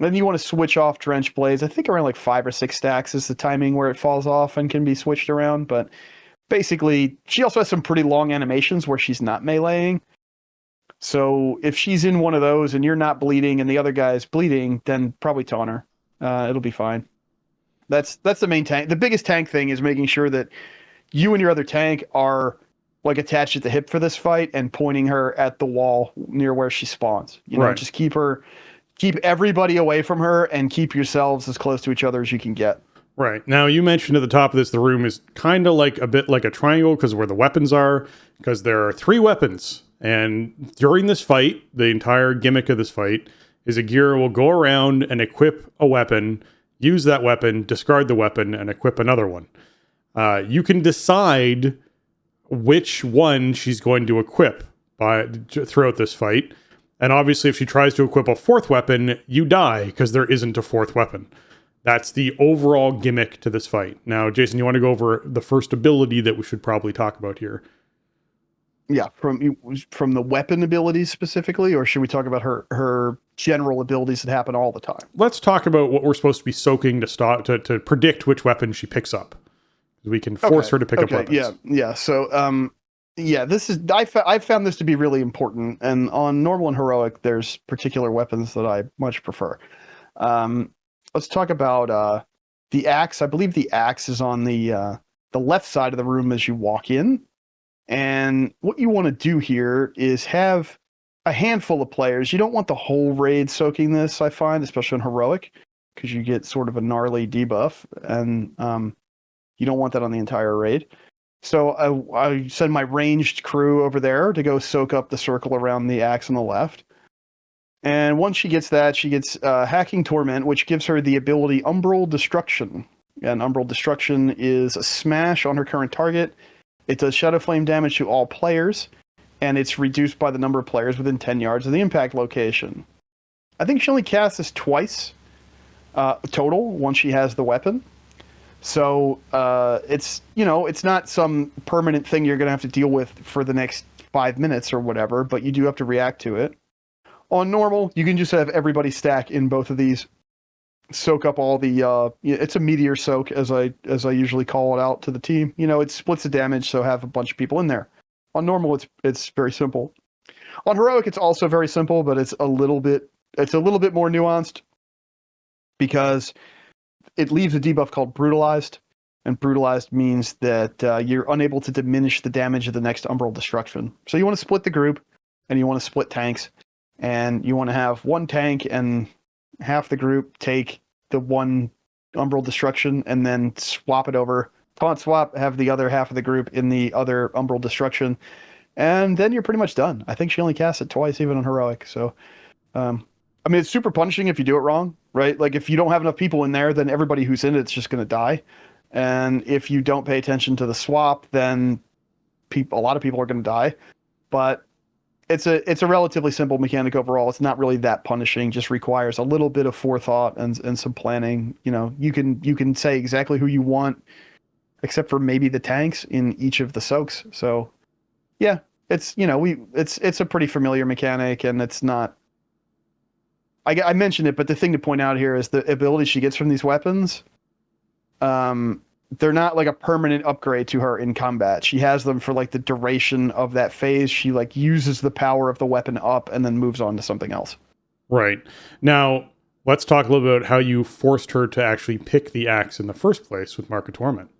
Then you want to switch off Drenched Blades. I think around like 5 or 6 stacks is the timing where it falls off and can be switched around. But basically, she also has some pretty long animations where she's not meleeing. So if she's in one of those and you're not bleeding and the other guy's bleeding, then probably taunt her. It'll be fine. That's the main tank. The biggest tank thing is making sure that you and your other tank are like attached at the hip for this fight and pointing her at the wall near where she spawns. You know, just keep everybody away from her and keep yourselves as close to each other as you can get. Right. Now, you mentioned at the top of this, the room is kind of like a bit like a triangle because where the weapons are, because there are 3 weapons. And during this fight, the entire gimmick of this fight is Agira will go around and equip a weapon, use that weapon, discard the weapon, and equip another one. You can decide which one she's going to equip throughout this fight. And obviously, if she tries to equip a 4th weapon, you die because there isn't a 4th weapon. That's the overall gimmick to this fight. Now, Jason, you want to go over the first ability that we should probably talk about here? Yeah, from the weapon abilities specifically, or should we talk about her general abilities that happen all the time? Let's talk about what we're supposed to be soaking to predict which weapon she picks up. We can force her to pick up weapons. Yeah. So, this is I found this to be really important, and on normal and heroic, there's particular weapons that I much prefer. Let's talk about the axe. I believe the axe is on the left side of the room as you walk in. And what you want to do here is have a handful of players. You don't want the whole raid soaking this, I find, especially on heroic, because you get sort of a gnarly debuff, and you don't want that on the entire raid. So I send my ranged crew over there to go soak up the circle around the axe on the left. And once she gets that, she gets Hacking Torment, which gives her the ability Umbral Destruction. And Umbral Destruction is a smash on her current target. It does Shadow Flame damage to all players, and it's reduced by the number of players within 10 yards of the impact location. I think she only casts this twice total once she has the weapon. So it's not some permanent thing you're going to have to deal with for the next 5 minutes or whatever, but you do have to react to it. On normal, you can just have everybody stack in both of these, soak up all the it's a meteor soak as I usually call it out to the team. You know, it splits the damage, so have a bunch of people in there. On normal, it's very simple. On heroic, it's also very simple, but it's a little bit more nuanced because it leaves a debuff called Brutalized, and Brutalized means that you're unable to diminish the damage of the next Umbral Destruction. So you want to split the group, and you want to split tanks, and you want to have one tank and half the group take the one Umbral Destruction and then swap it over. Taunt swap, have the other half of the group in the other Umbral Destruction, and then you're pretty much done. I think she only casts it twice, even on heroic. So I mean, it's super punishing if you do it wrong, right? Like if you don't have enough people in there, then everybody who's in it's just going to die. And if you don't pay attention to the swap, then a lot of people are going to die. But it's a relatively simple mechanic overall. It's not really that punishing. Just requires a little bit of forethought and some planning. You know, you can say exactly who you want, except for maybe the tanks in each of the soaks. So, yeah, it's it's a pretty familiar mechanic, and it's not. I mentioned it, but the thing to point out here is the ability she gets from these weapons. They're not like a permanent upgrade to her in combat. She has them for like the duration of that phase. She like uses the power of the weapon up and then moves on to something else. Right. Now, let's talk a little bit about how you forced her to actually pick the axe in the first place with Mark of Torment.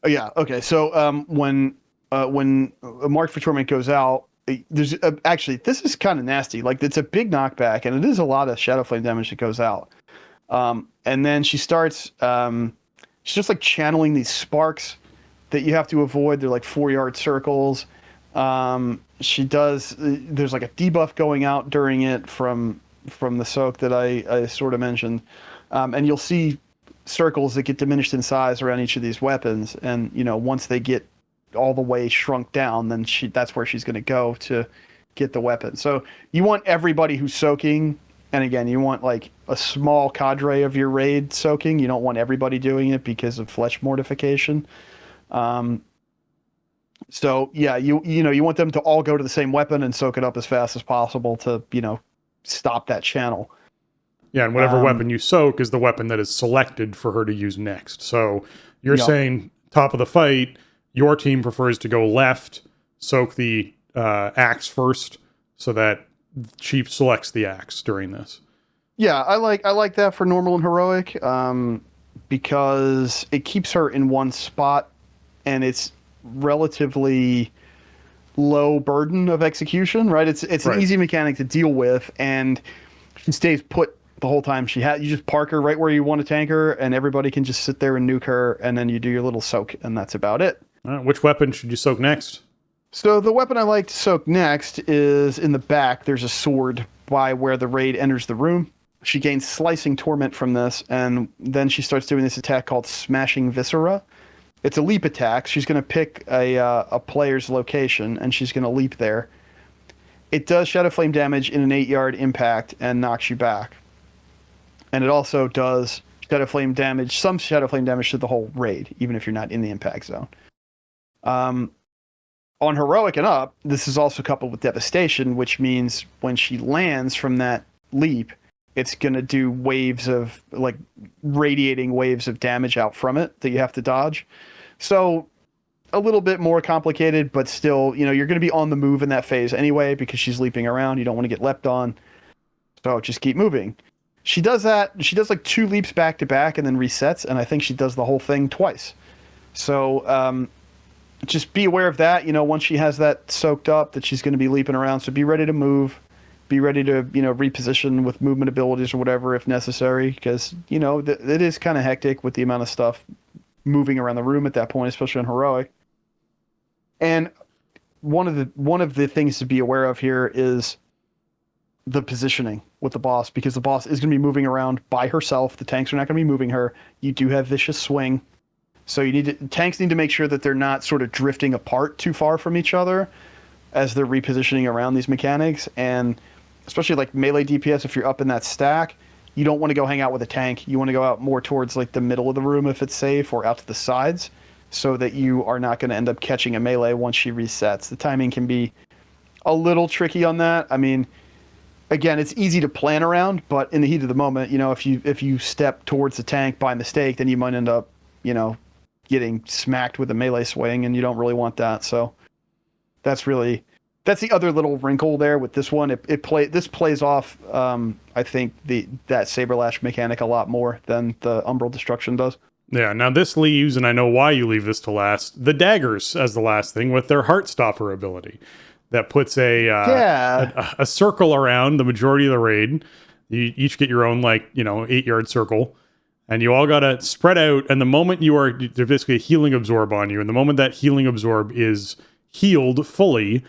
Yeah. Okay. So when Mark for Torment goes out, there's actually, this is kind of nasty. Like it's a big knockback, and it is a lot of Shadow Flame damage that goes out. And then she starts, she's just like channeling these sparks that you have to avoid. They're like 4-yard circles. She does, there's like a debuff going out during it from the soak that I sort of mentioned. And you'll see circles that get diminished in size around each of these weapons. And, you know, once they get all the way shrunk down, then that's where she's going to go to get the weapon. So you want everybody who's soaking, and again, you want like a small cadre of your raid soaking. You don't want everybody doing it because of flesh mortification. So yeah, you want them to all go to the same weapon and soak it up as fast as possible to, stop that channel. Yeah, and whatever weapon you soak is the weapon that is selected for her to use next. So you're saying top of the fight, your team prefers to go left, soak the axe first, so that she selects the axe during this. Yeah, I like that for normal and heroic, because it keeps her in one spot, and it's relatively low burden of execution. Right? It's an easy mechanic to deal with, and she stays put the whole time. You just park her right where you want to tank her, and everybody can just sit there and nuke her, and then you do your little soak, and that's about it. Which weapon should you soak next? So the weapon I like to soak next is in the back. There's a sword by where the raid enters the room. She gains Slicing Torment from this, and then she starts doing this attack called Smashing Viscera. It's a leap attack. She's going to pick a player's location, and she's going to leap there. It does Shadow Flame damage in an 8-yard impact and knocks you back. And it also does Shadow Flame damage, some Shadow Flame damage to the whole raid, even if you're not in the impact zone. On heroic and up, this is also coupled with devastation, which means when she lands from that leap, it's going to do waves of, like, radiating waves of damage out from it that you have to dodge. So a little bit more complicated, but still, you're going to be on the move in that phase anyway because she's leaping around. You don't want to get leapt on. So just keep moving. She does that. She does like 2 leaps back to back and then resets, and I think she does the whole thing twice. So just be aware of that. Once she has that soaked up, that she's going to be leaping around. So be ready to move. Be ready to, reposition with movement abilities or whatever if necessary, because, it is kind of hectic with the amount of stuff moving around the room at that point, especially on heroic. And one of the things to be aware of here is the positioning with the boss, because the boss is going to be moving around by herself. The tanks are not going to be moving her. You do have Vicious Swing. So tanks need to make sure that they're not sort of drifting apart too far from each other as they're repositioning around these mechanics. And especially like melee DPS, if you're up in that stack, you don't want to go hang out with a tank. You want to go out more towards like the middle of the room if it's safe, or out to the sides, so that you are not going to end up catching a melee once she resets. The timing can be a little tricky on that. I mean, again, it's easy to plan around, but in the heat of the moment, if you step towards the tank by mistake, then you might end up, getting smacked with a melee swing, and you don't really want that. So that's the other little wrinkle there with this one. This plays off, I think, that Saberlash mechanic a lot more than the Umbral Destruction does. Yeah, now this leaves, and I know why you leave this to last, the daggers as the last thing with their Heartstopper ability. That puts a circle around the majority of the raid. You each get your own 8-yard circle, and you all gotta spread out. And the moment there's basically a healing absorb on you, and the moment that healing absorb is healed fully,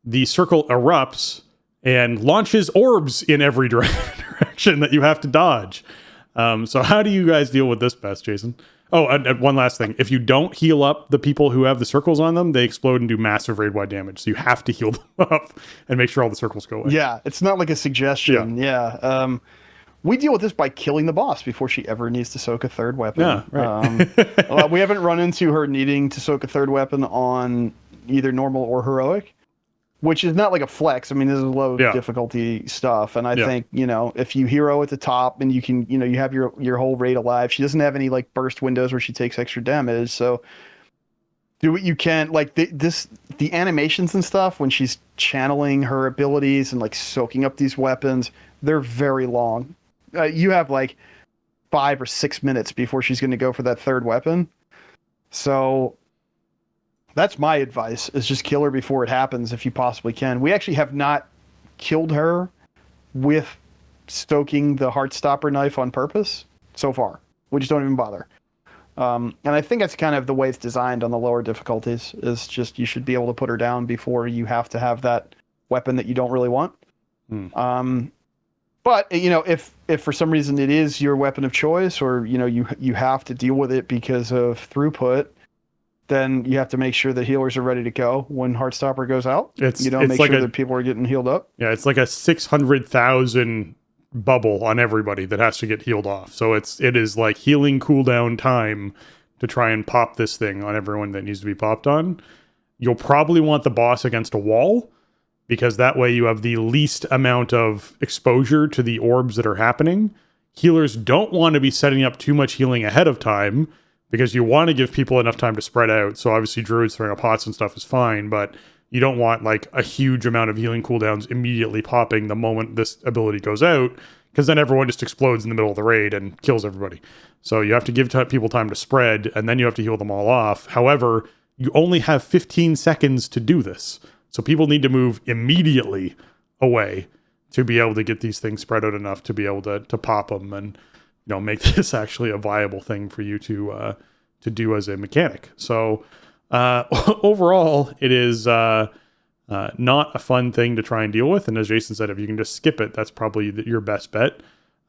the circle erupts and launches orbs in every direction that you have to dodge. So how do you guys deal with this best, Jason? Oh, and one last thing. If you don't heal up the people who have the circles on them, they explode and do massive raid-wide damage. So you have to heal them up and make sure all the circles go away. Yeah, it's not like a suggestion. Yeah. We deal with this by killing the boss before she ever needs to soak a third weapon. Yeah, right. We haven't run into her needing to soak a third weapon on either normal or heroic, which is not like a flex. I mean, this is low difficulty stuff. And I think, if you hero at the top and you can, you have your whole raid alive, she doesn't have any like burst windows where she takes extra damage. So do what you can. Like the animations and stuff when she's channeling her abilities and like soaking up these weapons, they're very long. You have like 5 or 6 minutes before she's going to go for that third weapon. So that's my advice, is just kill her before it happens if you possibly can. We actually have not killed her with stoking the Heartstopper knife on purpose so far. We just don't even bother. And I think that's kind of the way it's designed on the lower difficulties, is just you should be able to put her down before you have to have that weapon that you don't really want. But, if for some reason it is your weapon of choice, or, you have to deal with it because of throughput, then you have to make sure that healers are ready to go when Heartstopper goes out. Make sure that people are getting healed up. Yeah, it's like a 600,000 bubble on everybody that has to get healed off. So it is like healing cooldown time to try and pop this thing on everyone that needs to be popped on. You'll probably want the boss against a wall, because that way you have the least amount of exposure to the orbs that are happening. Healers don't want to be setting up too much healing ahead of time, because you want to give people enough time to spread out. So obviously druids throwing up pots and stuff is fine, but you don't want like a huge amount of healing cooldowns immediately popping the moment this ability goes out, because then everyone just explodes in the middle of the raid and kills everybody. So you have to give people time to spread, and then you have to heal them all off. However, you only have 15 seconds to do this. So people need to move immediately away to be able to get these things spread out enough to be able to pop them and make this actually a viable thing for you to do as a mechanic. So overall, it is not a fun thing to try and deal with. And as Jason said, if you can just skip it, that's probably your best bet.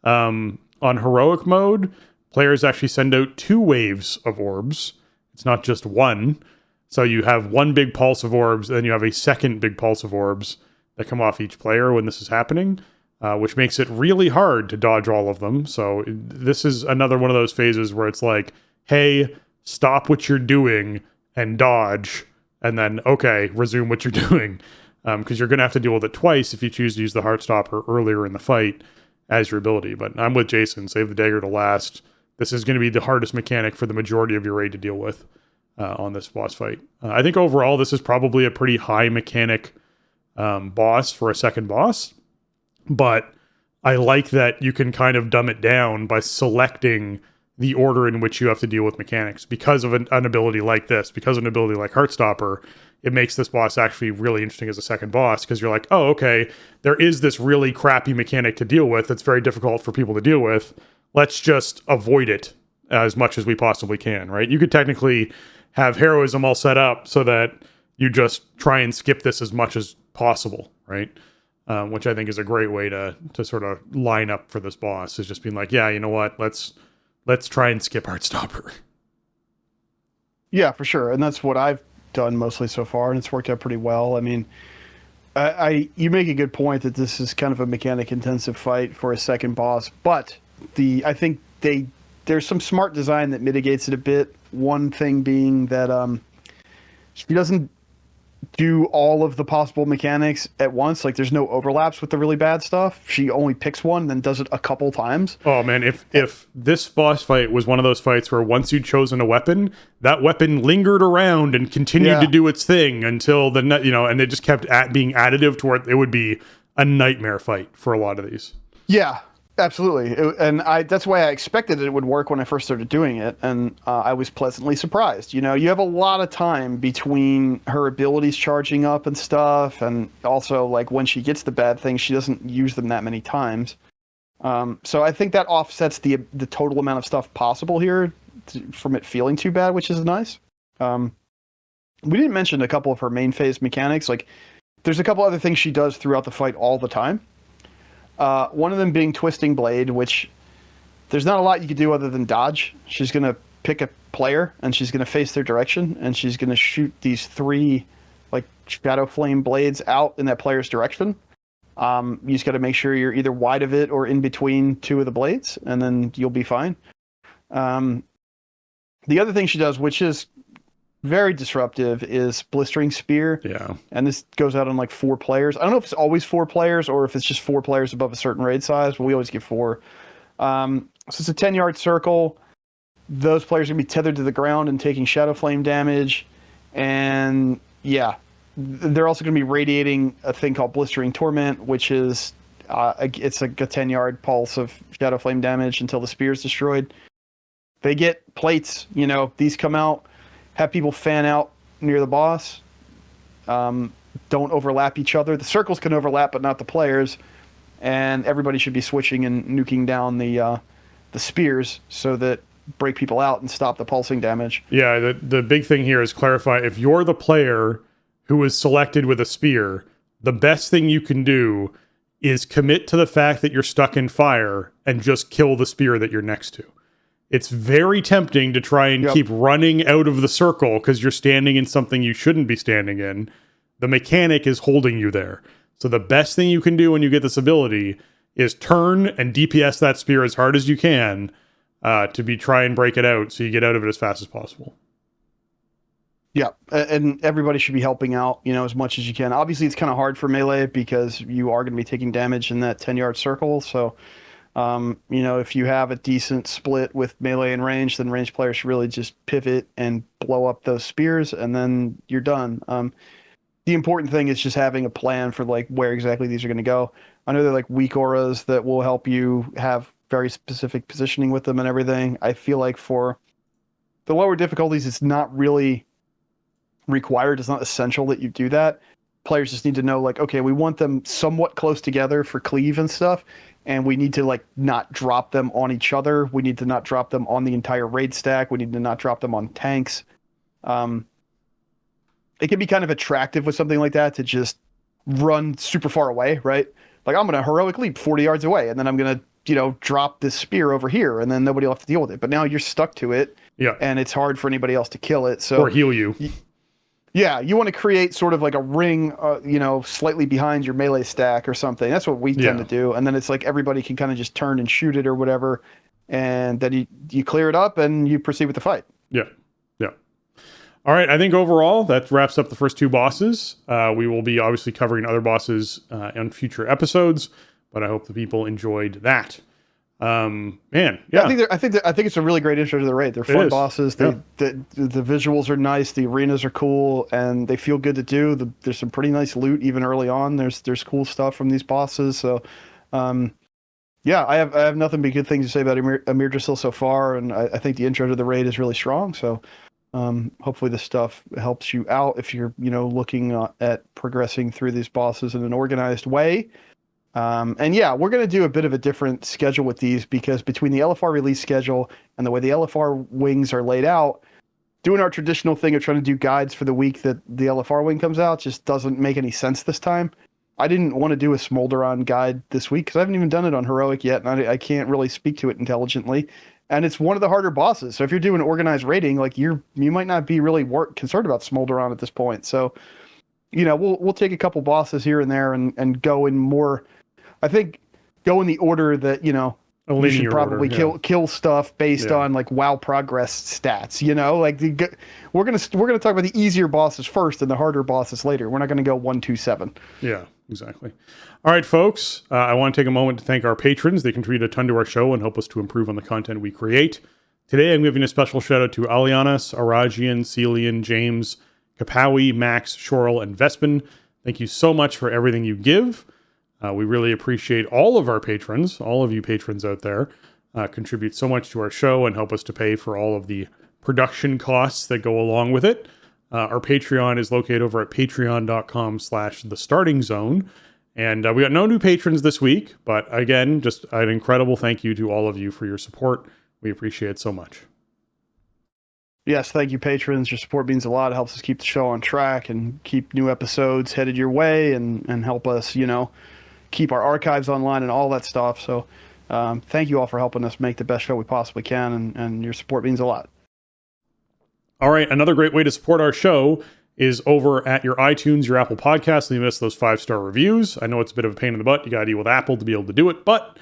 On heroic mode, players actually send out 2 waves of orbs. It's not just one. So you have one big pulse of orbs, and then you have a second big pulse of orbs that come off each player when this is happening, which makes it really hard to dodge all of them. So this is another one of those phases where it's like, hey, stop what you're doing and dodge, and then, okay, resume what you're doing. Because you're going to have to deal with it twice if you choose to use the Heartstopper earlier in the fight as your ability. But I'm with Jason. Save the dagger to last. This is going to be the hardest mechanic for the majority of your raid to deal with. On this boss fight. I think overall this is probably a pretty high mechanic boss for a second boss, but I like that you can kind of dumb it down by selecting the order in which you have to deal with mechanics. Because of an ability like this, because of an ability like Heartstopper, it makes this boss actually really interesting as a second boss, because you're like, oh, okay, there is this really crappy mechanic to deal with that's very difficult for people to deal with. Let's just avoid it as much as we possibly can, right? You could technically have heroism all set up so that you just try and skip this as much as possible, right? Which I think is a great way to sort of line up for this boss, is just being like, yeah, you know what, let's try and skip Heartstopper. Yeah, for sure. And that's what I've done mostly so far, and it's worked out pretty well. I mean, you make a good point that this is kind of a mechanic intensive fight for a second boss, but I think there's some smart design that mitigates it a bit. One thing being that she doesn't do all of the possible mechanics at once. Like, there's no overlaps with the really bad stuff. She only picks one and then does it a couple times. Oh man, if this boss fight was one of those fights where once you'd chosen a weapon, that weapon lingered around and continued to do its thing until and it just kept being additive to where it would be a nightmare fight for a lot of these. Yeah. Absolutely. That's why I expected it would work when I first started doing it. And I was pleasantly surprised. You have a lot of time between her abilities charging up and stuff. And also, like, when she gets the bad things, she doesn't use them that many times. So I think that offsets the total amount of stuff possible here from it feeling too bad, which is nice. We didn't mention a couple of her main phase mechanics. Like, there's a couple other things she does throughout the fight all the time. One of them being Twisting Blade, which there's not a lot you can do other than dodge. She's going to pick a player, and she's going to face their direction, and she's going to shoot these 3 like Shadow Flame blades out in that player's direction. You just got to make sure you're either wide of it or in between 2 of the blades, and then you'll be fine. The other thing she does, which is very disruptive, is Blistering Spear. Yeah. And this goes out on like 4 players. I don't know if it's always 4 players or if it's just 4 players above a certain raid size, but we always get 4. So it's a 10-yard circle. Those players are going to be tethered to the ground and taking Shadow Flame damage. And yeah, they're also going to be radiating a thing called Blistering Torment, which is it's like a 10-yard pulse of Shadow Flame damage until the spear is destroyed. They get plates, these come out, have people fan out near the boss. Don't overlap each other. The circles can overlap, but not the players. And everybody should be switching and nuking down the spears so that break people out and stop the pulsing damage. Yeah, the big thing here is clarify, if you're the player who is selected with a spear, the best thing you can do is commit to the fact that you're stuck in fire and just kill the spear that you're next to. It's very tempting to try and keep running out of the circle because you're standing in something you shouldn't be standing in. The mechanic is holding you there. So the best thing you can do when you get this ability is turn and DPS that spear as hard as you can to try and break it out so you get out of it as fast as possible. Yeah, and everybody should be helping out, as much as you can. Obviously, it's kind of hard for melee because you are going to be taking damage in that 10-yard circle. So, if you have a decent split with melee and range, then range players should really just pivot and blow up those spears, and then you're done. The important thing is just having a plan for like where exactly these are going to go. I know they're like weak auras that will help you have very specific positioning with them and everything. I feel like for the lower difficulties, it's not really required. It's not essential that you do that. Players just need to know, like, okay, we want them somewhat close together for cleave and stuff, and we need to like not drop them on each other. We need to not drop them on the entire raid stack. We need to not drop them on tanks. It can be kind of attractive with something like that to just run super far away, right? Like, I'm going to heroic leap 40 yards away, and then I'm going to, drop this spear over here, and then nobody will have to deal with it. But now you're stuck to it, and it's hard for anybody else to kill it. So or heal you. Yeah, you want to create sort of like a ring, slightly behind your melee stack or something. That's what we tend to do. And then it's like everybody can kind of just turn and shoot it or whatever, and then you clear it up and you proceed with the fight. Yeah. All right, I think overall that wraps up the first 2 bosses. We will be obviously covering other bosses on future episodes, but I hope the people enjoyed that. Man, yeah. I think it's a really great intro to the raid. They're fun bosses. The visuals are nice. The arenas are cool, and they feel good to do. There's some pretty nice loot even early on. There's cool stuff from these bosses. So, I have nothing but good things to say about Amir Drasil so far, and I think the intro to the raid is really strong. So. Hopefully this stuff helps you out if you're, looking at progressing through these bosses in an organized way. We're going to do a bit of a different schedule with these because between the LFR release schedule and the way the LFR wings are laid out, doing our traditional thing of trying to do guides for the week that the LFR wing comes out just doesn't make any sense this time. I didn't want to do a Smolderon guide this week because I haven't even done it on Heroic yet, and I can't really speak to it intelligently. And it's one of the harder bosses. So if you're doing organized raiding, like you might not be really concerned about Smolderon at this point. So, we'll take a couple bosses here and there and go in more. I think go in the order that you should probably kill stuff based on like WoW progress stats. We're gonna talk about the easier bosses first and the harder bosses later. We're not gonna go 1, 2, 7. Yeah. Exactly. All right, folks, I want to take a moment to thank our patrons. They contribute a ton to our show and help us to improve on the content we create. Today, I'm giving a special shout out to Alianas, Arajian, Celian, James, Kapawi, Max, Shorel, and Vespin. Thank you so much for everything you give. We really appreciate all of our patrons, all of you patrons out there, contribute so much to our show and help us to pay for all of the production costs that go along with it. Our Patreon is located over at patreon.com/thestartingzone. And we got no new patrons this week, but again, just an incredible thank you to all of you for your support. We appreciate it so much. Yes, thank you, patrons. Your support means a lot. It helps us keep the show on track and keep new episodes headed your way and help us, keep our archives online and all that stuff. So thank you all for helping us make the best show we possibly can, and your support means a lot. All right, another great way to support our show is over at your iTunes, your Apple Podcasts, leaving us those 5-star reviews. I know it's a bit of a pain in the butt. You got to deal with Apple to be able to do it, but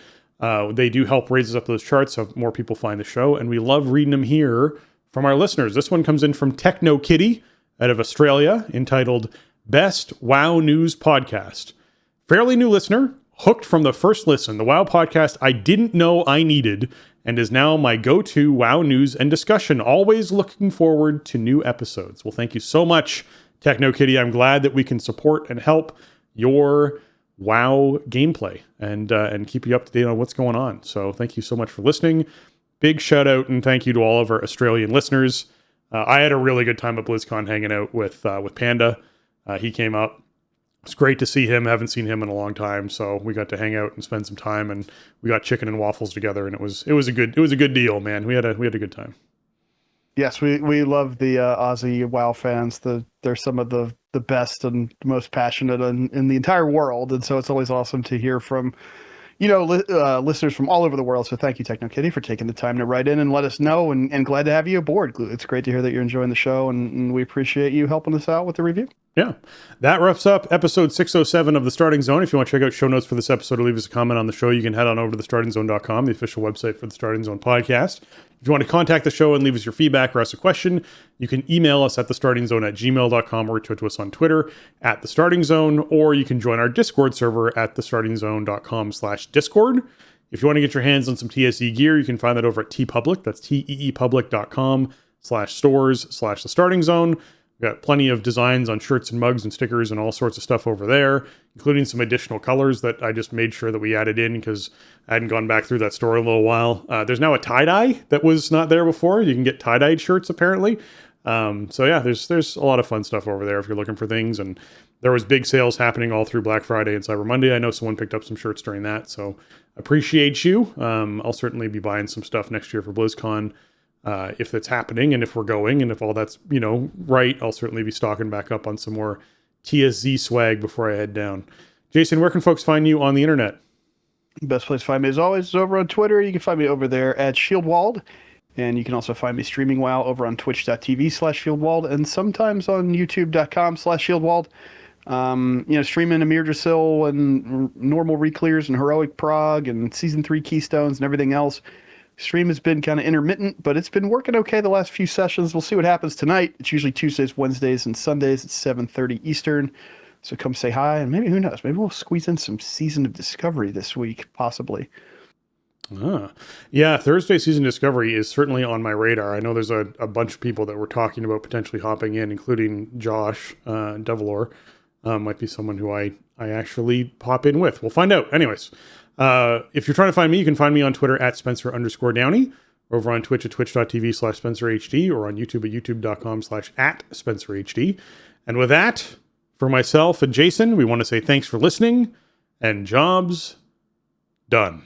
they do help raise us up those charts so more people find the show, and we love reading them here from our listeners. This one comes in from Techno Kitty out of Australia, entitled Best WoW News Podcast. Fairly new listener, hooked from the first listen. The WoW podcast I didn't know I needed, and is now my go-to WoW news and discussion. Always looking forward to new episodes. Well, thank you so much, Techno Kitty. I'm glad that we can support and help your WoW gameplay and keep you up to date on what's going on. So thank you so much for listening. Big shout out and thank you to all of our Australian listeners. I had a really good time at BlizzCon hanging out with Panda. He came up. It's great to see him. Haven't seen him in a long time, so we got to hang out and spend some time, and we got chicken and waffles together, and it was a good deal, man. We had a good time. Yes, we love the Aussie WoW fans. They're some of the best and most passionate in the entire world, and so it's always awesome to hear from listeners from all over the world. So thank you, Techno Kitty, for taking the time to write in and let us know, and glad to have you aboard. It's great to hear that you're enjoying the show, and we appreciate you helping us out with the review. Yeah, that wraps up episode 607 of The Starting Zone. If you want to check out show notes for this episode or leave us a comment on the show, you can head on over to thestartingzone.com, the official website for the Starting Zone podcast. If you want to contact the show and leave us your feedback or ask a question, you can email us at thestartingzone@gmail.com or tweet to us on Twitter at The Starting Zone, or you can join our Discord server at thestartingzone.com/Discord. If you want to get your hands on some TSE gear, you can find that over at TeePublic. That's teepublic.com/stores/The Starting Zone. We've got plenty of designs on shirts and mugs and stickers and all sorts of stuff over there, including some additional colors that I just made sure that we added in because I hadn't gone back through that store in a little while. There's now a tie-dye that was not there before. You can get tie-dyed shirts, apparently. So yeah, there's a lot of fun stuff over there if you're looking for things. And there was big sales happening all through Black Friday and Cyber Monday. I know someone picked up some shirts during that, so appreciate you. I'll certainly be buying some stuff next year for BlizzCon. If that's happening and if we're going and if all that's, right, I'll certainly be stocking back up on some more TSZ swag before I head down. Jason, where can folks find you on the internet? Best place to find me, as always, is over on Twitter. You can find me over there at Shieldwald. And you can also find me streaming WoW over on twitch.tv/Shieldwald and sometimes on youtube.com/Shieldwald. Streaming Amir Drasil and normal reclears and heroic prog and season 3 keystones and everything else. Stream has been kind of intermittent, but it's been working okay the last few sessions. We'll see what happens tonight. It's usually Tuesdays, Wednesdays, and Sundays at 7:30 Eastern. So come say hi, and maybe, who knows, maybe we'll squeeze in some Season of Discovery this week, possibly. Yeah, Thursday Season Discovery is certainly on my radar. I know there's a bunch of people that were talking about potentially hopping in, including Josh Devilor. Might be someone who I actually pop in with. We'll find out. Anyways. If you're trying to find me, you can find me on Twitter at Spencer_Downey, over on Twitch at twitch.tv/SpencerHD, or on YouTube at youtube.com/@SpencerHD. And with that, for myself and Jason, we want to say thanks for listening and jobs done.